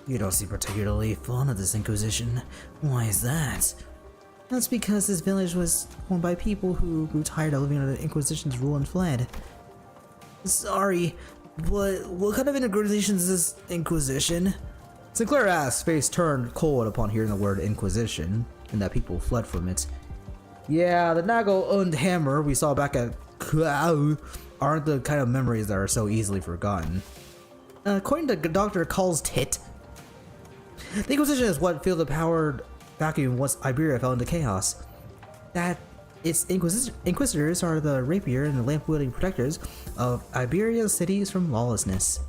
You don't seem particularly fond of this Inquisition. Why is that? That's because this village was owned by people who grew tired of living under the Inquisition's rule and fled. Sorry, but what kind of Inquisition is this Inquisition? Sinclair asked, face turned cold upon hearing the word Inquisition, and that people fled from it. Yeah, the Nagel und Hammer we saw back at Klau aren't the kind of memories that are so easily forgotten. According to Dr. Call's Tit, the Inquisition is what filled the powered vacuum once Iberia fell into chaos. That its inquisitors are the rapier and the lamp-wielding protectors of Iberia's cities from lawlessness.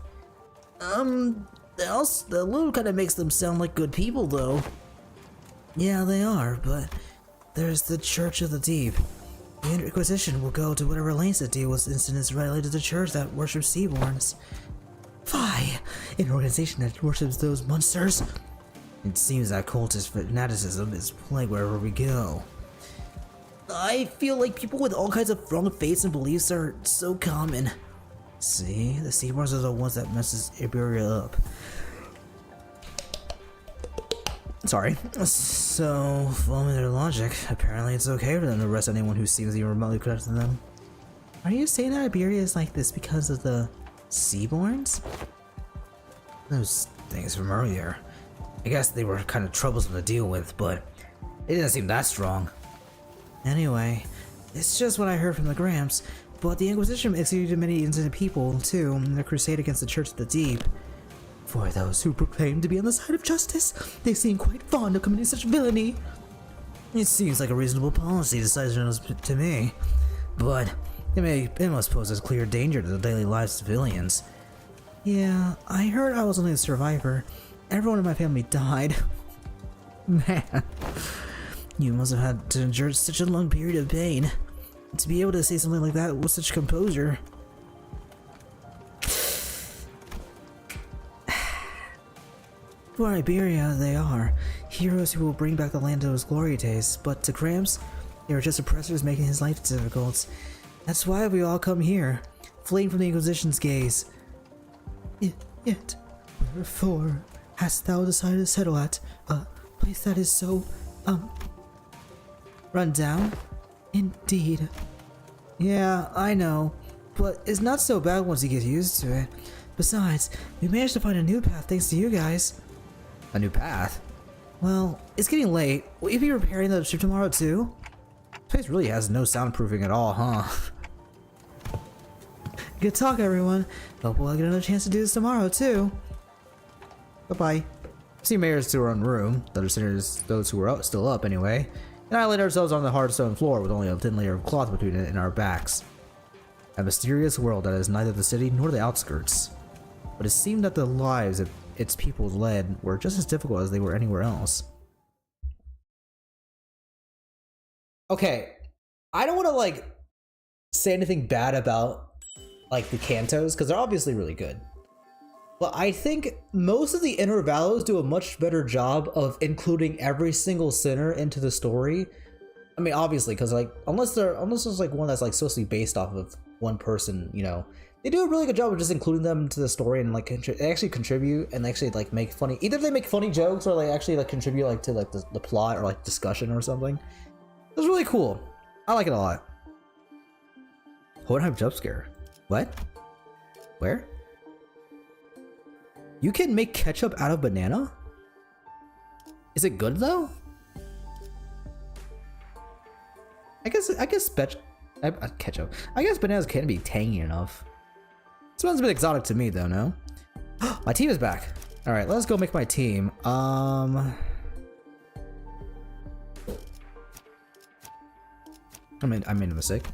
The little kind of makes them sound like good people, though. Yeah, they are, but there's the Church of the Deep. The Inquisition will go to whatever lengths to deal with incidents related to the church that worships Seaborns. Fie! An organization that worships those monsters. It seems that cultist fanaticism is plagued wherever we go. I feel like people with all kinds of wrong faiths and beliefs are so common. See, the Seaborns are the ones that messes Iberia up. Sorry. So, following their logic, apparently it's okay for them to arrest anyone who seems even remotely connected to them. Are you saying that Iberia is like this because of the Seaborns? Those things from earlier. I guess they were kind of troublesome to deal with, but it didn't seem that strong. Anyway, it's just what I heard from the Gramps, but the Inquisition executed many innocent people, too, in their crusade against the Church of the Deep. For those who proclaim to be on the side of justice, they seem quite fond of committing such villainy. It seems like a reasonable policy decision to me, but It must pose a clear danger to the daily lives of civilians. Yeah, I heard I was only a survivor. Everyone in my family died. Man, you must have had to endure such a long period of pain. To be able to say something like that with such composure. For Iberia, they are heroes who will bring back the land to its glory days, but to Gramps, they were just oppressors making his life difficult. That's why we all come here, fleeing from the Inquisition's gaze. Yet, wherefore hast thou decided to settle at a place that is so, run down? Indeed. Yeah, I know, but it's not so bad once you get used to it. Besides, we managed to find a new path thanks to you guys. A new path? Well, it's getting late. Will you be repairing the ship tomorrow too? This place really has no soundproofing at all, huh? Good talk, everyone. Hope we'll get another chance to do this tomorrow too. Bye-bye. See Mayor's to her own room, the other sinners, those who were still up anyway, and I laid ourselves on the hard stone floor with only a thin layer of cloth between it and our backs. A mysterious world that is neither the city nor the outskirts. But it seemed that the lives of its people led were just as difficult as they were anywhere else. Okay, I don't want to like say anything bad about like the cantos because they're obviously really good. But I think most of the intervallos do a much better job of including every single sinner into the story. I mean, obviously, because like unless there's like one that's like supposed to be based off of one person, you know, they do a really good job of just including them into the story and like they actually contribute and actually like make funny. Either they make funny jokes or they actually like contribute like to like the plot or like discussion or something. It was really cool. I like it a lot. Hohenheim jump scare. What? Where? You can make ketchup out of banana? Is it good though? I guess ketchup. I guess bananas can be tangy enough. Smells a bit exotic to me though, no? My team is back. All right, let's go make my team. I made a mistake.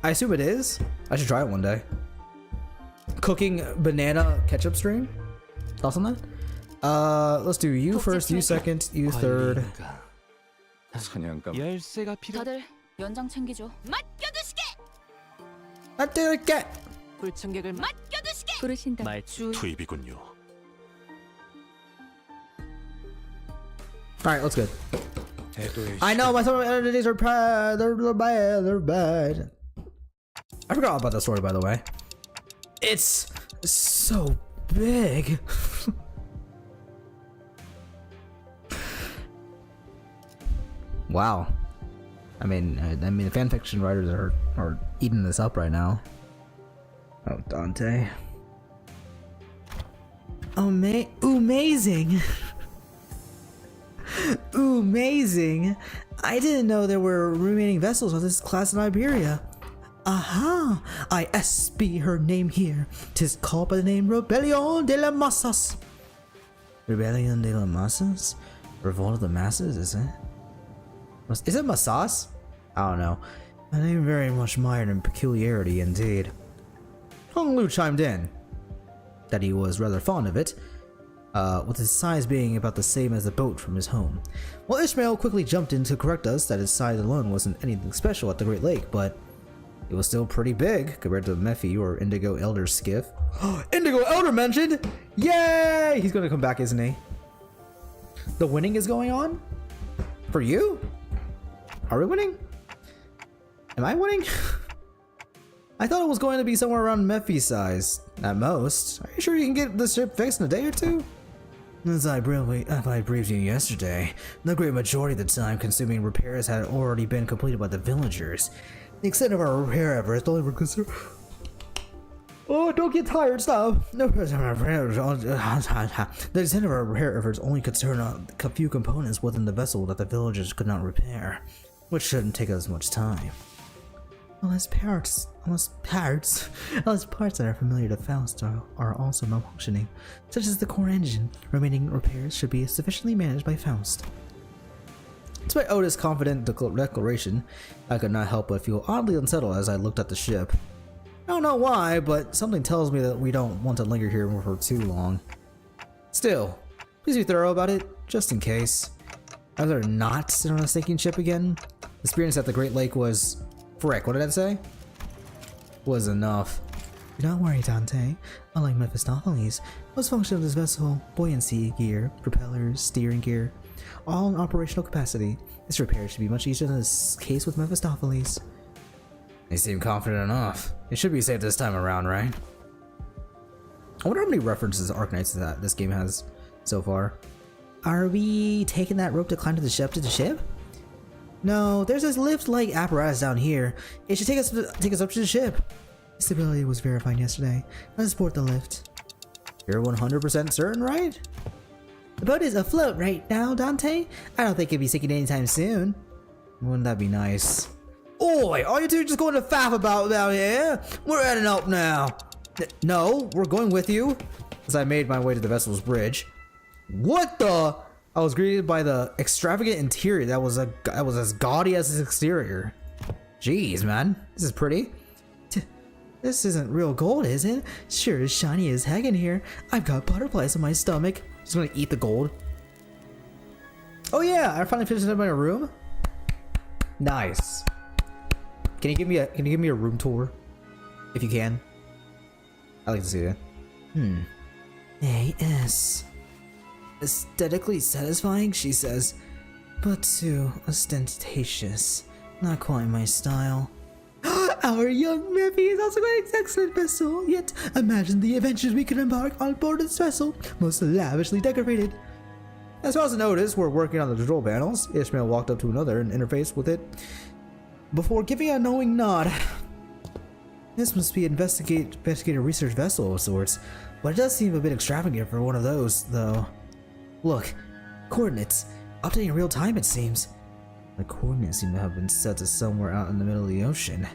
I assume it is. I should try it one day. Cooking banana ketchup stream? Thoughts on that? Let's do you first, you second, you third. 사냥감. 열쇠가 필요. 다들 연장 챙기죠. 맡겨두시게. 어떻게? 불청객을 맡겨두시게. 부르신다. 말주. 투입이군요. All right, let's go. I know my summer entities are bad. They're bad. They're bad. I forgot about that story, by the way. It's so big. Wow. I mean, the fanfiction writers are eating this up right now. Oh, Dante. Amazing. Amazing. I didn't know there were remaining vessels of this class in Iberia. Aha! ISB her name here. 'Tis called by the name Rebellion de la Masas. Rebellion de la Masas? Revolt of the Masses, is it? Is it Masas? I don't know. A name very much mired in peculiarity indeed. Hong Lu chimed in that he was rather fond of it, with his size being about the same as the boat from his home. Well, Ishmael quickly jumped in to correct us that his size alone wasn't anything special at the Great Lake, but it was still pretty big compared to Mephi or Indigo Elder's skiff. Indigo Elder mentioned! Yay! He's gonna come back, isn't he? The winning is going on? For you? Are we winning? Am I winning? I thought it was going to be somewhere around Mephi's size, at most. Are you sure you can get this ship fixed in a day or two? As I briefed you yesterday, the great majority of the time-consuming repairs had already been completed by the villagers. The extent of our repair efforts only were concerned. Oh, don't get tired, stop! The extent of our repair efforts only concern a few components within the vessel that the villagers could not repair, which shouldn't take us much time. Unless parts that are familiar to Faust are also malfunctioning, such as the core engine, remaining repairs should be sufficiently managed by Faust. Despite Otis' confident declaration, I could not help but feel oddly unsettled as I looked at the ship. I don't know why, but something tells me that we don't want to linger here for too long. Still, please be thorough about it, just in case. I'd rather not sit on a sinking ship again. The experience at the Great Lake was... frick, what did I say? Was enough. Do not worry, Dante. Unlike Mephistopheles, most functions of this vessel, buoyancy gear, propellers, steering gear, all in operational capacity. This repair should be much easier than this case with Mephistopheles. They seem confident enough. It should be safe this time around, right? I wonder how many references to Arknights that this game has so far. Are we taking that rope to climb to the ship? No, there's this lift-like apparatus down here. It should take us up to the ship. Stability was verified yesterday. Let's board the lift. You're 100% certain, right? The boat is afloat right now, Dante. I don't think it'll be sinking anytime soon. Wouldn't that be nice? Oi, are you two just going to faff about here? We're heading up now. No, we're going with you. As I made my way to the vessel's bridge. What the? I was greeted by the extravagant interior that was as gaudy as its exterior. Jeez, man, this is pretty. This isn't real gold, is it? Sure is shiny as heck in here. I've got butterflies in my stomach. Just gonna eat the gold. Oh yeah, I finally finished up my room. Nice. Can you give me a room tour, if you can? I'd like to see it. A.S. Aesthetically satisfying, she says, but too ostentatious. Not quite my style. Our young Mephi is also an excellent vessel, yet imagine the adventures we could embark on board this vessel, most lavishly decorated. As far as I noticed, we're working on the control panels. Ishmael walked up to another and interfaced with it before giving a knowing nod. This must be an investigator research vessel of sorts, but it does seem a bit extravagant for one of those, though. Look, coordinates. Updating in real time, it seems. The coordinates seem to have been set to somewhere out in the middle of the ocean.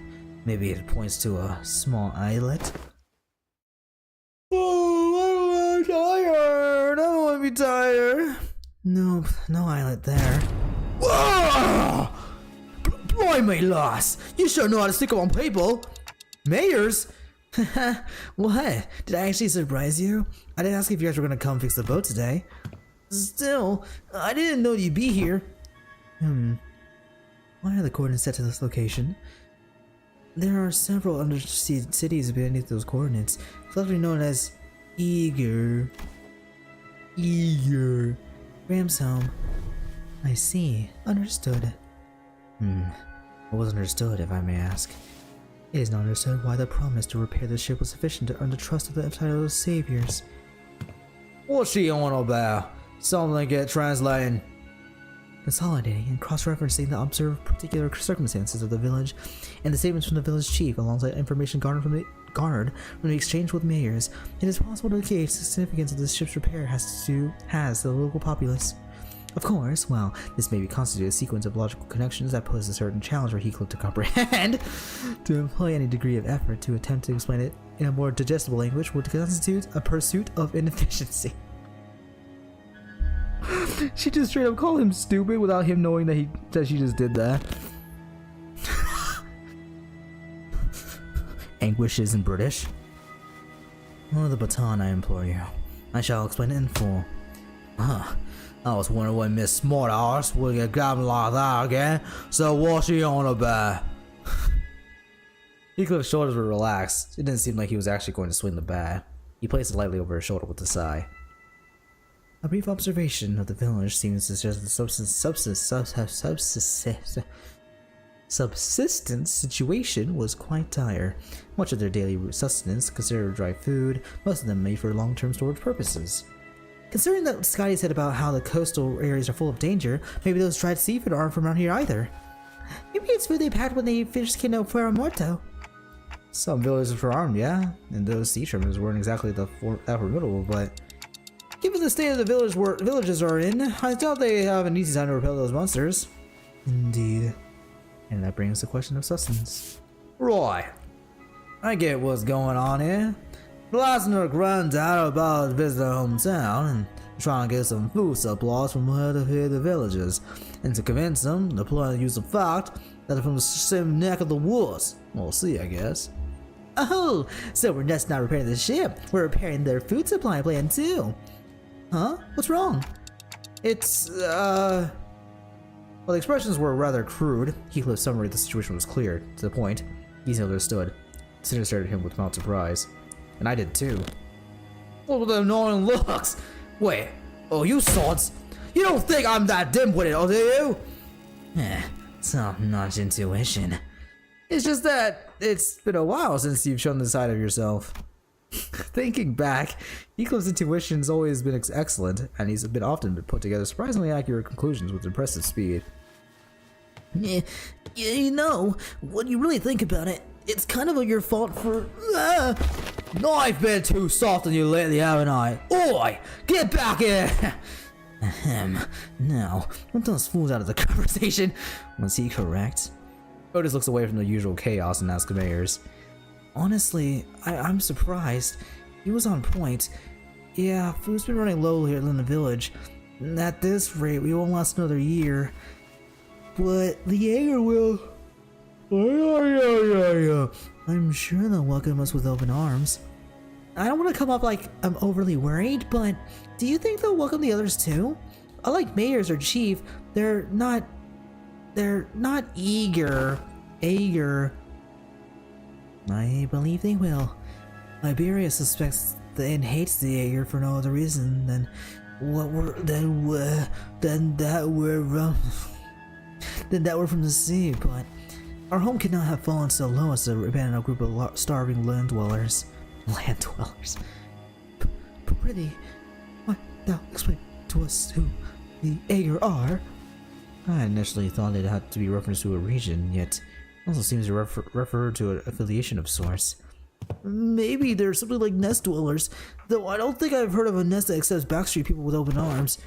Maybe it points to a small islet. Oh, I'm tired. I don't want to be tired. Nope, no islet there. Whoa! Blimey, lass! You sure know how to stick up on people. Mayors? What? Did I actually surprise you? I didn't ask if you guys were gonna come fix the boat today. Still, I didn't know you'd be here. Why are the coordinates set to this location? There are several undersea cities beneath those coordinates, collectively known as Eager. Graham's home. I see. Understood. What was understood, if I may ask? It is not understood why the promise to repair the ship was sufficient to earn the trust of the entitled saviors. What's she on about? Something get translating. Consolidating and cross-referencing the observed particular circumstances of the village and the statements from the village chief alongside information garnered from the exchange with mayors, it is possible to gauge the significance of this ship's repair has the local populace. Of course, while this may be constitute a sequence of logical connections that pose a certain challenge for Heathcliff to comprehend, to employ any degree of effort to attempt to explain it in a more digestible language would constitute a pursuit of inefficiency. She just straight up called him stupid without him knowing that she just did that. Anguish isn't British. Oh, the baton, I implore you. I shall explain it in full. I was wondering when Miss Smartass would get grabbing like that again, so what's she on about? Heathcliff's shoulders were relaxed. It didn't seem like he was actually going to swing the bat. He placed it lightly over his shoulder with a sigh. A brief observation of the village seems to suggest the subsistence situation was quite dire. Much of their daily sustenance considered dry food, most of them made for long-term storage purposes. Considering that Scotty said about how the coastal areas are full of danger, maybe those dried seafood aren't from around here either. Maybe it's food they packed when they finished Kino Fuera Muerto. Some villages were armed, yeah, and those sea trimmers weren't exactly that formidable, but given the state of the villages are in, I doubt they have an easy time to repel those monsters. Indeed. And that brings the question of sustenance. Right. I get what's going on here. Blasner runs out about visiting their hometown, and trying to get some food supplies from other villagers, and to convince them, the plan used the fact that they're from the same neck of the woods. We'll see, I guess. Oh, so we're just not repairing the ship, we're repairing their food supply plan too. Huh? What's wrong? It's, well, the expressions were rather crude. Heathcliff's summary of the situation was clear, to the point. Easily understood. Cinder stared at him with mild surprise. And I did too. What were the annoying looks? Wait, oh, you sods! You don't think I'm that dim-witted, oh, do you? It's not much intuition. It's just that it's been a while since you've shown this side of yourself. Thinking back, Heathcliff's intuition's always been excellent, and he's been often put together surprisingly accurate conclusions with impressive speed. Yeah, you know, when you really think about it, it's kind of your fault for... No, I've been too soft on you lately, haven't I? Oi! Get back here! Ahem. Now, let those fools out of the conversation. Was he correct? Otis looks away from the usual chaos and asks Mayors. Honestly, I'm surprised. He was on point. Yeah, food's been running low here in the village. At this rate, we won't last another year. But the Jaeger will... I'm sure they'll welcome us with open arms. I don't want to come up like I'm overly worried, but do you think they'll welcome the others too? Unlike mayors or chief, they're not eager. I believe they will. Iberia suspects and hates the Jaeger for no other reason than that we're from the sea, but our home could not have fallen so low as to abandon a group of starving land dwellers. But really, what now explain to us who the Jaeger are? I initially thought it had to be reference to a region, yet it also seems to refer to an affiliation of sorts. Maybe they're something like nest dwellers, though I don't think I've heard of a nest that accepts backstreet people with open arms.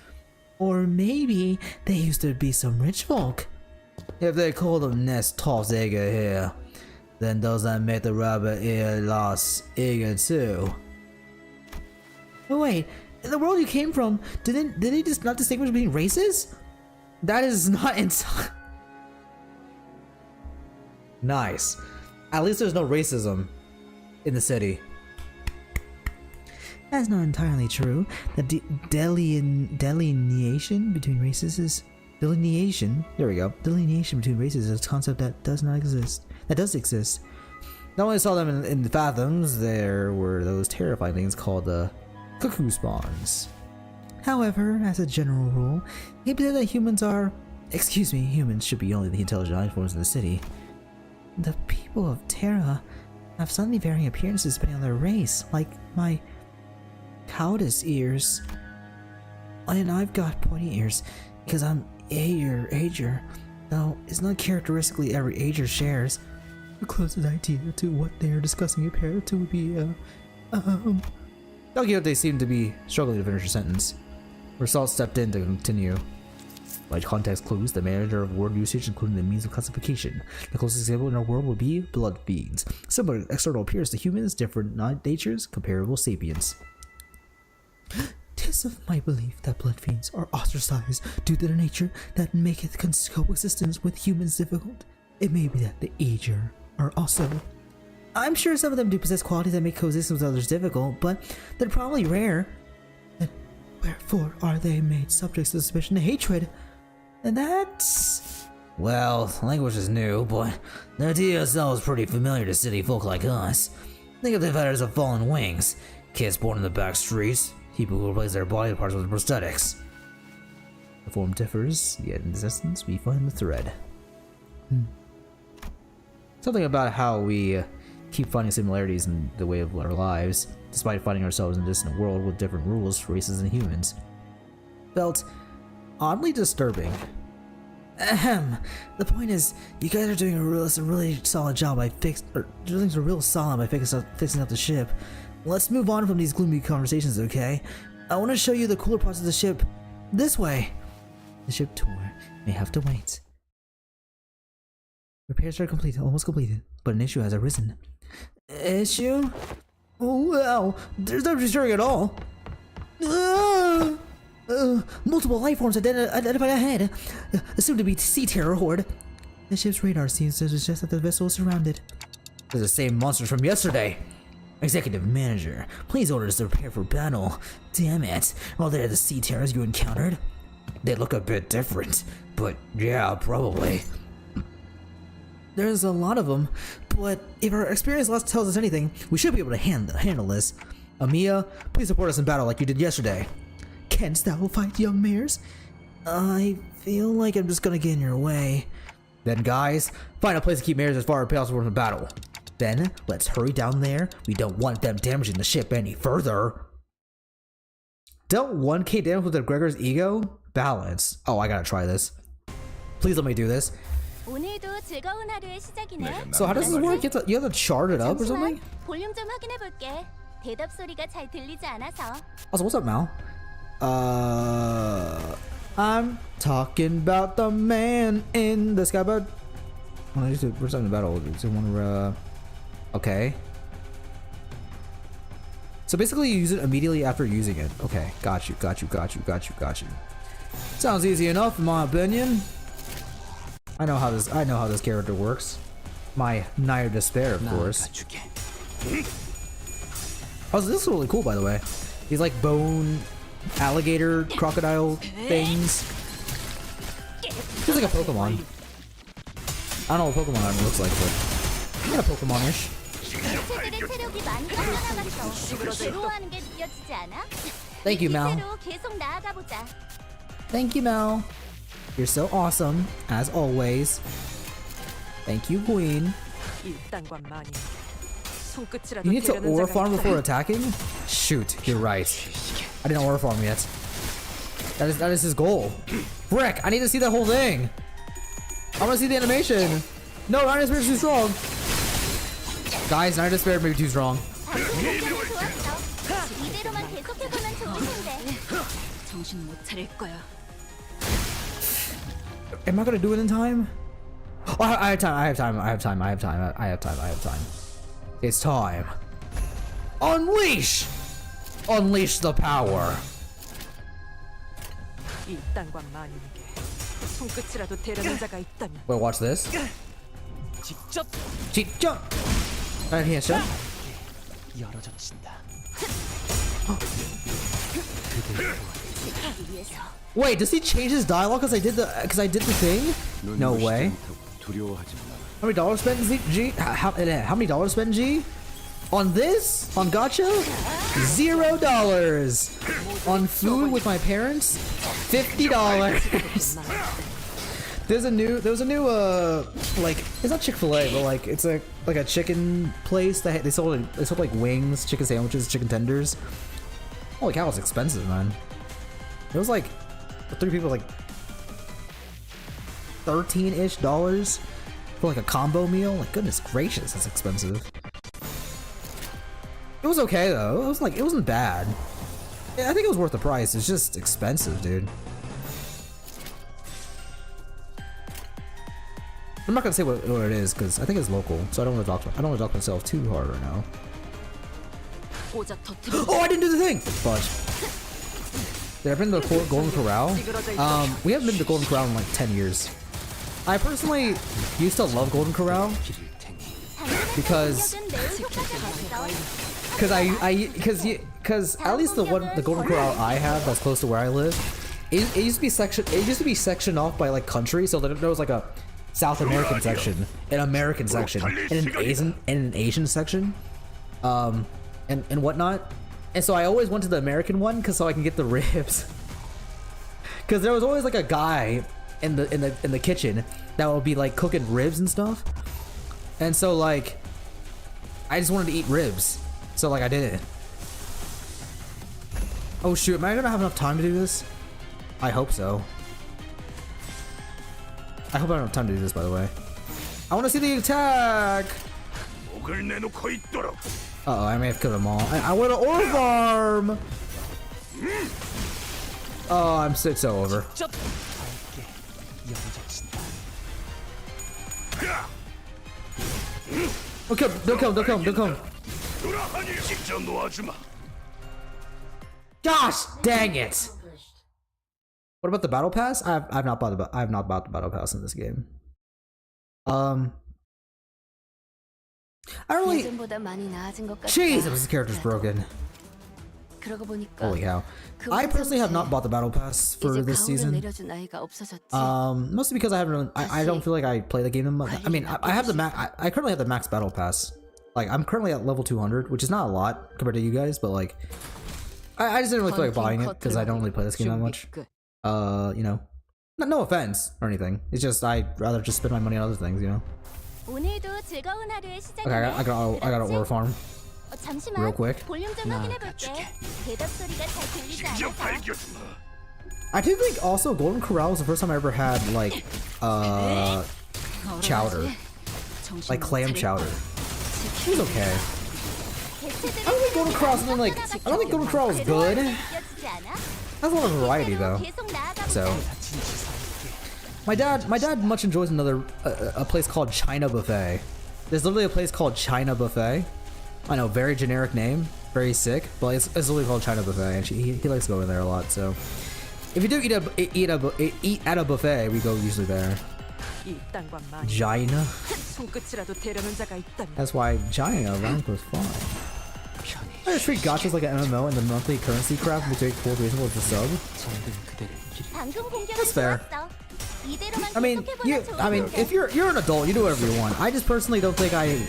Or maybe they used to be some rich folk. If they call them nest toss Jaeger here, then does that make the rabbit ear lost Jaeger too? Oh wait, in the world you came from, did they just not distinguish between races? That is not inside. Nice. At least there's no racism in the city. That's not entirely true. The delineation between races is... Delineation, there we go. Delineation between races is a concept that does not exist. That does exist. Not only saw them in the Fathoms, there were those terrifying things called the cuckoo spawns. However, as a general rule, it said that humans should be only the intelligent life forms in the city. The people of Terra have slightly varying appearances depending on their race, like my Cowdus ears. And I've got pointy ears because I'm Ager, though it's not characteristically every Ager shares. The closest idea to what they are discussing appear to be, Don Quixote seemed to be struggling to finish her sentence. Rosal stepped in to continue. By context clues, the manager of word usage, including the means of classification. The closest example in our world would be blood fiends. Similar external appearance to humans, different natures, comparable sapiens. 'Tis of my belief that blood fiends are ostracized due to their nature that maketh coexistence with humans difficult. It may be that the Ager are also. I'm sure some of them do possess qualities that make coexistence with others difficult, but they're probably rare. Then wherefore are they made subjects to suspicion and hatred? And that's... Well, language is new, but the idea itself is pretty familiar to city folk like us. Think of the feathers of fallen wings, kids born in the back streets, people who replace their body parts with prosthetics. The form differs, yet in essence we find the thread. Something about how we keep finding similarities in the way of our lives, despite finding ourselves in a distant world with different rules for races and humans. Felt oddly disturbing. Ahem. The point is, you guys are doing a really solid job by fixing up the ship. Let's move on from these gloomy conversations, okay? I want to show you the cooler parts of the ship. This way. The ship tour may have to wait. Repairs are almost completed, but an issue has arisen. Issue? Oh wow, there's no restoring at all. Multiple life forms identified ahead. Assumed to be sea terror horde. The ship's radar seems to suggest that the vessel is surrounded. They're the same monsters from yesterday. Executive manager, please order us to prepare for battle. Damn it. Well, they're the sea terrors you encountered. They look a bit different, but yeah, probably. There's a lot of them, but if our experience last tells us anything, we should be able to handle this. Amiya, please support us in battle like you did yesterday. Canst thou fight, young mares? I feel like I'm just gonna get in your way. Then guys, find a place to keep mares as far as possible from the battle. Then, let's hurry down there. We don't want them damaging the ship any further. Dealt 1k damage with the Gregor's ego? Balance. Oh, I gotta try this. Please let me do this. 오늘도 즐거운 하루의 시작이네. So how does this work? You have to chart it up or something? 볼륨 좀 확인해 볼게. 대답 소리가 잘 들리지 않아서. Also, what's up, Mal? I'm talking about the man in the sky, bud. When I used to first time in battle, okay. So basically, you use it immediately after using it. Okay, got you. Sounds easy enough, in my opinion. I know how this character works. My Nire Despair, of course. Oh, so this is really cool, by the way. These like bone alligator crocodile things. Feels like a Pokemon. I don't know what Pokemon item looks like, but kind of Pokemon-ish. 체들의 체력이 많이 올라갔어. 괴로워하는 게 느껴지지 않아? Thank you, Mal. 기세로 계속 나아가 보자. Thank you, Mal. You're so awesome, as always. Thank you, Queen. You need to aura farm before attacking? Shoot, you're right. I didn't aura farm yet. That is his goal. Frick, I need to see that whole thing. I want to see the animation. No, Nine Despair is too strong. Guys, Nine Despair may be too strong. 이대로만 계속해보면 좋을 텐데. 정신 못 차릴 거야. Am I gonna do it in time? Oh, I have time. It's time. Unleash! Unleash the power. Wait, watch this. 직접. Right here, sir. Wait, does he change his dialogue because I did the thing? No way. How many dollars spent G? How many dollars spent G? On this? On gacha? $0. On food with my parents? $50. There was a new like, it's not Chick-fil-A, but like it's like a chicken place that they sold like wings, chicken sandwiches, chicken tenders. Holy cow, it's expensive, man. It was like for 3 people, like $13-ish for like a combo meal. Like, goodness gracious, that's expensive. It was okay though. It wasn't bad. I think it was worth the price. It's just expensive, dude. I'm not gonna say what it is because I think it's local, so I don't want to talk myself too hard right now. Oh, I didn't do the thing! Fudge. Did I been to the Golden Corral? We haven't been to the Golden Corral in like 10 years. I personally used to love Golden Corral because at least the Golden Corral I have that's close to where I live, it used to be sectioned off by like country, so that there was like a South American section, an American section, and an Asian section, and whatnot. And so I always went to the American one so I can get the ribs. Because there was always like a guy in the kitchen that would be like cooking ribs and stuff. And so like I just wanted to eat ribs. So like I did it. Oh shoot, am I gonna have enough time to do this? I hope so. I hope I don't have time to do this, by the way. I want to see the attack! Uh-oh, I may have killed them all. I want an ore farm! Oh, it's so over. Don't come. Gosh dang it! What about the battle pass? I've not bought the battle pass in this game. I don't really. Jesus, this character's broken. Holy cow! I personally have not bought the battle pass for this season. Mostly because I haven't. I don't feel like I play the game much. I mean, I have the I currently have the max battle pass. Like I'm currently at level 200, which is not a lot compared to you guys, but like, I just didn't really feel like buying it because I don't really play this game that much. You know, no offense or anything. It's just I'd rather just spend my money on other things, you know. Okay, I got an ore farm real quick. I do think also Golden Corral was the first time I ever had like chowder, like clam chowder. It was okay. I don't think Golden Corral is like. I don't think Golden Corral is good. Has a lot of variety though. So my dad much enjoys a place called China Buffet. There's literally a place called China Buffet. I know, very generic name, very sick, but it's literally called China Buffet, and he likes going there a lot. So if you do eat at a buffet, we go usually there. China. That's why China rank was fun. I just treat gachas like an MMO and the monthly currency crap would take full reasonable as the sub. That's fair. I mean, if you're an adult, you do whatever you want. I just personally don't think I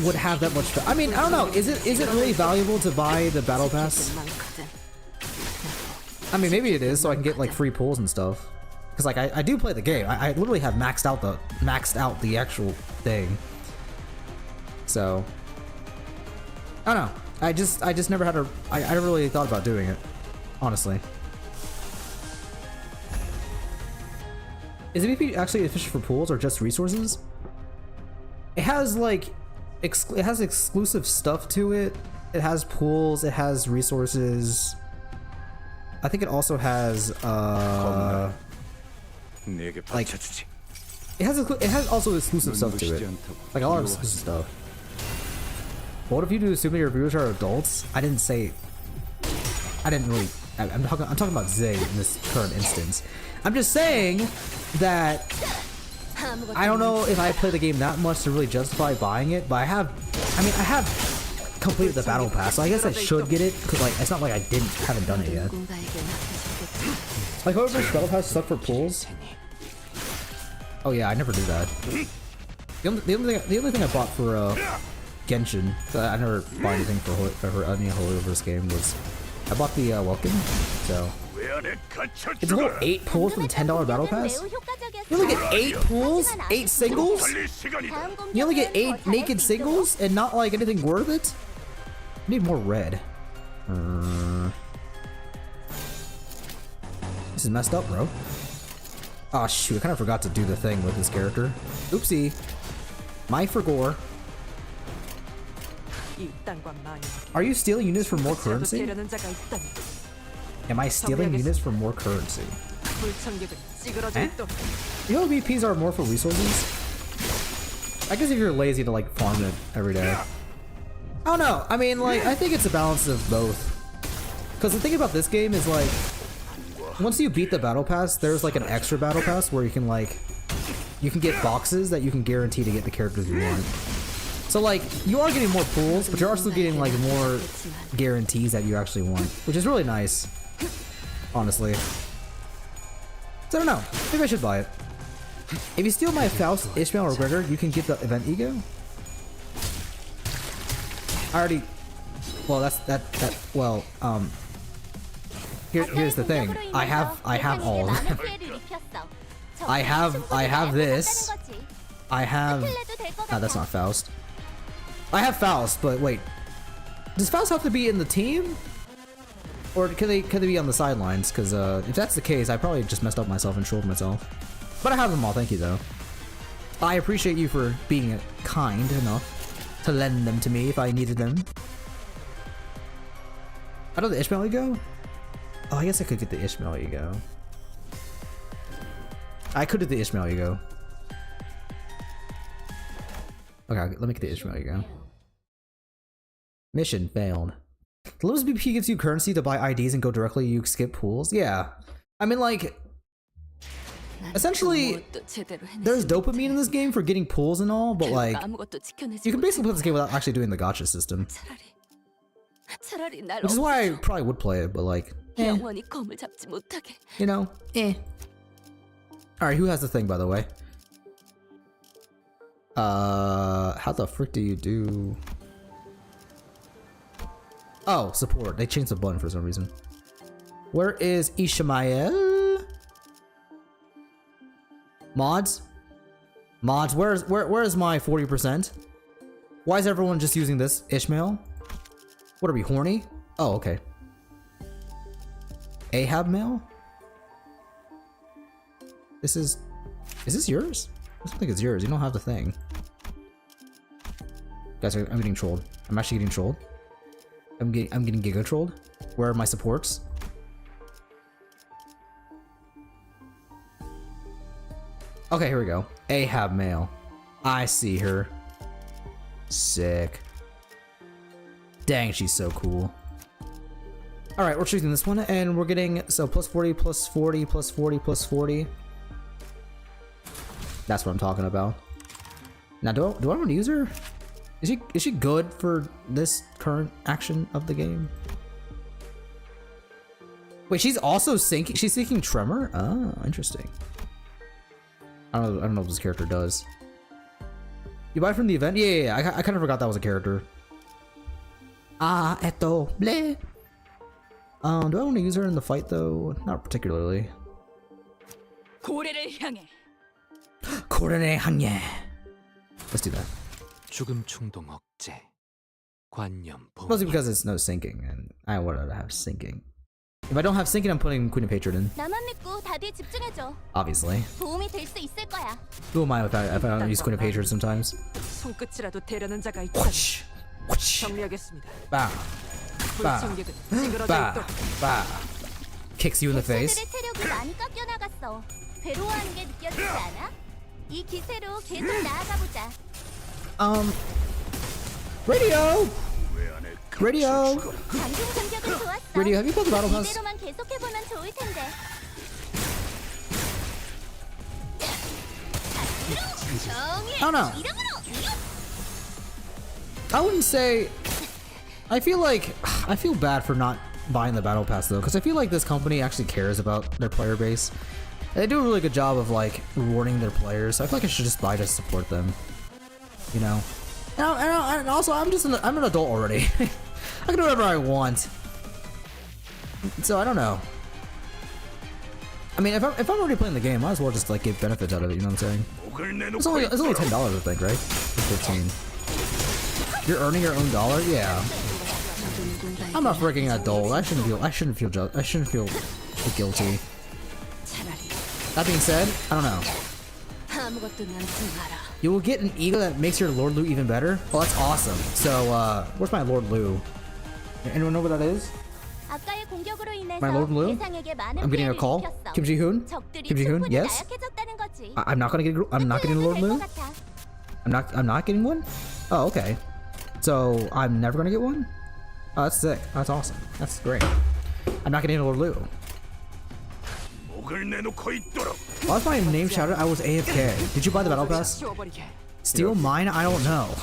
would have that much. I mean, I don't know. Is it really valuable to buy the battle pass? I mean, maybe it is, so I can get like free pulls and stuff. Because like I do play the game. I literally have maxed out the actual thing. So I don't know. I just never had I never really thought about doing it, honestly. Is VP actually efficient for pools or just resources? It has like it has exclusive stuff to it. It has pools. It has resources. I think it also has like it has also exclusive stuff to it. Like a lot of exclusive stuff. What if you do assume your viewers are adults? I didn't say. I didn't really. I'm talking about Zay in this current instance. I'm just saying that I don't know if I play the game that much to really justify buying it, but I have completed the battle pass, so I guess I should get it because like it's not like I haven't done it yet. Like whoever's battle pass stuck for pools. Oh yeah, I never do that. The only thing I bought for Genshin, I never bought anything for any Holy game was I bought the welcome. So it's a whole 8 pulls for the $10 battle pass. You only get 8 pulls, 8 singles. You only get 8 naked singles and not like anything worth it. I need more red. This is messed up, bro. Oh shoot, I kind of forgot to do the thing with this character. Oopsie. My for gore. Are you stealing units for more currency? Am I stealing units for more currency? Eh? You know VPs are more for resources? I guess if you're lazy to like farm it every day. I don't know. I mean, like, I think it's a balance of both. Because the thing about this game is like, once you beat the battle pass, there's like an extra battle pass where you can get boxes that you can guarantee to get the characters you want. So like, you are getting more pools, but you're also getting like more guarantees that you actually want, which is really nice, honestly. So I don't know, maybe I should buy it. If you steal my Faust, Ishmael, or Gregor, you can get the event ego. I already, well here's the thing. I have all of them. I have this. I have, no, that's not Faust. I have Faust, but wait. Does Faust have to be in the team? Or can they be on the sidelines? Because if that's the case, I probably just messed up myself and trolled myself. But I have them all, thank you though. I appreciate you for being kind enough to lend them to me if I needed them. I know the Ishmael ego? Oh, I guess I could get the Ishmael ego. I could do the Ishmael ego. Okay, let me get the Ishmael ego. Mission failed. The Limbus BP gives you currency to buy IDs and go directly. You skip pools. Yeah, I mean like. Essentially, there's dopamine in this game for getting pulls and all, but like, you can basically play this game without actually doing the gacha system. Which is why I probably would play it, but like, you know, Alright, who has the thing, by the way? How the frick do you do? Oh, support. They changed the button for some reason. Where is Ishmael? Mods? Mods, where is my 40%? Why is everyone just using this? Ishmael? What are we, horny? Oh, okay. Ahab mail? Is this yours? I don't think it's yours. You don't have the thing. Guys, I'm getting trolled. I'm actually getting trolled. I'm getting giga trolled. Where are my supports? Okay, here we go. Ahab mail. I see her. Sick. Dang, she's so cool. Alright, we're choosing this one, and we're getting, so plus 40, plus 40, plus 40, plus 40. That's what I'm talking about. Now, do I want to use her? Is she good for this current action of the game? Wait, she's also sinking. She's sinking Tremor? Oh, interesting. I don't know what this character does. You buy it from the event? Yeah. I kind of forgot that was a character. Ah, eto, bleh. Do I want to use her in the fight though? Not particularly. Let's do that. 죽음 충동 억제. 관념 Mostly because it's no sinking, and I wanted to have sinking. If I don't have sinking, I'm putting Queen of Patron in. 나만 믿고 답에 집중해줘. Obviously. 도움이 될 수 있을 거야. Who am I if I don't use Queen of Patron sometimes? 손끝이라도 대려는 자가 있다. Whoosh, whoosh. 정리하겠습니다. Bah. Bah. 불청객은 찌그러져 Bah. 있도록. Bah. Kicks you in the face. 대체들의 체력이 많이 깎여 나갔어. 괴로워하는 게 느껴지지 않아? 이 기세로 계속 나아가 보자. Radio. Radio. 방금 공격은 좋았어. Radio, have you played the Battle Pass? 이대로만 계속해 보면 좋을 텐데. I don't know. I wouldn't say. I feel bad for not buying the Battle Pass though, because I feel like this company actually cares about their player base. And they do a really good job of like rewarding their players. So I feel like I should just buy to support them. You know. And also, I'm an adult already. I can do whatever I want. So I don't know. I mean, if I'm already playing the game, I might as well just like get benefits out of it. You know what I'm saying? It's only $10, I think, right? Or 15. You're earning your own dollar, yeah. I'm not freaking adult. I shouldn't feel guilty. That being said, I don't know. You will get an ego that makes your Lord Lu even better. Oh, that's awesome. So, where's my Lord Lu? Anyone know what that is? 아까의 공격으로 인해서 My Lord Lu? 대상에게 많은 I'm getting a 피해를 call. 입혔어. Kim Ji-hoon? 적들이 Kim Ji-hoon? 충분히 Yes? 나약해졌다는 거지. I'm not getting a Lord 될 것 Lu? 같아. I'm not getting one? Oh, okay. So, I'm never gonna get one? Oh, that's sick. That's awesome. That's great. I'm not getting a Lord Lu. Why was my name shouted? I was AFK. Did you buy the Battle Pass? Steal mine? I don't know.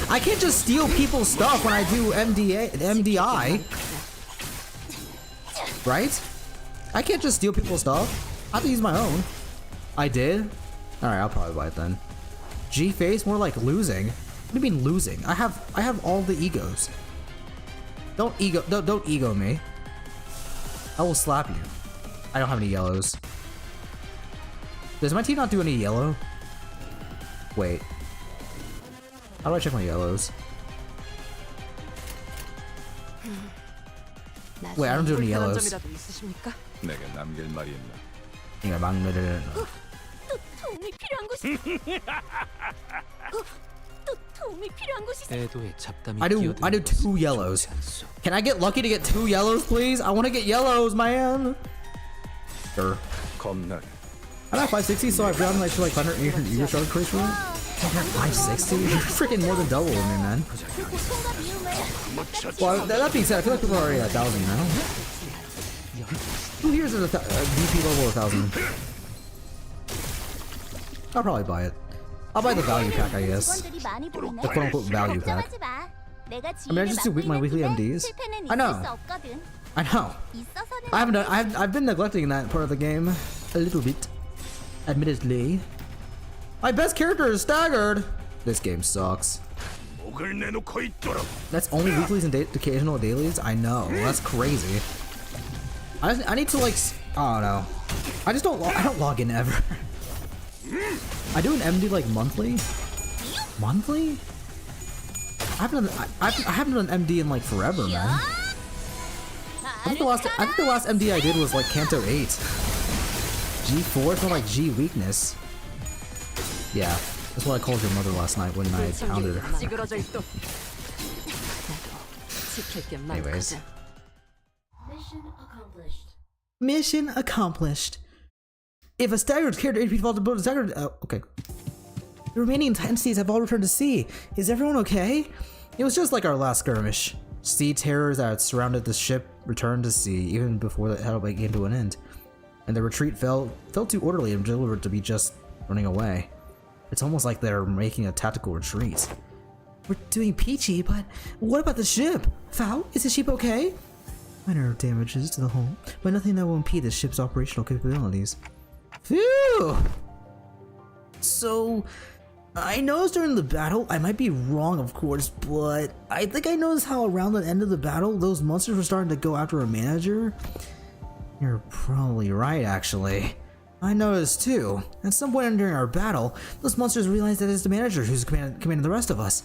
I can't just steal people's stuff when I do MDI. Right? I can't just steal people's stuff. I have to use my own. I did? Alright, I'll probably buy it then. G-Face? More like losing. What do you mean losing? I have all the egos. Don't ego me. I will slap you. I don't have any yellows. Does my team not do any yellow? Wait. How do I check my yellows? Wait, I don't do any yellows. 내게 남길 말이 있나? Yeah, 막내를. 또 도움이 필요한 곳이. 또 도움이 필요한 곳이. 애도의 잡담이 I do 2 yellows. Can I get lucky to get 2 yellows, please? I want to get yellows, man. Sure. 겁나게. I'm at 560, so I've gotten like 500 ego shard creation. 560? You're freaking more than double with me, man. 그 고통과 미움을 Well, that being said, I feel like people are already at 1,000 now. Who here is at a VP level 1,000? I'll probably buy it. I'll buy the value pack, I guess. 직원들이 많이 보이네. The quote-unquote value pack. 걱정하지 마. 내가 I mean, I just do my weekly MDs. I know. I know. I've been neglecting that part of the game a little bit, admittedly. My best character is staggered. This game sucks. That's only weeklies and occasional dailies. I know, that's crazy. I need to like, I don't know. I don't log in ever. I do an MD like monthly. Monthly? I haven't done an MD in like forever, man. I think the last MD I did was like Kanto 8. G4, it's not like G weakness. Yeah, that's what I called your mother last night when I pounded her. 찌그러져 있도. 지킬 게 Anyways. 많거든. Mission accomplished. If a staggered character HP falls to both staggered, okay. The remaining entities have all returned to sea. Is everyone okay? It was just like our last skirmish. Sea terrors that had surrounded the ship returned to sea even before the battle came to an end, and the retreat felt too orderly and deliberate to be just running away. It's almost like they're making a tactical retreat. We're doing peachy, but what about the ship? Foul, is the ship okay? Minor damages to the hull, but nothing that will impede the ship's operational capabilities. Phew! So, I noticed during the battle, I might be wrong of course, but I think I noticed how around the end of the battle, those monsters were starting to go after a manager. You're probably right, actually. I noticed too. At some point during our battle, those monsters realized that it's the manager who's commanding the rest of us.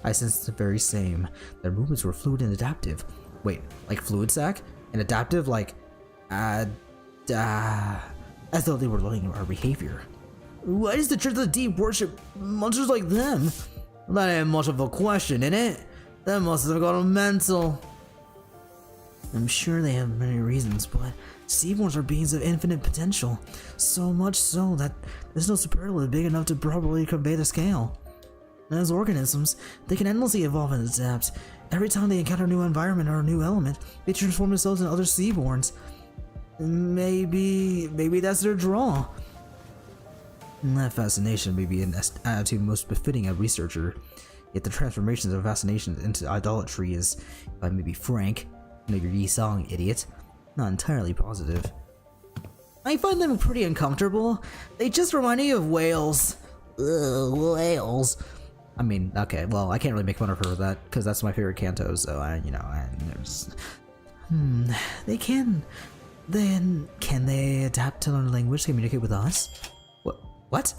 I sensed the very same. Their movements were fluid and adaptive. Wait, like fluid sac? And adaptive like, as though they were learning our behavior. Why does the Church of the Deep worship monsters like them? That ain't much of a question, innit? That must have gone mental. I'm sure they have many reasons, but seaborns are beings of infinite potential. So much so that there's no superlative big enough to properly convey the scale. As organisms, they can endlessly evolve and adapt. Every time they encounter a new environment or a new element, they transform themselves into other seaborns. Maybe that's their draw. And that fascination may be an attitude most befitting a researcher. Yet the transformations of fascination into idolatry is, if I may be frank, maybe Yi-song, idiot, not entirely positive. I find them pretty uncomfortable. They just remind me of whales. Ugh, whales. I mean, okay, well, I can't really make fun of her for that, because that's my favorite Kanto, so there's... Can they adapt to learn a language to communicate with us? What?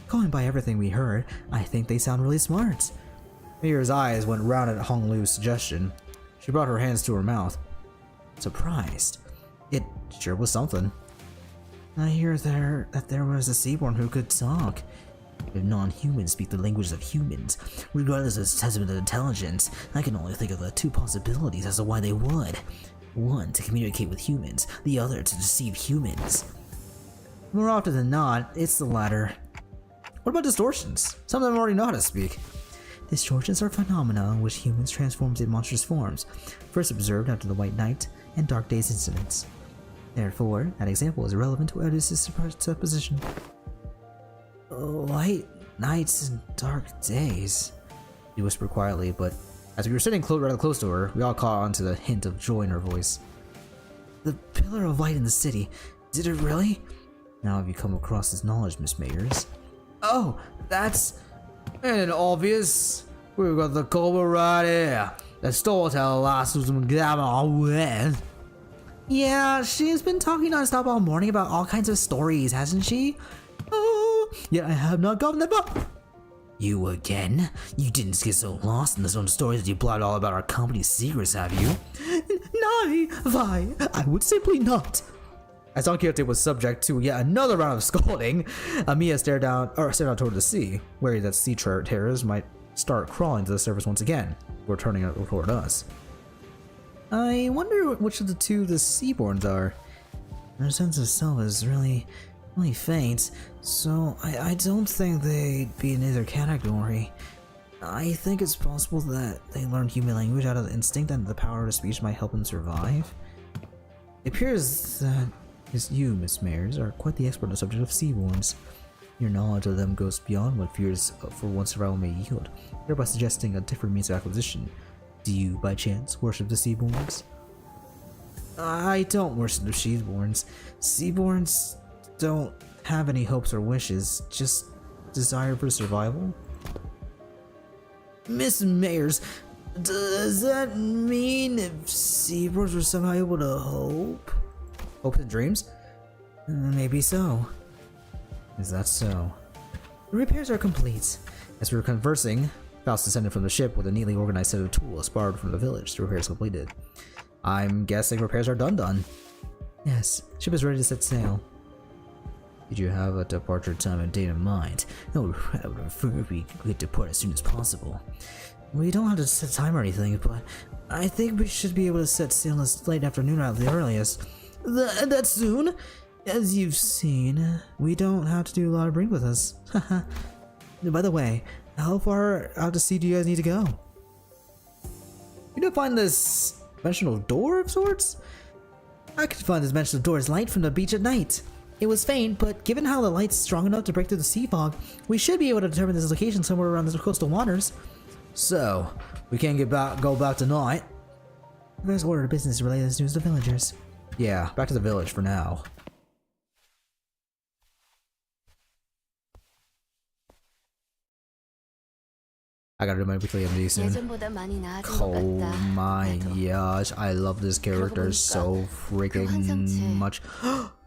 Going by everything we heard, I think they sound really smart. Mira's eyes went round at Hong Lu's suggestion. She brought her hands to her mouth. Surprised. It sure was something. I hear that there was a seaborn who could talk. If non-humans speak the language of humans, regardless of testament of intelligence, I can only think of the two possibilities as to why they would. One, to communicate with humans, the other to deceive humans. More often than not, it's the latter. What about distortions? Some of them already know how to speak. Distortions are phenomena in which humans transform into monstrous forms, first observed after the White Night and Dark Days incidents. Therefore, that example is irrelevant to Oedipus' supposition. White nights and dark days, he whispered quietly, but as we were sitting rather close to her, we all caught on to the hint of joy in her voice. The pillar of light in the city, did it really? Now have you come across this knowledge, Miss Mayers? Oh, that's an obvious. We've got the COLLAB right here. The storyteller last was with. Yeah, she's been talking non-stop all morning about all kinds of stories, hasn't she? Oh, yet I have not gotten them up. You again? You didn't get so lost in the own stories that you blabbered all about our company's secrets, have you? No, why? I would simply not. As Don Quixote was subject to yet another round of scolding, Amiya stared out toward the sea, worried that sea terrors might start crawling to the surface once again, before turning toward us. I wonder which of the two the Seaborns are. Their sense of self is really Only faint, so I don't think they'd be in either category. I think it's possible that they learned human language out of instinct and the power of speech might help them survive. It appears that you, Miss Mayers, are quite the expert on the subject of Seaborns. Your knowledge of them goes beyond what fears for one survival may yield, thereby suggesting a different means of acquisition. Do you, by chance, worship the Seaborns? I don't worship the Seaborns. Seaborns don't have any hopes or wishes, just desire for survival. Miss Mayers, does that mean if Seaborns were somehow able to hope? Hopes and dreams? Maybe so. Is that so? The repairs are complete. As we were conversing, Faust descended from the ship with a neatly organized set of tools borrowed from the village. The repairs completed. I'm guessing repairs are done. Yes, ship is ready to set sail. Did you have a departure time and date in mind? No, I would prefer we could depart as soon as possible. We don't have to set time or anything, but I think we should be able to set sail this late afternoon at the earliest. That soon? As you've seen, we don't have to do a lot of bring with us. By the way, how far out to sea do you guys need to go? You need to find this dimensional door of sorts? I could find this dimensional door's light from the beach at night. It was faint, but given how the light's strong enough to break through the sea fog, we should be able to determine this location somewhere around the coastal waters. So, we can't go back tonight. There's order of business to relay this news to villagers. Yeah, back to the village for now. I gotta do my weekly MD soon. Oh my gosh, I love this character so freaking much.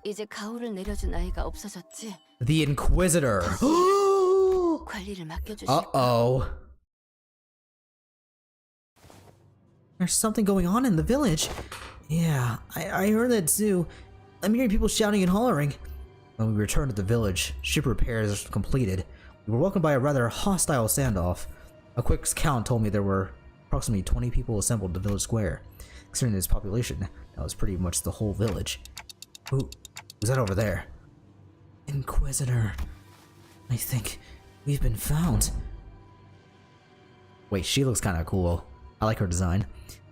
이제 가오를 내려준 아이가 없어졌지. The Inquisitor. 관리를 맡겨주실. Uh-oh. There's something going on in the village. Yeah, I heard that too. I'm hearing people shouting and hollering. When we returned to the village, ship repairs completed. We were welcomed by a rather hostile standoff. A quick count told me there were approximately 20 people assembled at the village square. Considering its population, that was pretty much the whole village. Who's that over there? Inquisitor. I think we've been found. Wait, she looks kinda cool. I like her design.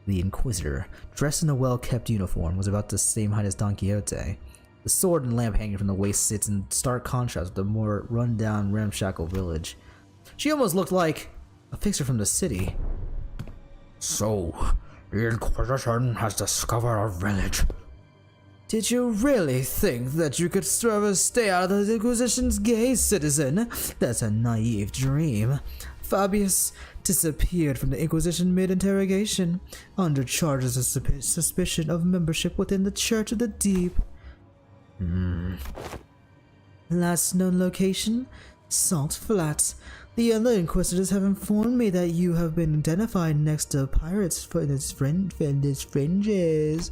The Inquisitor, dressed in a well-kept uniform, was about the same height as Don Quixote. The sword and lamp hanging from the waist sits in stark contrast with the more run-down, ramshackle village. She almost looked like a fixer from the city. So, the Inquisition has discovered our village. Did you really think that you could stay out of the Inquisition's gaze, citizen? That's a naive dream. Fabius disappeared from the Inquisition mid-interrogation, under charges of suspicion of membership within the Church of the Deep. Last known location? Salt Flats. The other Inquisitors have informed me that you have been identified next to pirates for its fringes.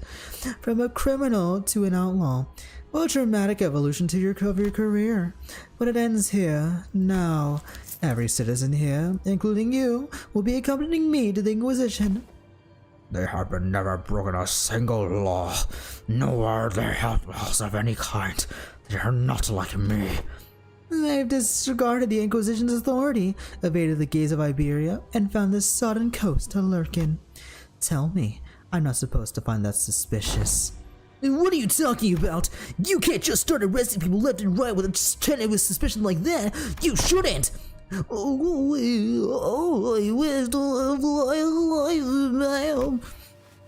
From a criminal to an outlaw. What a dramatic evolution to your career. But it ends here. Now, every citizen here, including you, will be accompanying me to the Inquisition. They have never broken a single law, nor are they outlaws of any kind. They are not like me. They've disregarded the Inquisition's authority, evaded the gaze of Iberia, and found this sodden coast to lurk in. Tell me, I'm not supposed to find that suspicious. What are you talking about? You can't just start arresting people left and right with a tenuous suspicion like that. You shouldn't!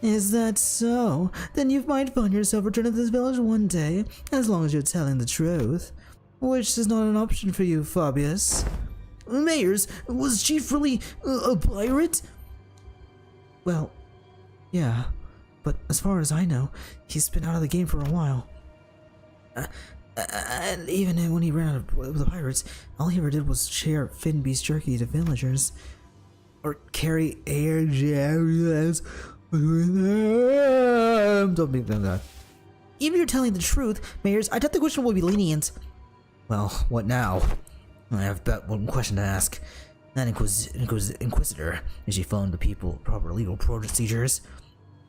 Is that so? Then you might find yourself returning to this village one day, as long as you're telling the truth. Which is not an option for you, Fabius. Mayers, was Chief really a pirate? Well, yeah, but as far as I know, he's been out of the game for a while. And even when he ran out of the pirates, all he ever did was share Finn beef jerky to villagers. Or carry air javelins with them. Don't make them that. Even if you're telling the truth, Mayers, I doubt the question will be lenient. Well, what now? I have but one question to ask. That Inquisitor, is she following the proper legal procedures?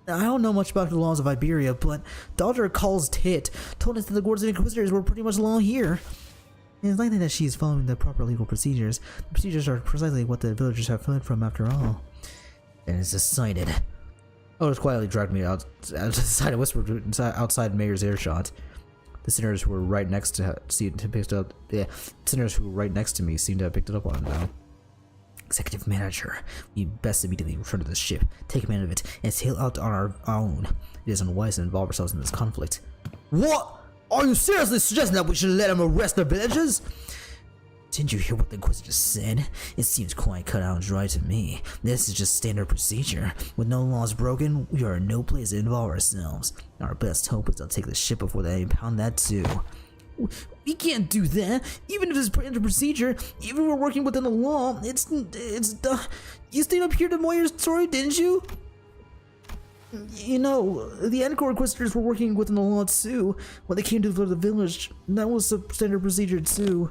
I don't know much about the laws of Iberia, but Dr. Call's Tit told us that the Guards and Inquisitors were pretty much along here. It's likely that she's following the proper legal procedures. The procedures are precisely what the villagers have fled from after all. And it's decided. Otis quietly dragged me out to the side and whispered outside Mayor's earshot. The sinners who were right next to sinners who were right next to me seemed to have picked it up on it now. Executive Manager, we best immediately return to the ship, take command of it, and sail out on our own. It is unwise to involve ourselves in this conflict. What? Are you seriously suggesting that we should let him arrest the villagers? Didn't you hear what the Inquisitor said? It seems quite cut out and dry to me. This is just standard procedure. With no laws broken, we are in no place to involve ourselves. Our best hope is to take the ship before they impound that too. We can't do that. Even if it's standard procedure, even if we're working within the law, you stayed up here to mow your story, didn't you? You know, the Encore Inquisitors were working within the law too. When they came to the village, that was a standard procedure too.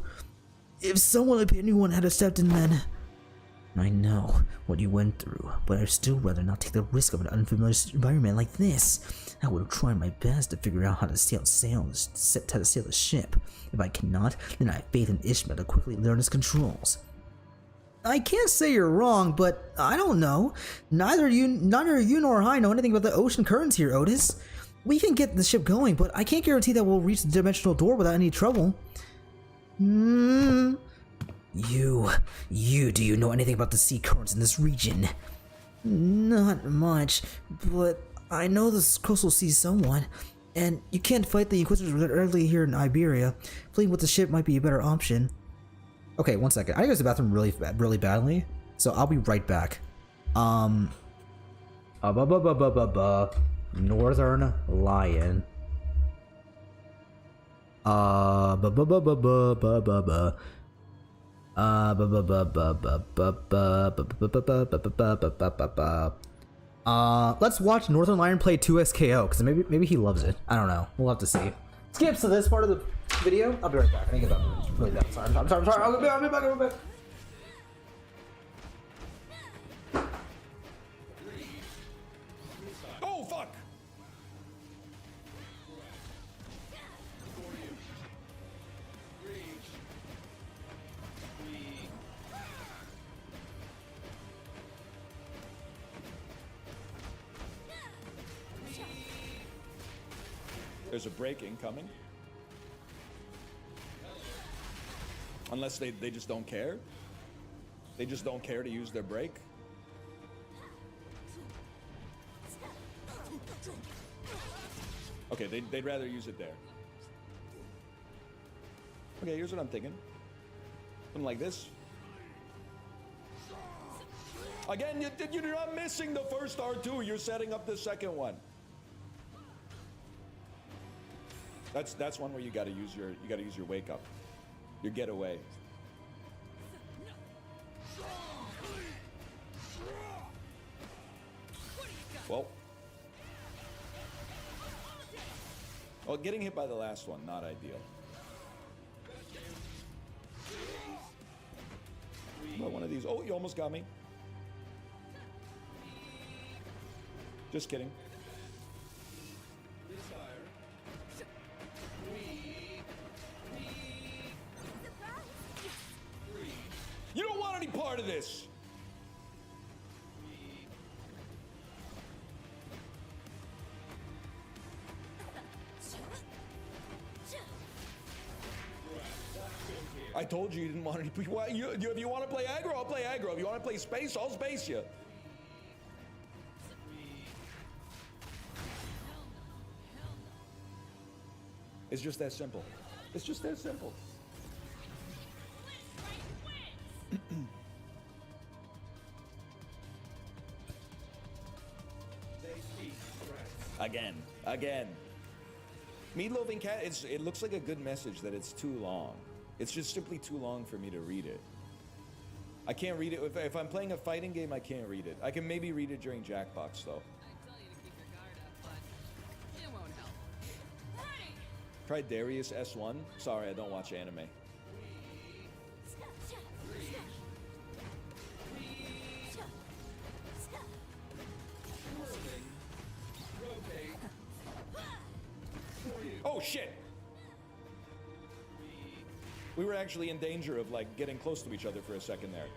If anyone had stepped in then... I know what you went through, but I'd still rather not take the risk of an unfamiliar environment like this. I would have tried my best to figure out how to sail the ship. If I cannot, then I have faith in Ishmael to quickly learn his controls. I can't say you're wrong, but I don't know. Neither you nor I know anything about the ocean currents here, Otis. We can get the ship going, but I can't guarantee that we'll reach the dimensional door without any trouble. Do you know anything about the sea currents in this region? Not much, but I know the coastal sea somewhat, and you can't fight the Inquisitors early here in Iberia. Fleeing with the ship might be a better option. Okay, 1 second. I gotta go to the bathroom really badly, so I'll be right back. Northern Lion. Let's watch Northern Lion play 2SKO, because maybe he loves it. I don't know. We'll have to see. Skip to this part of the video. I'll be right back. I think it's really bad. I'm sorry. I'll be back. Oh fuck! There's a break incoming. Unless they just don't care. They just don't care to use their break. Okay, they'd rather use it there. Okay, here's what I'm thinking. Something like this. Again, you're not missing the first R2. You're setting up the second one. That's one where you gotta use your wake up, your getaway. Well, getting hit by the last one, not ideal. But one of these. Oh, you almost got me. Just kidding. You don't want any part of this. I told you didn't want any. If you want to play aggro, I'll play aggro. If you want to play space, I'll space you. It's just that simple. It's just that simple. Again. Meatloaf and Cat, it looks like a good message that it's too long. It's just simply too long for me to read it. I can't read it. If I'm playing a fighting game, I can't read it. I can maybe read it during Jackbox, though. Try Darius S1. Sorry, I don't watch anime. Oh shit! We were actually in danger of like getting close to each other for a second there.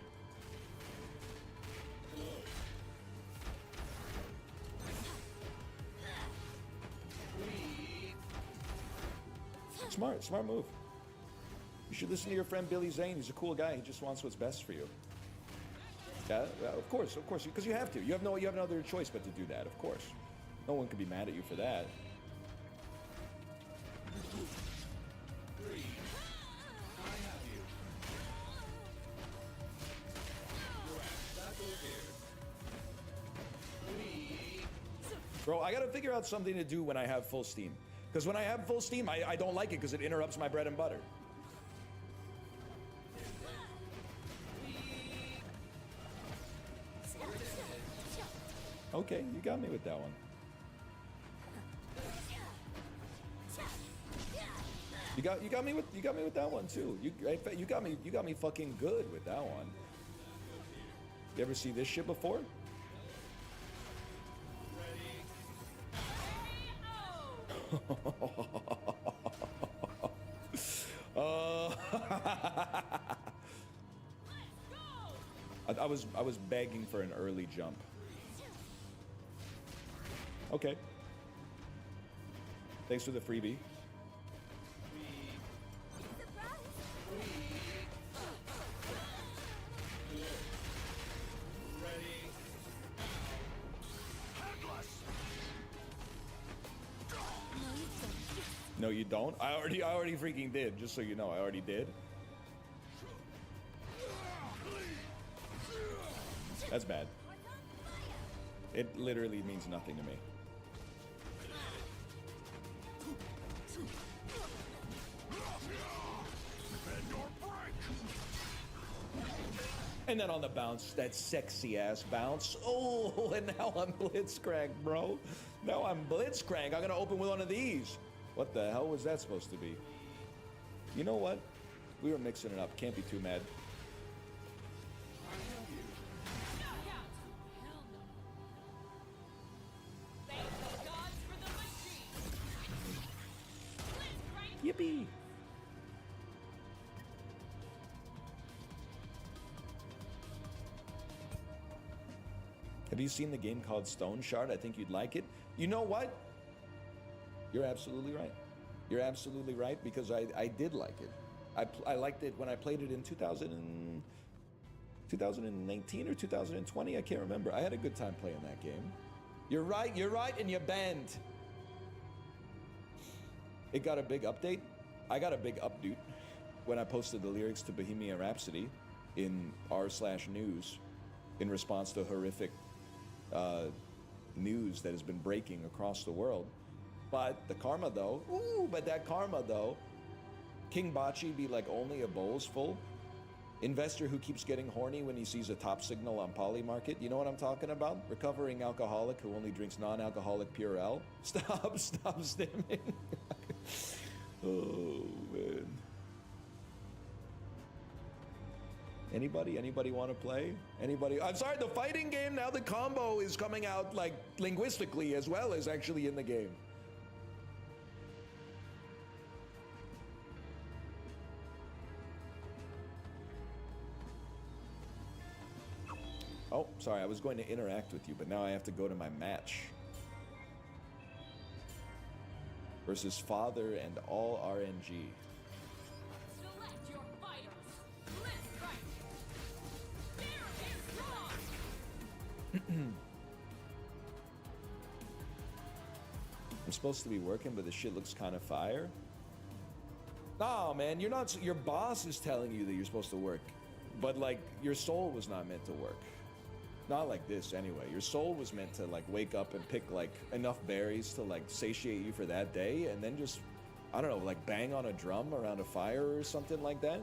Smart move. You should listen to your friend Billy Zane. He's a cool guy. He just wants what's best for you. Yeah, of course, because you have to. You have no other choice but to do that. Of course, no one can be mad at you for that. Bro, I gotta figure out something to do when I have full steam. Because when I have full steam, I don't like it because it interrupts my bread and butter. Okay, you got me with that one. You got me with that one too. You got me fucking good with that one. You ever see this shit before? I was begging for an early jump. Okay. Thanks for the freebie. No, you don't? I already freaking did, just so you know, I already did. That's bad. It literally means nothing to me. And then on the bounce, that sexy ass bounce. Oh, and now I'm blitzcrank, bro. Now I'm blitzcrank. I'm gonna open with one of these. What the hell was that supposed to be? You know what? We were mixing it up. Can't be too mad. Yippee! Have you seen the game called Stone Shard? I think you'd like it. You know what? You're absolutely right. You're absolutely right, because I did like it. I liked it when I played it in 2019 or 2020. I can't remember. I had a good time playing that game. You're right, and you bend. It got a big update. I got a big update when I posted the lyrics to Bohemian Rhapsody in r/news in response to horrific news that has been breaking across the world. But the karma though, King Bachi be like only a bowl's full. Investor who keeps getting horny when he sees a top signal on Polymarket. You know what I'm talking about? Recovering alcoholic who only drinks non-alcoholic Purell. Stop stimming. Oh man. Anybody want to play? Anybody? I'm sorry, the fighting game, now the combo is coming out like linguistically as well as actually in the game. Oh, sorry, I was going to interact with you, but now I have to go to my match. Versus Father and all RNG. Select your fighters. Let's fight. There is wrong. I'm supposed to be working, but the shit looks kind of fire. No, man, you're not. Your boss is telling you that you're supposed to work, but like your soul was not meant to work. Not like this, anyway. Your soul was meant to like wake up and pick like enough berries to like satiate you for that day, and then just, I don't know, like bang on a drum around a fire or something like that.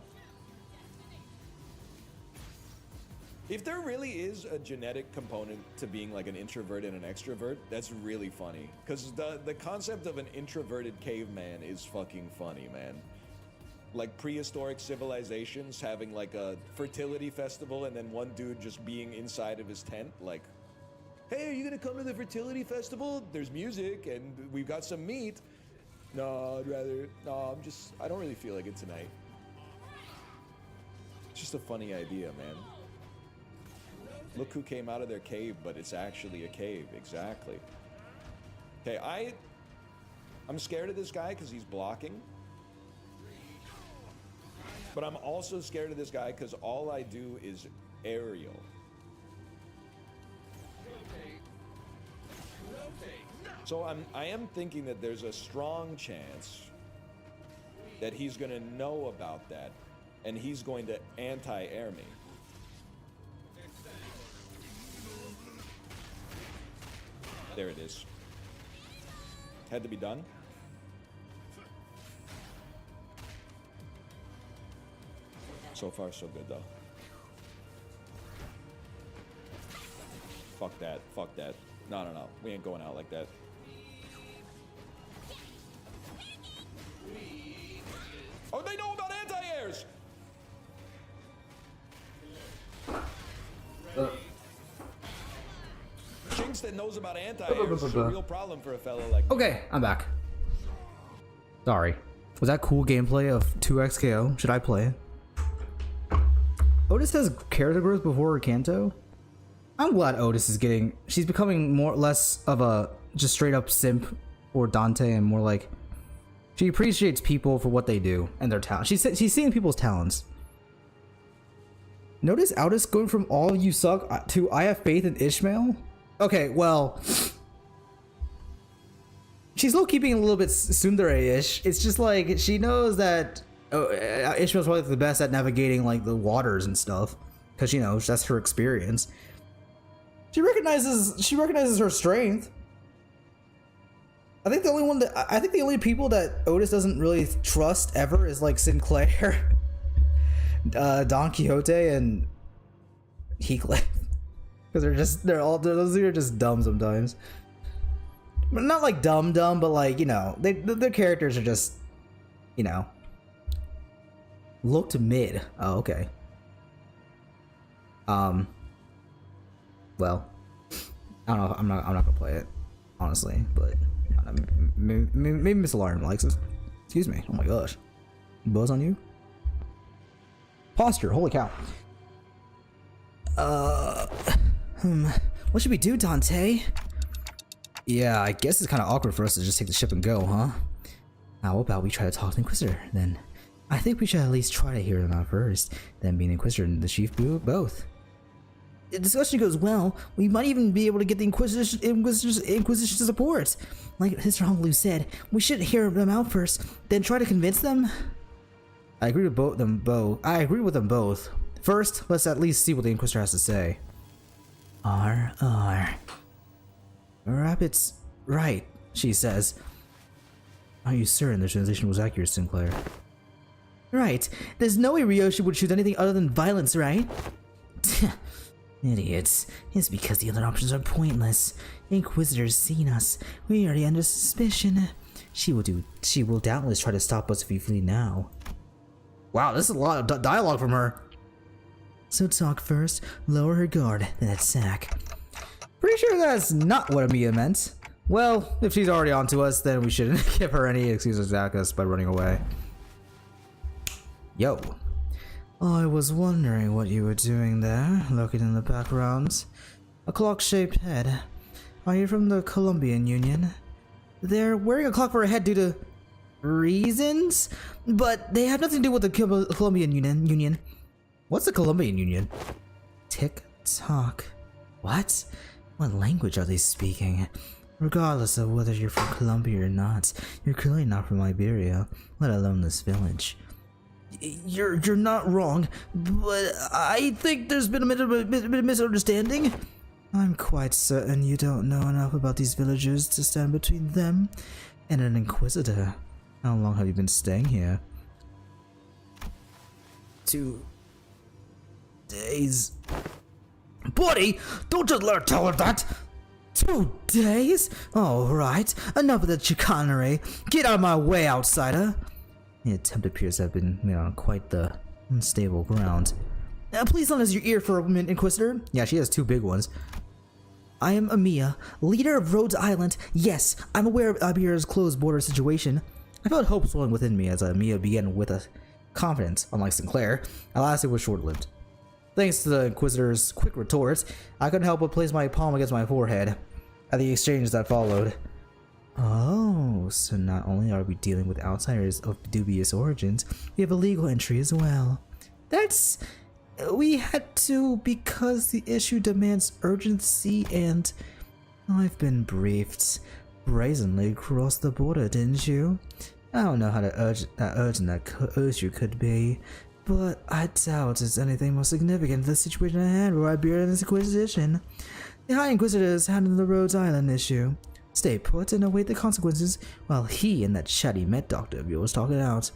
If there really is a genetic component to being like an introvert and an extrovert, that's really funny. Because the concept of an introverted caveman is fucking funny, man. Like prehistoric civilizations having like a fertility festival and then one dude just being inside of his tent like, hey, are you gonna come to the fertility festival? There's music and we've got some meat. No, I'd rather. No, I don't really feel like it tonight. It's just a funny idea, man. Look who came out of their cave, but it's actually a cave. Exactly. Okay, I'm scared of this guy because he's blocking. But I'm also scared of this guy because all I do is aerial. So I am thinking that there's a strong chance that he's going to know about that and he's going to anti-air me. There it is. Had to be done. So far, so good, though. Fuck that. Fuck that. No, no, no. We ain't going out like that. Oh, they know about anti-airs! Jinx that knows about anti-airs is a real problem for a fellow like me. Okay, I'm back. Sorry. Was that cool gameplay of 2x KO? Should I play? Otis has character growth before Kanto. I'm glad Otis is getting... She's becoming less of a just straight up simp for Dante and more like... She appreciates people for what they do and their talent. She's seeing people's talents. Notice Otis going from all of you suck to I have faith in Ishmael? Okay, well... She's low-key being a little bit tsundere-ish. It's just like, she knows that Ishmael's probably the best at navigating like the waters and stuff. Because, you know, that's her experience. She recognizes her strength. I think the only people that Otis doesn't really trust ever is like Sinclair, Don Quixote, and Heathcliff. Because those are just dumb sometimes. But not like dumb, but like, you know, their characters are just, you know, looked mid. Oh, okay. Well, I don't know. I'm not gonna play it, honestly, but maybe Miss Alarm likes it. Excuse me. Oh my gosh, buzz on you. Posture. Holy cow. What should we do, Dante? Yeah, I guess it's kind of awkward for us to just take the ship and go, huh? How about we try to talk to the Inquisitor, then? I think we should at least try to hear them out first, then be the Inquisitor and the Chief both. If the discussion goes well, we might even be able to get the Inquisition support. Like Mr. Honglu said, we should hear them out first, then try to convince them. I agree with them both. First, let's at least see what the Inquisitor has to say. Rabbit's right, she says. Are you certain the translation was accurate, Sinclair? Right. There's no way Ryoshi would choose anything other than violence, right? Idiots. It's because the other options are pointless. Inquisitor's seen us. We are already under suspicion. She will doubtless try to stop us if we flee now. Wow, this is a lot of dialogue from her. So talk first, lower her guard, then attack. Pretty sure that's not what Amiya meant. Well, if she's already onto us, then we shouldn't give her any excuse to attack us by running away. Yo. I was wondering what you were doing there, looking in the background. A clock-shaped head. Are you from the Colombian Union? They're wearing a clock for a head due to reasons, but they have nothing to do with the Colombian Union. What's the Colombian Union? Tick-tock. What? What language are they speaking? Regardless of whether you're from Colombia or not, you're clearly not from Iberia, let alone this village. You're not wrong, but I think there's been a bit of misunderstanding. I'm quite certain you don't know enough about these villagers to stand between them and an Inquisitor. How long have you been staying here? 2 days. Buddy, don't just let her tell her that! 2 days? Alright, enough of the chicanery. Get out of my way, outsider! The attempt appears to have been made on quite the unstable ground. Please lend us your ear for a minute, Inquisitor. Yeah, she has 2 big ones. I am Amiya, leader of Rhodes Island. Yes, I'm aware of Iberia's closed border situation. I felt hope swelling within me as Mia began with a confidence, unlike Sinclair. Alas, it was short-lived. Thanks to the Inquisitor's quick retorts, I couldn't help but place my palm against my forehead at the exchange that followed. Oh, so not only are we dealing with outsiders of dubious origins, we have a legal entry as well. We had to because the issue demands urgency and I've been briefed. Brazenly crossed the border, didn't you? I don't know how urgent that issue could be, but I doubt it's anything more significant than the situation at hand where I bear this Inquisition. The High Inquisitor is handling the Rhodes Island issue. Stay put and await the consequences while he and that chatty Met Doctor of yours talk it out.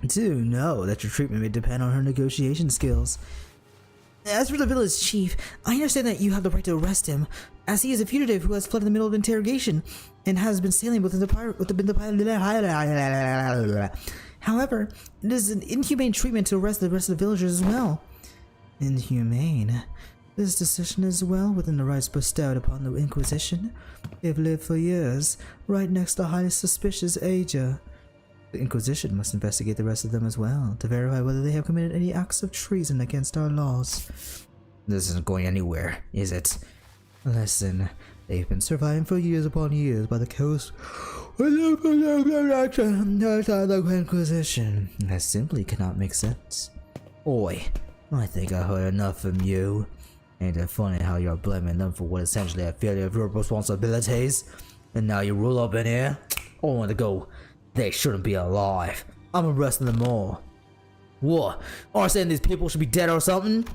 Do know that your treatment may depend on her negotiation skills. As for the village chief, I understand that you have the right to arrest him, as he is a fugitive who has fled in the middle of interrogation and has been sailing within the pirate. However, it is an inhumane treatment to arrest the rest of the villagers as well. Inhumane? This decision is well within the rights bestowed upon the Inquisition. They have lived for years, right next to highly suspicious Aja. The Inquisition must investigate the rest of them as well, to verify whether they have committed any acts of treason against our laws. This isn't going anywhere, is it? Listen, they've been surviving for years upon years by the coast without the Inquisition. That simply cannot make sense. Oi, I think I heard enough from you. Ain't it funny how you're blaming them for what is essentially a failure of your responsibilities? And now you roll up in here? I want to go. They shouldn't be alive. I'm arresting them all. What? Are you saying these people should be dead or something?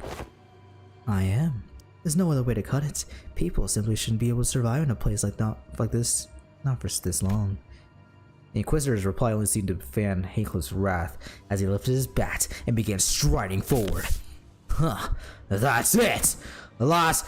I am. There's no other way to cut it. People simply shouldn't be able to survive in a place like this, not for this long. The Inquisitor's reply only seemed to fan Heathcliff's wrath as he lifted his bat and began striding forward. Huh, that's it! The last